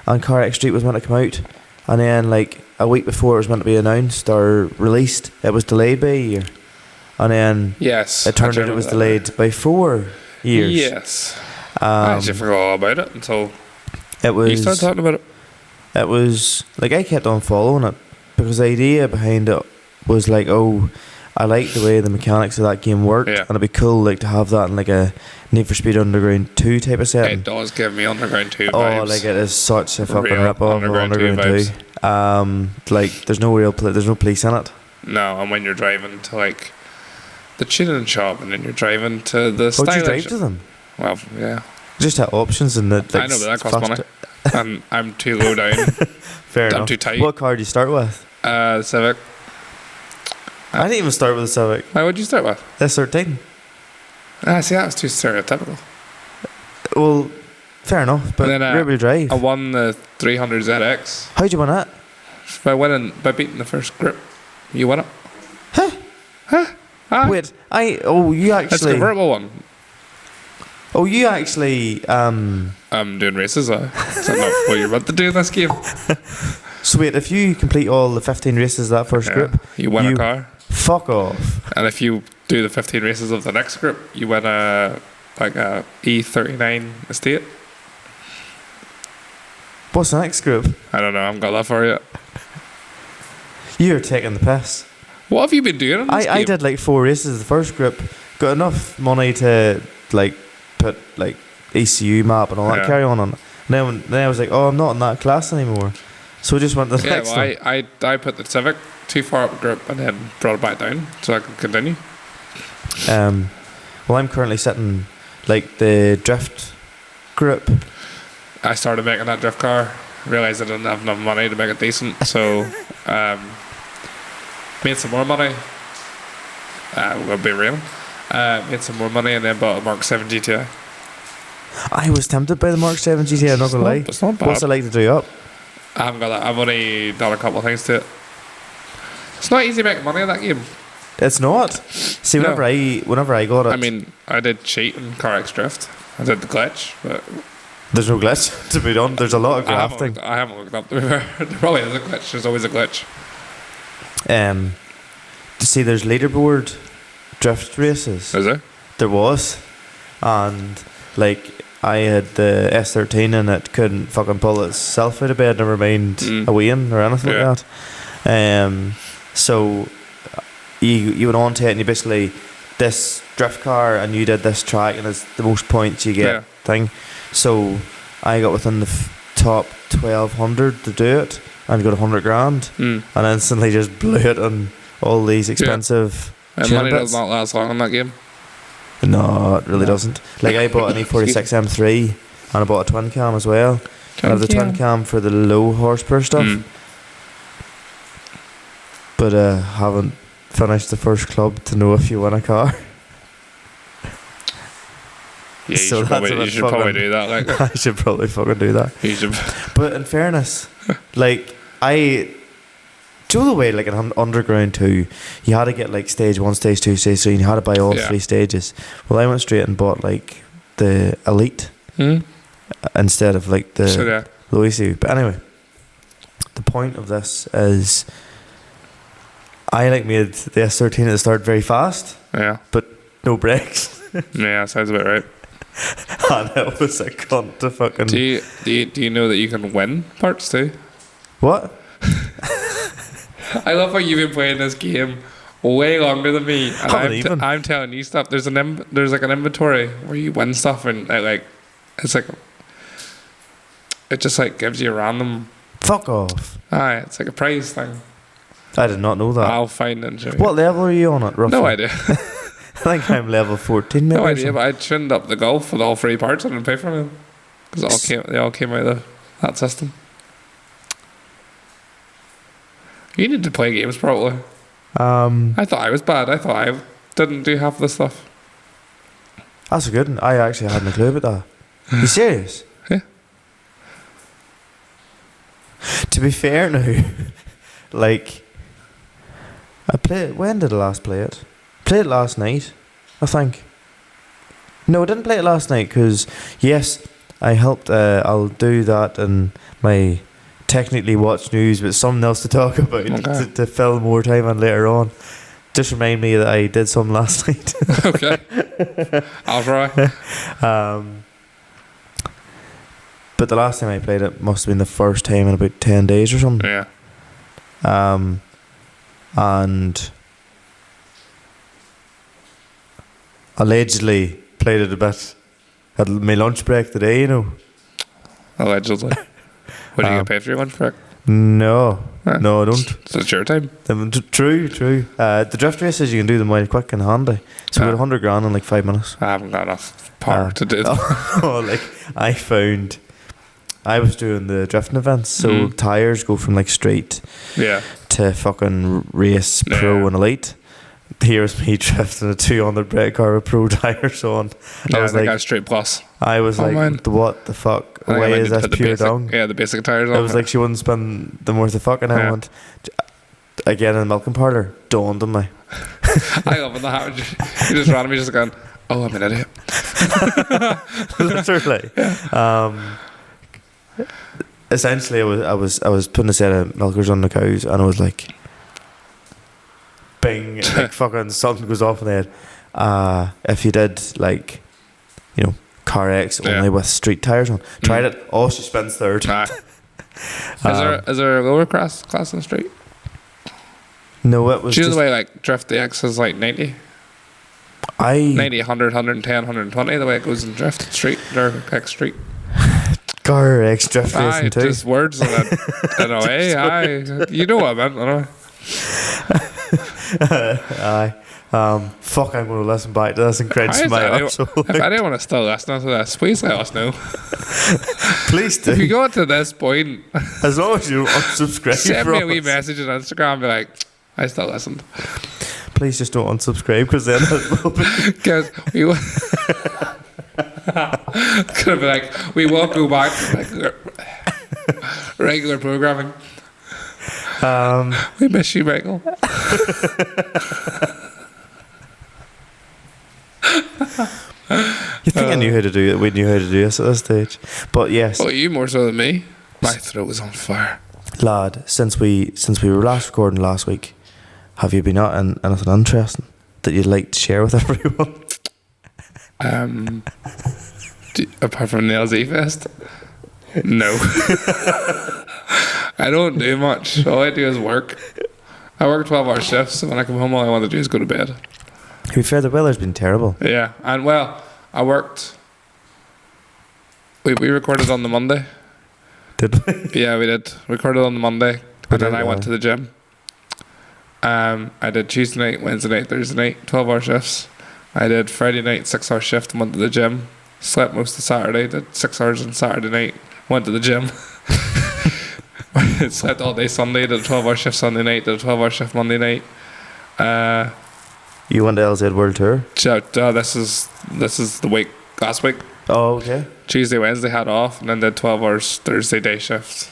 And CarX Street was meant to come out. And then, like, a week before it was meant to be announced or released, it was delayed by a year. And then Yes. it turned out it was delayed by 4 years. Yes. I actually forgot all about it until It was. you started talking about it. It was like I kept on following it because the idea behind it was like, oh, I like the way the mechanics of that game worked, Yeah. and it'd be cool like to have that in like a Need for Speed Underground 2 type of setting. It does give me Underground 2 Oh, vibes. like it is such a fucking Real rip off of Underground 2 Underground 2. Like there's no real there's no police in it. No, and when you're driving to like the tuning shop and then you're driving to the Oh, did you stylish. drive to them? Well, yeah. Just have options and that. Like, I know, but that costs money. And I'm too low down. Fair I'm enough. too tight. What car did you start with? Civic. I didn't even start with a Civic. Why would you start with? S13. See, that was too stereotypical. Well, fair enough. But And then, rear wheel drive. I won the 300 ZX How'd you win that? by beating the first grip. You won it. Huh? Ah, Wait, you it's a actually. convertible one. Oh, you actually. I'm doing races. Is that not what you're meant to do in this game? So wait, if you complete all the 15 races of that first group, You win a car. Fuck off. And if you do the 15 races of the next group, you win a E39 estate. What's the next group? I don't know. I haven't got that far yet. You're taking the piss. What have you been doing in this game? I did like 4 races of the first group, got enough money to like put like ECU map and all that carry on it. And then I was like, oh, I'm not in that class anymore. So I just went to the next one. I put the Civic too far up the group and then brought it back down so I could continue. Well, I'm currently sitting like the drift group. I started making that drift car, realised I didn't have enough money to make it decent, so made some more money. We'll be real. Made some more money and then bought a Mark 7 GTI. I was tempted by the Mark 7 GTI, I'm not gonna lie. It's not bad. What's it like to do up? I haven't got that. I've only done a couple of things to it. It's not easy making money in that game. It's not. See, whenever I got it, I mean, I did cheat in CarX Drift. I did the glitch, but there's no glitch to be done. There's a lot of grafting. I haven't looked up. There probably is a glitch. There's always a glitch. To see, there's leaderboard drift races. Is there? There was, and like I had the S13 and it couldn't fucking pull itself out of bed. Never mind a wean or anything like that. So you went on to it and you basically this drift car and you did this track and it's the most points you get thing. So I got within the top 1200 to do it and got 100 grand and instantly just blew it on all these expensive and money does not last long in that game. No, it really doesn't. Like I bought an E46 M3 and I bought a twin cam as well. I have the twin cam for the low horsepower stuff. But haven't finished the first club to know if you win a car. Yeah, you should probably do that. Like. I should probably fucking do that. You should. But in fairness, like do you know the way like in Underground 2 you had to get like stage 1, stage 2, stage 3 and you had to buy all 3 stages. Well, I went straight and bought like the Elite instead of like the low ECU. But anyway, the point of this is I like made the S13 at the start very fast. Yeah. But no brakes. Yeah, sounds about right. And it was a cunt to fucking. Do you know that you can win parts too? What? I love how you've been playing this game way longer than me, and I'm telling you stuff. There's like an inventory where you win stuff, and it just like gives you a random. Fuck off. Aye, it's like a prize thing. I did not know that. I'll find it and show you. What level are you on it, roughly? No idea. I think I'm level 14 maybe. No idea, but I trimmed up the golf with all 3 parts. I didn't pay for them because they all came out of that system. You need to play games properly. I thought I was bad. I thought I didn't do half the stuff. That's a good one. I actually hadn't a clue about that. You serious? Yeah. To be fair now, like I played. When did I last play it? Played it last night, I think. No, I didn't play it last night because yes, I helped. I'll do that in my technically watch news, but something else to talk about to fill more time on later on. Just remind me that I did some last night. Okay, I'll try. But the last time I played it must have been the first time in about 10 days or something. Yeah. And allegedly played it a bit at my lunch break today, you know. Allegedly. What do you get paid for your lunch break? No, no, I don't. So it's your time. True. The drift races you can do them well quick and handy. So we got 100 grand in like 5 minutes. I haven't got enough power to do that. I was doing the drifting events, so tires go from like straight to fucking race pro and elite. Here's me drifting a 200 brake car with pro tires on. I was like, straight plus. I was what the fuck? Why is this pure dung? Yeah, the basic tires on. It was like she wouldn't spend them worth of fucking element. Again in the milking parlour, dawned on me. I love when that happens. You just randomly just going, Oh, I'm an idiot. Literally. Essentially, I was putting a set of milkers on the cows, and I was like, bing, like fucking something goes off in the head. If you did like, CarX only with street tires on, tried it. Oh, she spins third. Is there a lower class in the street? No, it was Do you know just the way like Drift DX is like 90? 90, 100, 110, 120, the way it goes in Drift Street, or CarX Street. CarX drift racing too. Just words in a way. You know what I meant, anyway. Fuck, I'm going to listen back to this and cringe my arsehole. If anyone is still listening to this, please let us know. Please do. If you go to this point, as long as you don't unsubscribe, send me a wee message on Instagram and be like, I still listened. Please just don't unsubscribe, because then it will be. Because we will. Gonna be like, we won't go back to regular programming. We miss you, Michael. You think I knew how to do it? We knew how to do this at this stage, but yes. Oh, you more so than me. My throat is on fire, lad. Since we were last recording last week, have you been out in anything interesting that you'd like to share with everyone? Apart from the LZ Fest? No. I don't do much. All I do is work. I work 12-hour shifts, and when I come home, all I want to do is go to bed. To be fair, the weather's been terrible. Yeah, and well, I worked. We recorded on the Monday. Did we? Yeah, we did. Recorded on the Monday, and then I went to the gym. I did Tuesday night, Wednesday night, Thursday night, 12-hour shifts. I did Friday night, 6-hour shift, and went to the gym. Slept most of Saturday, did 6 hours on Saturday night, went to the gym. Slept all day Sunday, did a 12-hour shift Sunday night, did a 12-hour shift Monday night. You went to LZ World Tour? This is the week, last week. Oh, okay. Tuesday, Wednesday had off, and then did 12 hours Thursday day shifts.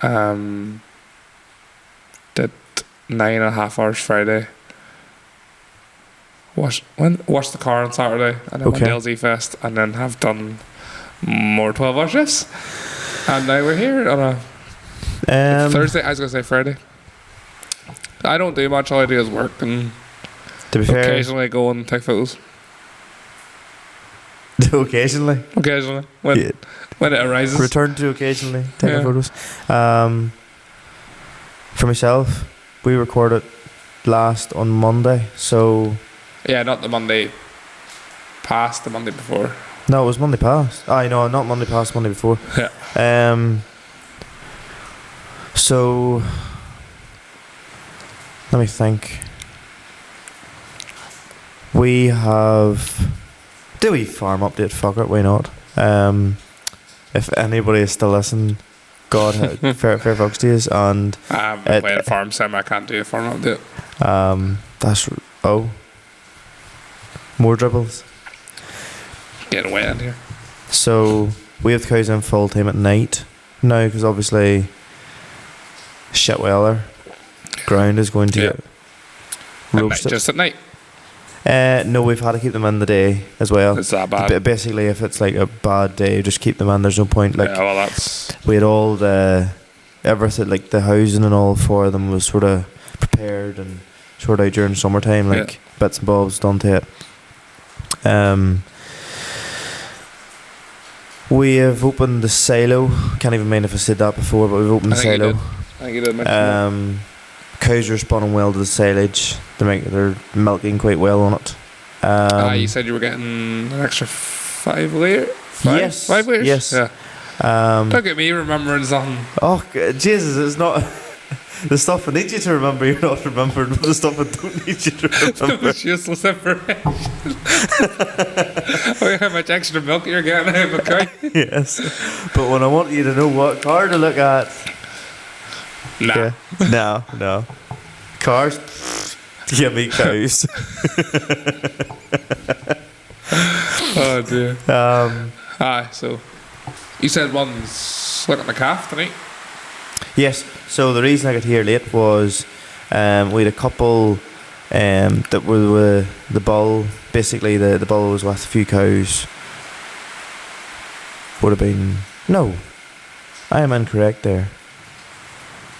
Did 9.5 hours Friday. Washed the car on Saturday, and then went to LZ Fest, and then have done more 12-hour shifts. And now we're here on a Thursday. I was gonna say Friday. I don't do much. All I do is work, and to be fair, occasionally go and take photos. Occasionally when it arises. Return to occasionally taking photos. For myself, we recorded last on Monday, so yeah, not the Monday past, the Monday before. No, it was Monday past. No, not Monday past, Monday before. Yeah. So let me think. We have. Do we farm update? Fuck it, why not? If anybody is still listening, God, fair fucks to us. And I'm playing a farm sim. I can't do a farm update. More dribbles. Get away in here. So we have the cows in full time at night now, because obviously shit weather. Ground is going to get roasted. Just at night. No, we've had to keep them in the day as well. It's that bad. Basically, if it's like a bad day, just keep them in. There's no point. Like, yeah, well, that's. We had all the everything, like the housing and all for them was sort of prepared and sorted out during summertime, like bits and bobs done to it. We have opened the silo. Can't even mind if I said that before, but we've opened the silo. I think you did mention that. Cows are responding well to the silage. They're milking quite well on it. You said you were getting an extra 5 litre? Yes. 5 litres? Yes. Yeah. Look at me remembering something. Oh, Jesus, it's not... The stuff I need you to remember, you're not remembering. But the stuff I don't need you to remember. It's useless information. Oh, how much extra milk you're getting out of a cow. Yes. But when I want you to know what car to look at... Nah. Yeah. No. Cars? Give me cows. Oh, dear. So you said one's looking at the calf tonight? Yes. So the reason I got here late was we had a couple that were the bull. Basically, the bull was with a few cows. Would have been no. I am incorrect there.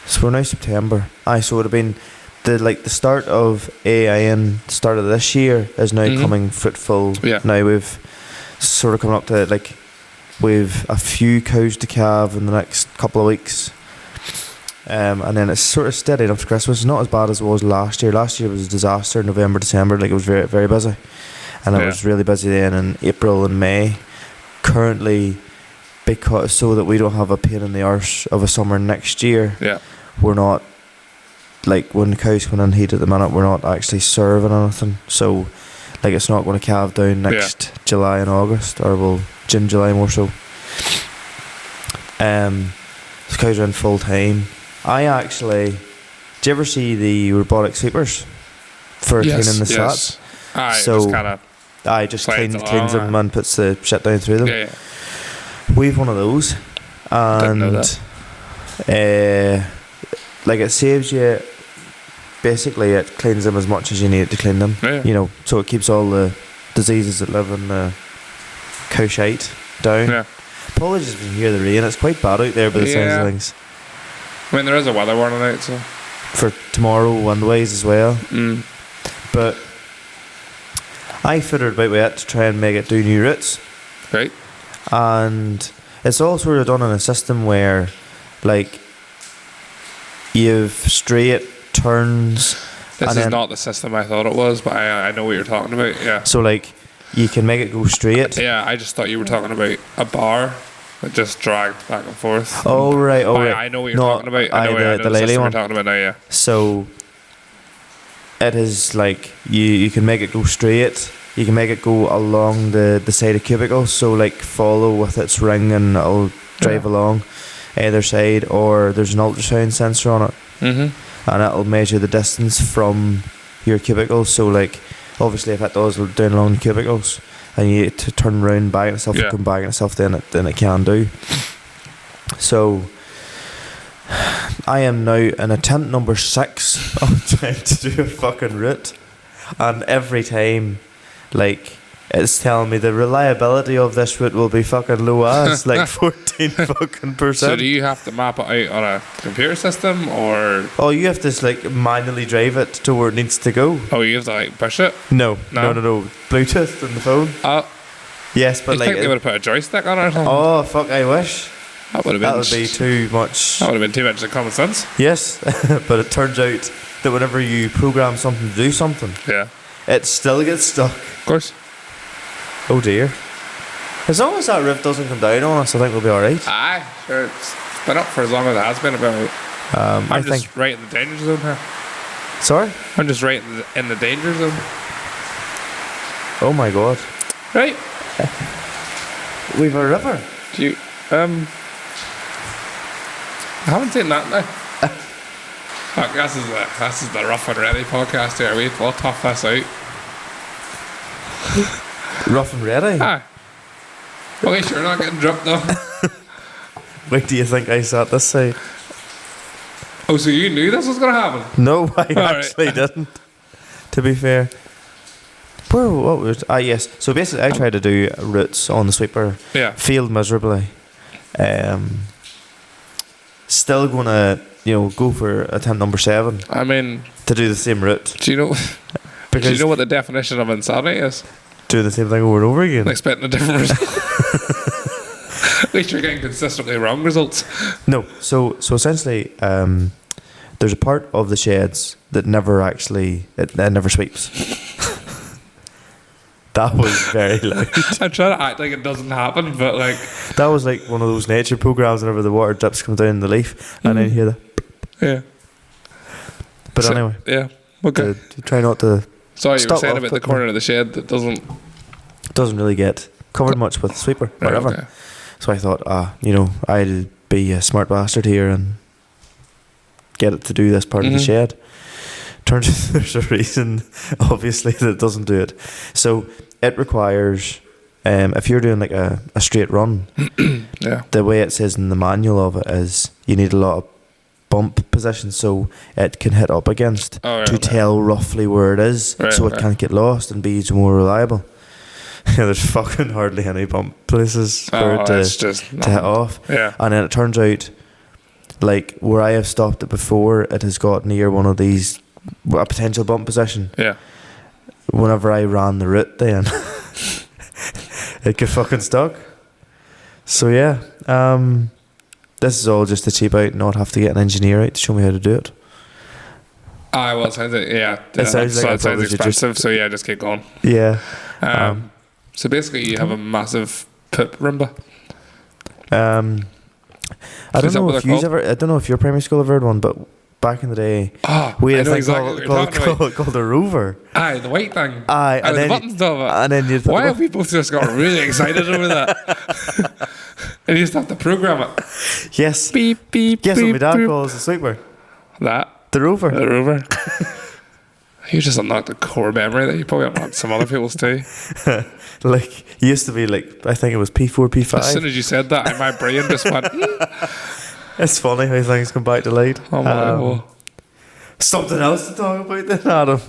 So we're now September. So it would have been the start of AIN, start of this year is now coming fruitful. Yeah. Now we've sort of coming up to we've a few cows to calve in the next couple of weeks. And then it's sort of steady up to Christmas. It's not as bad as it was last year. Last year was a disaster. November, December, it was very, very busy. And it was really busy then in April and May. Currently, because so that we don't have a pain in the arse of a summer next year, we're not, when the cows come in heat at the minute, we're not actually serving anything. So, it's not going to calve down next July and August, or June, July more so. The cows are in full time. Do you ever see the robotic sweepers for cleaning the slats? Just cleans them and puts the shit down through them. Yeah. We've one of those, and it saves you. Basically, it cleans them as much as you need it to clean them. Yeah. So it keeps all the diseases that live in the cow shite down. Yeah. Apologies if you hear the rain. It's quite bad out there by the sounds of things. I mean, there is a weather warning out, so for tomorrow, windways as well. But I fitted about with it to try and make it do new routes. Right. And it's all sort of done in a system where, you've straight turns. This is not the system I thought it was, but I know what you're talking about. Yeah. So you can make it go straight. Yeah, I just thought you were talking about a bar that just dragged back and forth. Oh right. I know what you're talking about. I know the lily one. You're talking about now. Yeah. So it is you can make it go straight. You can make it go along the side of cubicles. So follow with its ring and it'll drive along either side. Or there's an ultrasound sensor on it. And it'll measure the distance from your cubicles. So obviously if it does down along the cubicles and you need to turn around back on itself and come back on itself, then it can do. So I am now in attempt number 6 of trying to do a fucking route, and every time it's telling me the reliability of this route will be fucking low as 14 fucking %. So do you have to map it out on a computer system, or? Oh, you have to manually drive it to where it needs to go. Oh, you have to push it? No. Bluetooth on the phone. Yes, but I think they would have put a joystick on it or something. Oh fuck, I wish. That would be too much. That would have been too much of common sense. Yes, but it turns out that whenever you program something to do something, it still gets stuck. Of course. Oh dear. As long as that roof doesn't come down on us, I think we'll be alright. Aye, sure. It's been up for as long as it has been. I'm just right in the danger zone here. Sorry? I'm just right in the danger zone. Oh my god. Right. We've a river. Do you, I haven't seen that now. Fuck, this is the rough and ready podcast here. We'll tough this out. Rough and ready? Aye. At least you're not getting dropped though. Wait, do you think I sat this side? Oh, so you knew this was going to happen? No, I actually didn't. To be fair. What was... yes. So basically I tried to do routes on the sweeper. Yeah. Failed miserably. Still going to, go for attempt number 7. I mean... To do the same route. Do you know what the definition of insanity is? Do the same thing over and over again. Expecting a different result. At least you're getting consistently wrong results. No. So essentially, there's a part of the sheds that never actually... It never sweeps. That was very loud. I'm trying to act like it doesn't happen, but that was like one of those nature programs whenever the water drips come down the leaf and then you hear the... Yeah. But anyway. Yeah. Okay. To try not to... Sorry, you were saying about the corner of the shed that doesn't really get covered much with the sweeper, whatever. Okay. So I thought, I'd be a smart bastard here and get it to do this part of the shed. Turns out there's a reason, obviously, that it doesn't do it. So it requires, if you're doing a straight run, the way it says in the manual of it is you need a lot of bump position so it can hit up against to tell roughly where it is, so it can't get lost and be more reliable. There's fucking hardly any bump places for it to hit off. Yeah. And then it turns out, like where I have stopped it before, it has got near one of these, a potential bump position. Yeah. Whenever I ran the route, then it get fucking stuck. So yeah, this is all just to cheap out and not have to get an engineer out to show me how to do it. Well, it sounds like, It sounds like it sounds expensive, so yeah, just keep going. Yeah. So basically, you have a massive poop Roomba. I don't know if your primary school ever had one, but back in the day, we had a thing called a rover. Aye, the white thing. Aye, and the then buttons of it. And then you'd why have we both just got really excited over that? And you just have to program it. Yes. Beep beep. Guess beep, what my dad beep. calls a sweeper? The rover. The rover. You just unlocked the core memory that you probably unlocked some other people's too. Like, it used to be like, I think it was P4, P5. As soon as you said that, my brain just went. It's funny how things come back to light. Unbelievable. Something else to talk about then, Adam.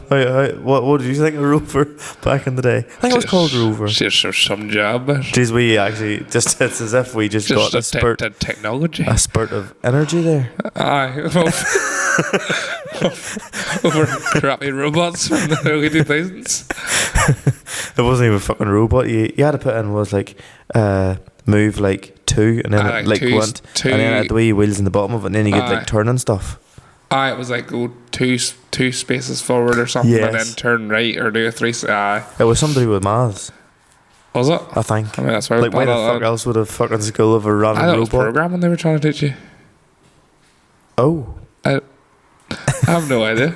What did you think of Rover back in the day? I think it was called Rover. Just some job. Jeez, we actually it's as if we just got a spurt of technology. A spurt of energy there. Aye. Over crappy robots from the early 2000s. It wasn't even a fucking robot. You had to put in was like move like 2 and then it like went two, and then it had the wee wheels in the bottom of it and then you could like turn and stuff. It was like go two spaces forward or something, and then turn right or do a 3. It was somebody with maths. Was it? I think. I mean, that's why. Like, why the fuck else would a fucking school of a random robot? It was programming they were trying to teach you. Oh. I have no idea.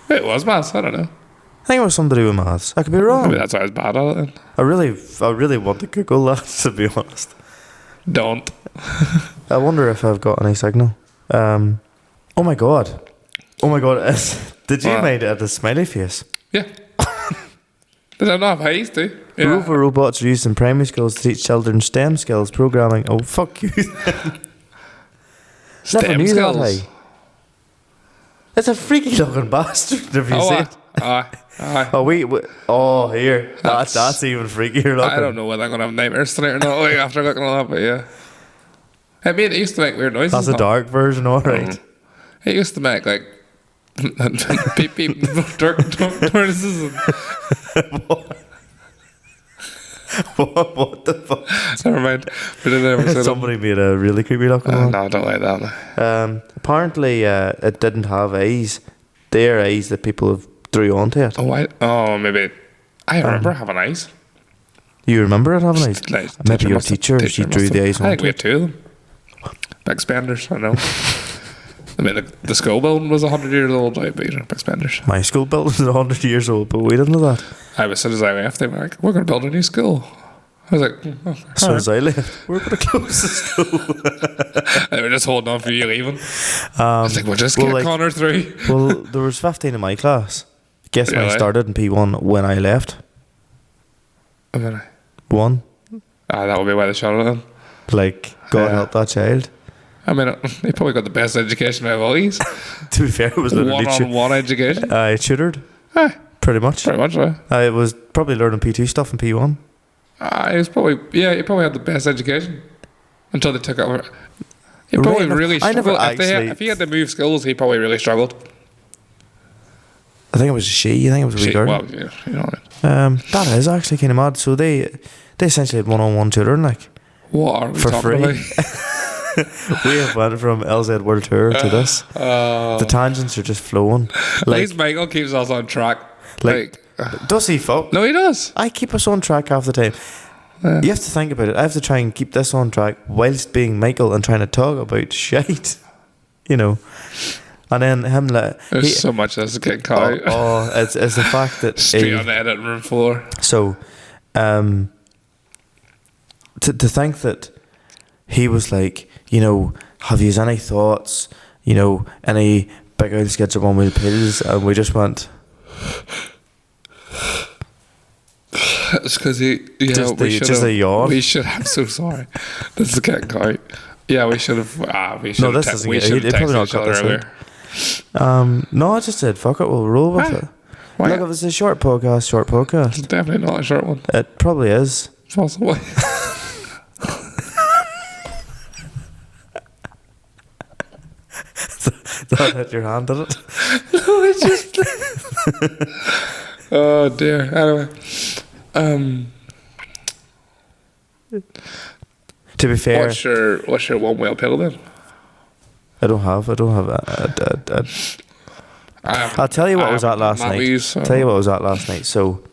It was maths. I don't know. I think it was somebody with maths. I could be wrong. Maybe that's why I was bad at it then. I really want to Google that, to be honest. Don't. I wonder if I've got any signal. Oh my god. Did you mind it at the smiley face? Yeah. Did I not have haze too? Yeah. Rover robots are used in primary schools to teach children STEM skills, programming. Oh, fuck you. STEM knew skills? That, hey. It's a freaky looking bastard, have you seen it? Aye. Oh, here. That's even freakier looking. I don't know whether I'm going to have nightmares tonight or not after looking at that, but yeah. It used to make weird noises. That's a dark version, alright. It used to make like beep beep dark noises. What the fuck? Never mind. Somebody made a really creepy looking one. No, I don't like that. Apparently, it didn't have eyes. They're eyes that people have drew onto it. Oh, maybe. I remember having eyes. You remember it having eyes? Maybe your teacher she drew the eyes onto it. I think we had 2 of them. Big spenders, I know. I mean, the school building was 100 years old, but big spenders. My school building is 100 years old, but we didn't know that. As soon as I left, they were like, we're going to build a new school. I was like, as soon as I left, we're going to close the school. They were just holding on for you leaving. I was like, we'll just get Conor through. Well, there was 15 in my class. Guess when I started in P1 when I left? 1. That would be why they shot it then. Like, God help that child. I mean, he probably got the best education out of all these. To be fair, it was literally one-on-one education. I tutored. Pretty much. I was probably learning P2 stuff in P1. He probably had the best education until they took it over. He probably really struggled. If he had to move schools, he probably really struggled. I think it was a she. I think it was a wee girl. Well, yeah, you know what I mean. That is actually kind of mad. So they essentially had one-on-one tutoring, like. What are we for talking free? About? We have went from LZ World Tour to this. The tangents are just flowing. Like Michael keeps us on track. Like does he, fuck? No, he does. I keep us on track half the time. You have to think about it. I have to try and keep this on track whilst being Michael and trying to talk about shite. You know. And then him there's so much that's getting caught out. It's the fact that straight on the editing room floor. So to think that he was like, you know, have you any thoughts, you know, any big old skits of 1 wheel pills? And we just went. It's because we a yawn. I'm so sorry. This is getting out. Yeah, we should have. We should No, have. this doesn't We get- should he'd have probably texted not each cut other this earlier. No, I just said fuck it. We'll roll with it. Why? Look, if it's a short podcast. It's definitely not a short one. It probably is. Possibly. That hit your hand, did it? No, it's just. Oh dear. Anyway, To be fair, what's your one wheel pill then? I don't have. I'll tell you what I was at last night. Tell you what I was at last night. So,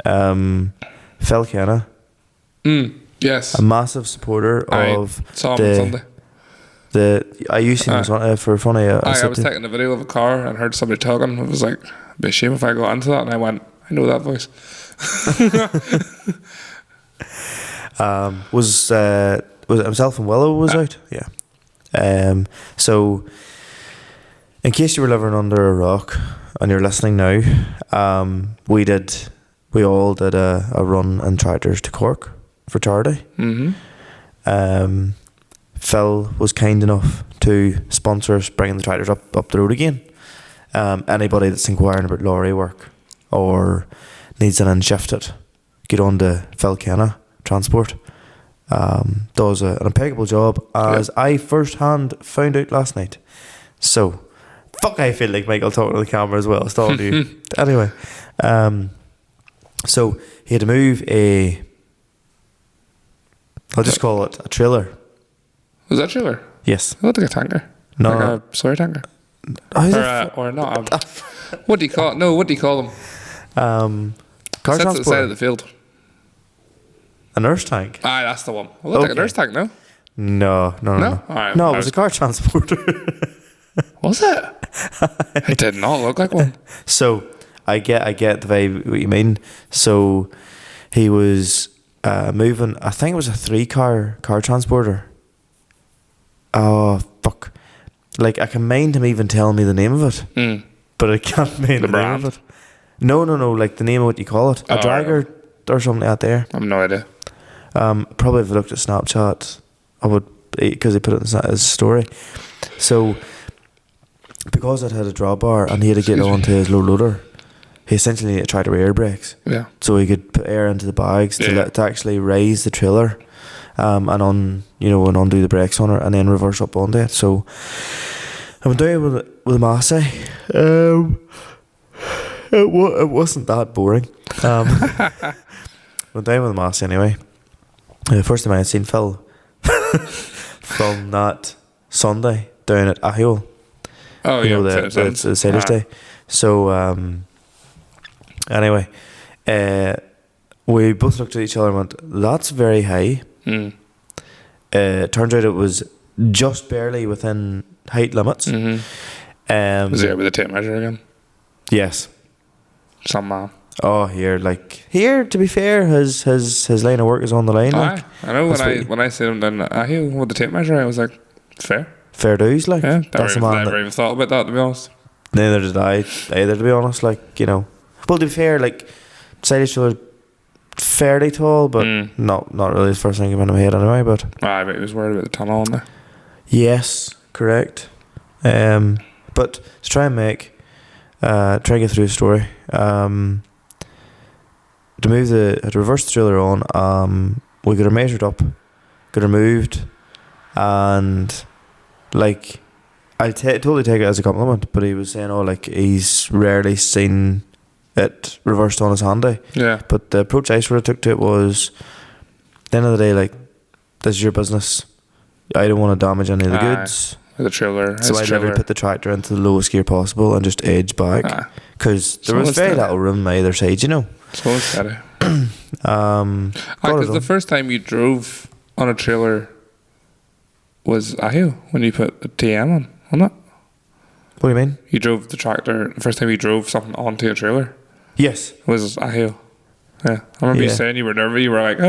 Phil Kenna, Yes. a massive supporter I of saw him on Sunday. I used to for funny. I was taking a video of a car and heard somebody talking. It was like, it'd be a shame if I go into that. And I went, I know that voice. Was it himself and Willow was out? Yeah. So, in case you were living under a rock and you're listening now, we all did a run in tractors to Cork for charity. Mm-hmm. Phil was kind enough to sponsor us bringing the tractors up the road again. Anybody that's inquiring about lorry work or needs an unshifted, get on to Phil Kenna Transport. Does an impeccable job, as I first hand found out last night. So, fuck, I feel like Michael talking to the camera as well. It's all you. Anyway, so he had to move I'll just call it a trailer. Was that trailer? Yes. I thought like a tanker. No. Like a soy tanker. Or not. What do you call it? No, what do you call them? Car Sits at the side of transport. the field. A nurse tank. Aye, that's the one. Well, that's like a Okay. nurse tank, no? No. No? Alright, No, I it was was- a car transporter. Was it? It did not look like one. So I get the vibe what you mean. So he was moving. I think it was a 3-car transporter. Oh fuck! Like I can mind him even telling me the name of it, but I can't mind the name brand? of it. No. Like the name of what you call it, a Oh, dragger or something like that. There. I have no idea. Probably if I looked at Snapchat, I would, because he put it in his story. So because it had a drawbar and he had to get onto his low loader, he essentially tried to air brakes. Yeah. So he could put air into the bags to actually raise the trailer, and undo the brakes on it and then reverse up onto it. So I went down with Massey. It wasn't that boring. Went down with Massey anyway. The first time I had seen Phil from that Sunday down at Ahiol. Oh, You know, yeah. the Sailors' Day. So anyway, we both looked at each other and went, "That's very high." Turns out it was just barely within height limits. Was he with the tape measure again? Yes. Some man. Oh, here, to be fair, his line of work is on the line. Aye. I know that's when I seen him down at Ahill with the tape measure, I was like, fair. Fair dues, Yeah. that's the man. Never even thought about that, to be honest. Neither did I either, to be honest. Well, to be fair, Silas are fairly tall, but not really the first thing came into my head anyway. But Aye, but he was worried about the tunnel on there. yes, correct. But to try and get through the story. To reverse the trailer on, we got her measured up, got her moved, and I totally take it as a compliment. But he was saying, he's rarely seen it reversed on his handy. Yeah. But the approach I sort of took to it was, at the end of the day, this is your business. I don't want to damage any of the Aye. goods. The trailer. So I literally put the tractor into the lowest gear possible and just edge back, because there was very little room on either side, So it's better. Because the first time you drove on a trailer was Ahill, when you put a TM on, wasn't it? What do you mean? You drove the tractor, the first time you drove something onto a trailer Yes. was Ahill. Yeah. I remember you saying you were nervous, you were like,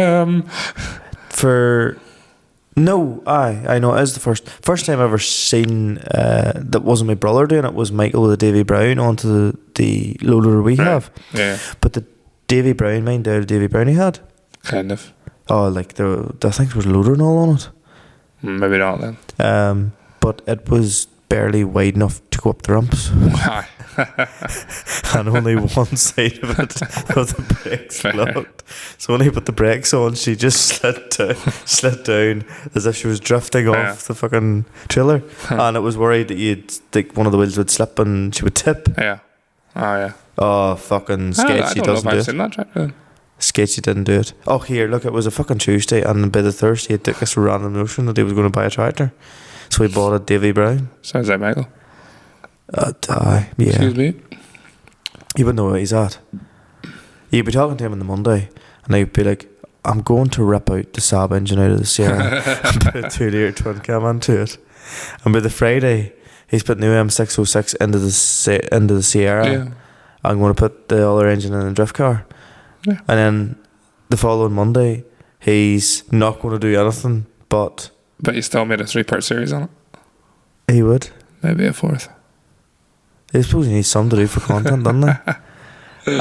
No, I know it is the first time I've ever seen that wasn't my brother doing it, was Michael with the Davy Brown onto the loader we have. Yeah. But the Davy Brown, Davy Brown he had. Kind of. Oh, I think there was loader and all on it. Maybe not then. But it was barely wide enough to go up the ramps, Aye. and only one side of it of the brakes locked. So when he put the brakes on, she just slid down as if she was drifting off the fucking trailer, and it was worried that like one of the wheels would slip and she would tip. Yeah. Oh yeah. Oh, fucking sketchy! I don't know if Doesn't do I've it. seen that track then. Sketchy didn't do it. Oh, here, look, it was a fucking Tuesday, and by the Thursday, it took this random notion that he was going to buy a tractor. So he bought a Davy Brown. Sounds like Michael. Yeah. Excuse me. You wouldn't know where he's at. You'd be talking to him on the Monday, and he'd be like, I'm going to rip out the Saab engine out of the Sierra and put a 2-litre twin cam into it. And by the Friday, he's put new M606 into the Sierra. Yeah. I'm going to put the other engine in a drift car. Yeah. And then the following Monday, he's not going to do anything, but But you still made a 3-part series on it. he would. Maybe a 4th. I suppose he needs something to do for content, doesn't he?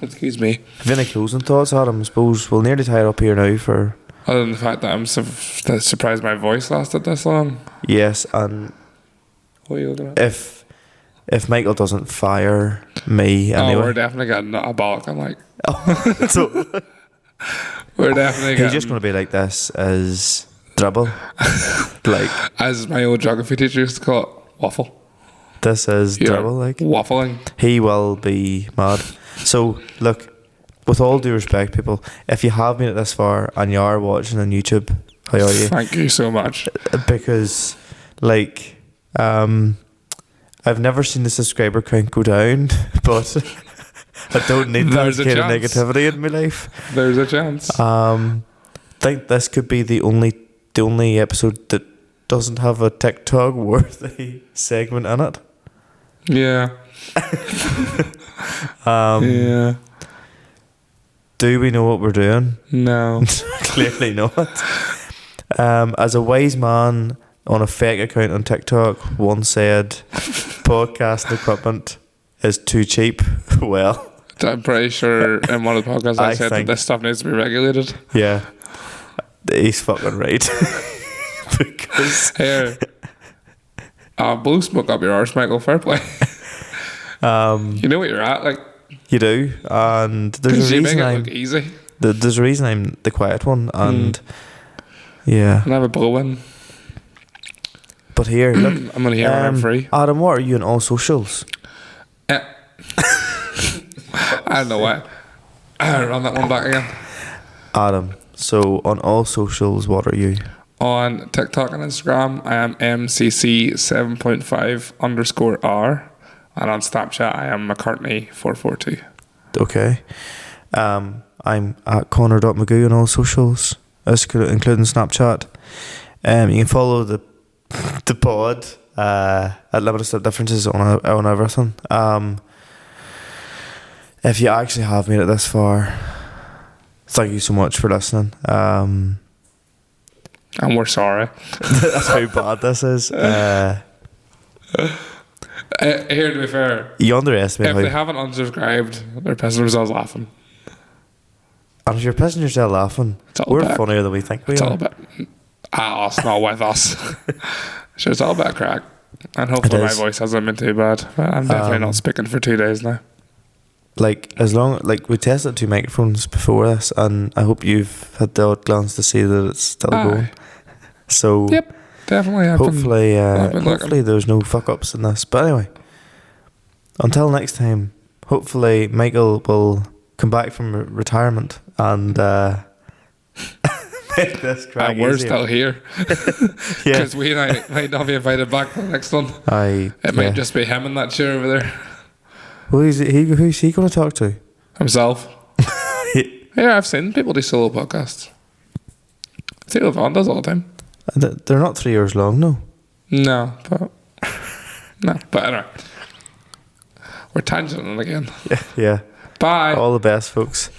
Excuse me. Have you any closing thoughts, Adam? I suppose we'll nearly tie it up here now for... Other than the fact that I'm surprised my voice lasted this long. Yes, and What are you looking at? if Michael doesn't fire me anyway... Oh, we're definitely getting a bollock. I'm like... so We're definitely he's getting... just going to be like this as dribble. Like, As my old geography teacher used to call it, waffle. this is You're dribble, like. waffling. He will be mad. So, look, with all due respect, people, if you have made it this far and you are watching on YouTube, how are you? Thank you so much. Because, like, I've never seen the subscriber count go down, but I don't need that There's a kind of chance. negativity in my life. There's a chance. I think this could be the only episode that doesn't have a TikTok worthy segment in it. Yeah. Yeah. Do we know what we're doing? No. Clearly not. As a wise man on a fake account on TikTok once said, podcasting equipment is too cheap. Well, I'm pretty sure in one of the podcasts I said that think- this stuff needs to be regulated. yeah, he's fucking right. Because Here. Blue smoke up your arse, Michael. Fair play. You know what you're at, like. you do, and there's Because a you make reason it I'm look easy. there's a reason I'm the quiet one, and yeah. And I have a blow in. But here, look, I'm going to hear when I'm free. Adam, what are you on all socials? I don't know why. I run that one back again. Adam, so on all socials, what are you? On TikTok and Instagram, I am MCC7.5_R. And on Snapchat, I am McCartney442. Okay. I'm at Conor.Magoo on all socials, including Snapchat. You can follow the pod at Limited Step Differences on everything. If you actually have made it this far, thank you so much for listening. And we're sorry. That's how bad this is. Here, to be fair, You underestimate if how... they haven't unsubscribed, they're pissing themselves laughing. And if you're pissing yourself laughing, It's all we're back. funnier than we think we It's all are. about us, not with us. So it's all about crack. And hopefully It my is. voice hasn't been too bad. But I'm definitely not speaking for 2 days now. Like, we tested 2 microphones before this, and I hope you've had the odd glance to see that it's still Aye. going. So Yep, definitely. hopefully I've been looking. hopefully there's no fuck ups in this. But anyway, until next time, hopefully Michael will come back from retirement and make this crack And we're easier. still here. Yeah, Because we might not be invited back for the next one. it It might just be him in that chair over there. Well, who's he going to talk to? Himself. Yeah, I've seen people do solo podcasts. Theo Vaughn does all the time. They're not 3 years long, no. No, but anyway. We're tangenting again. Yeah. Bye. All the best, folks.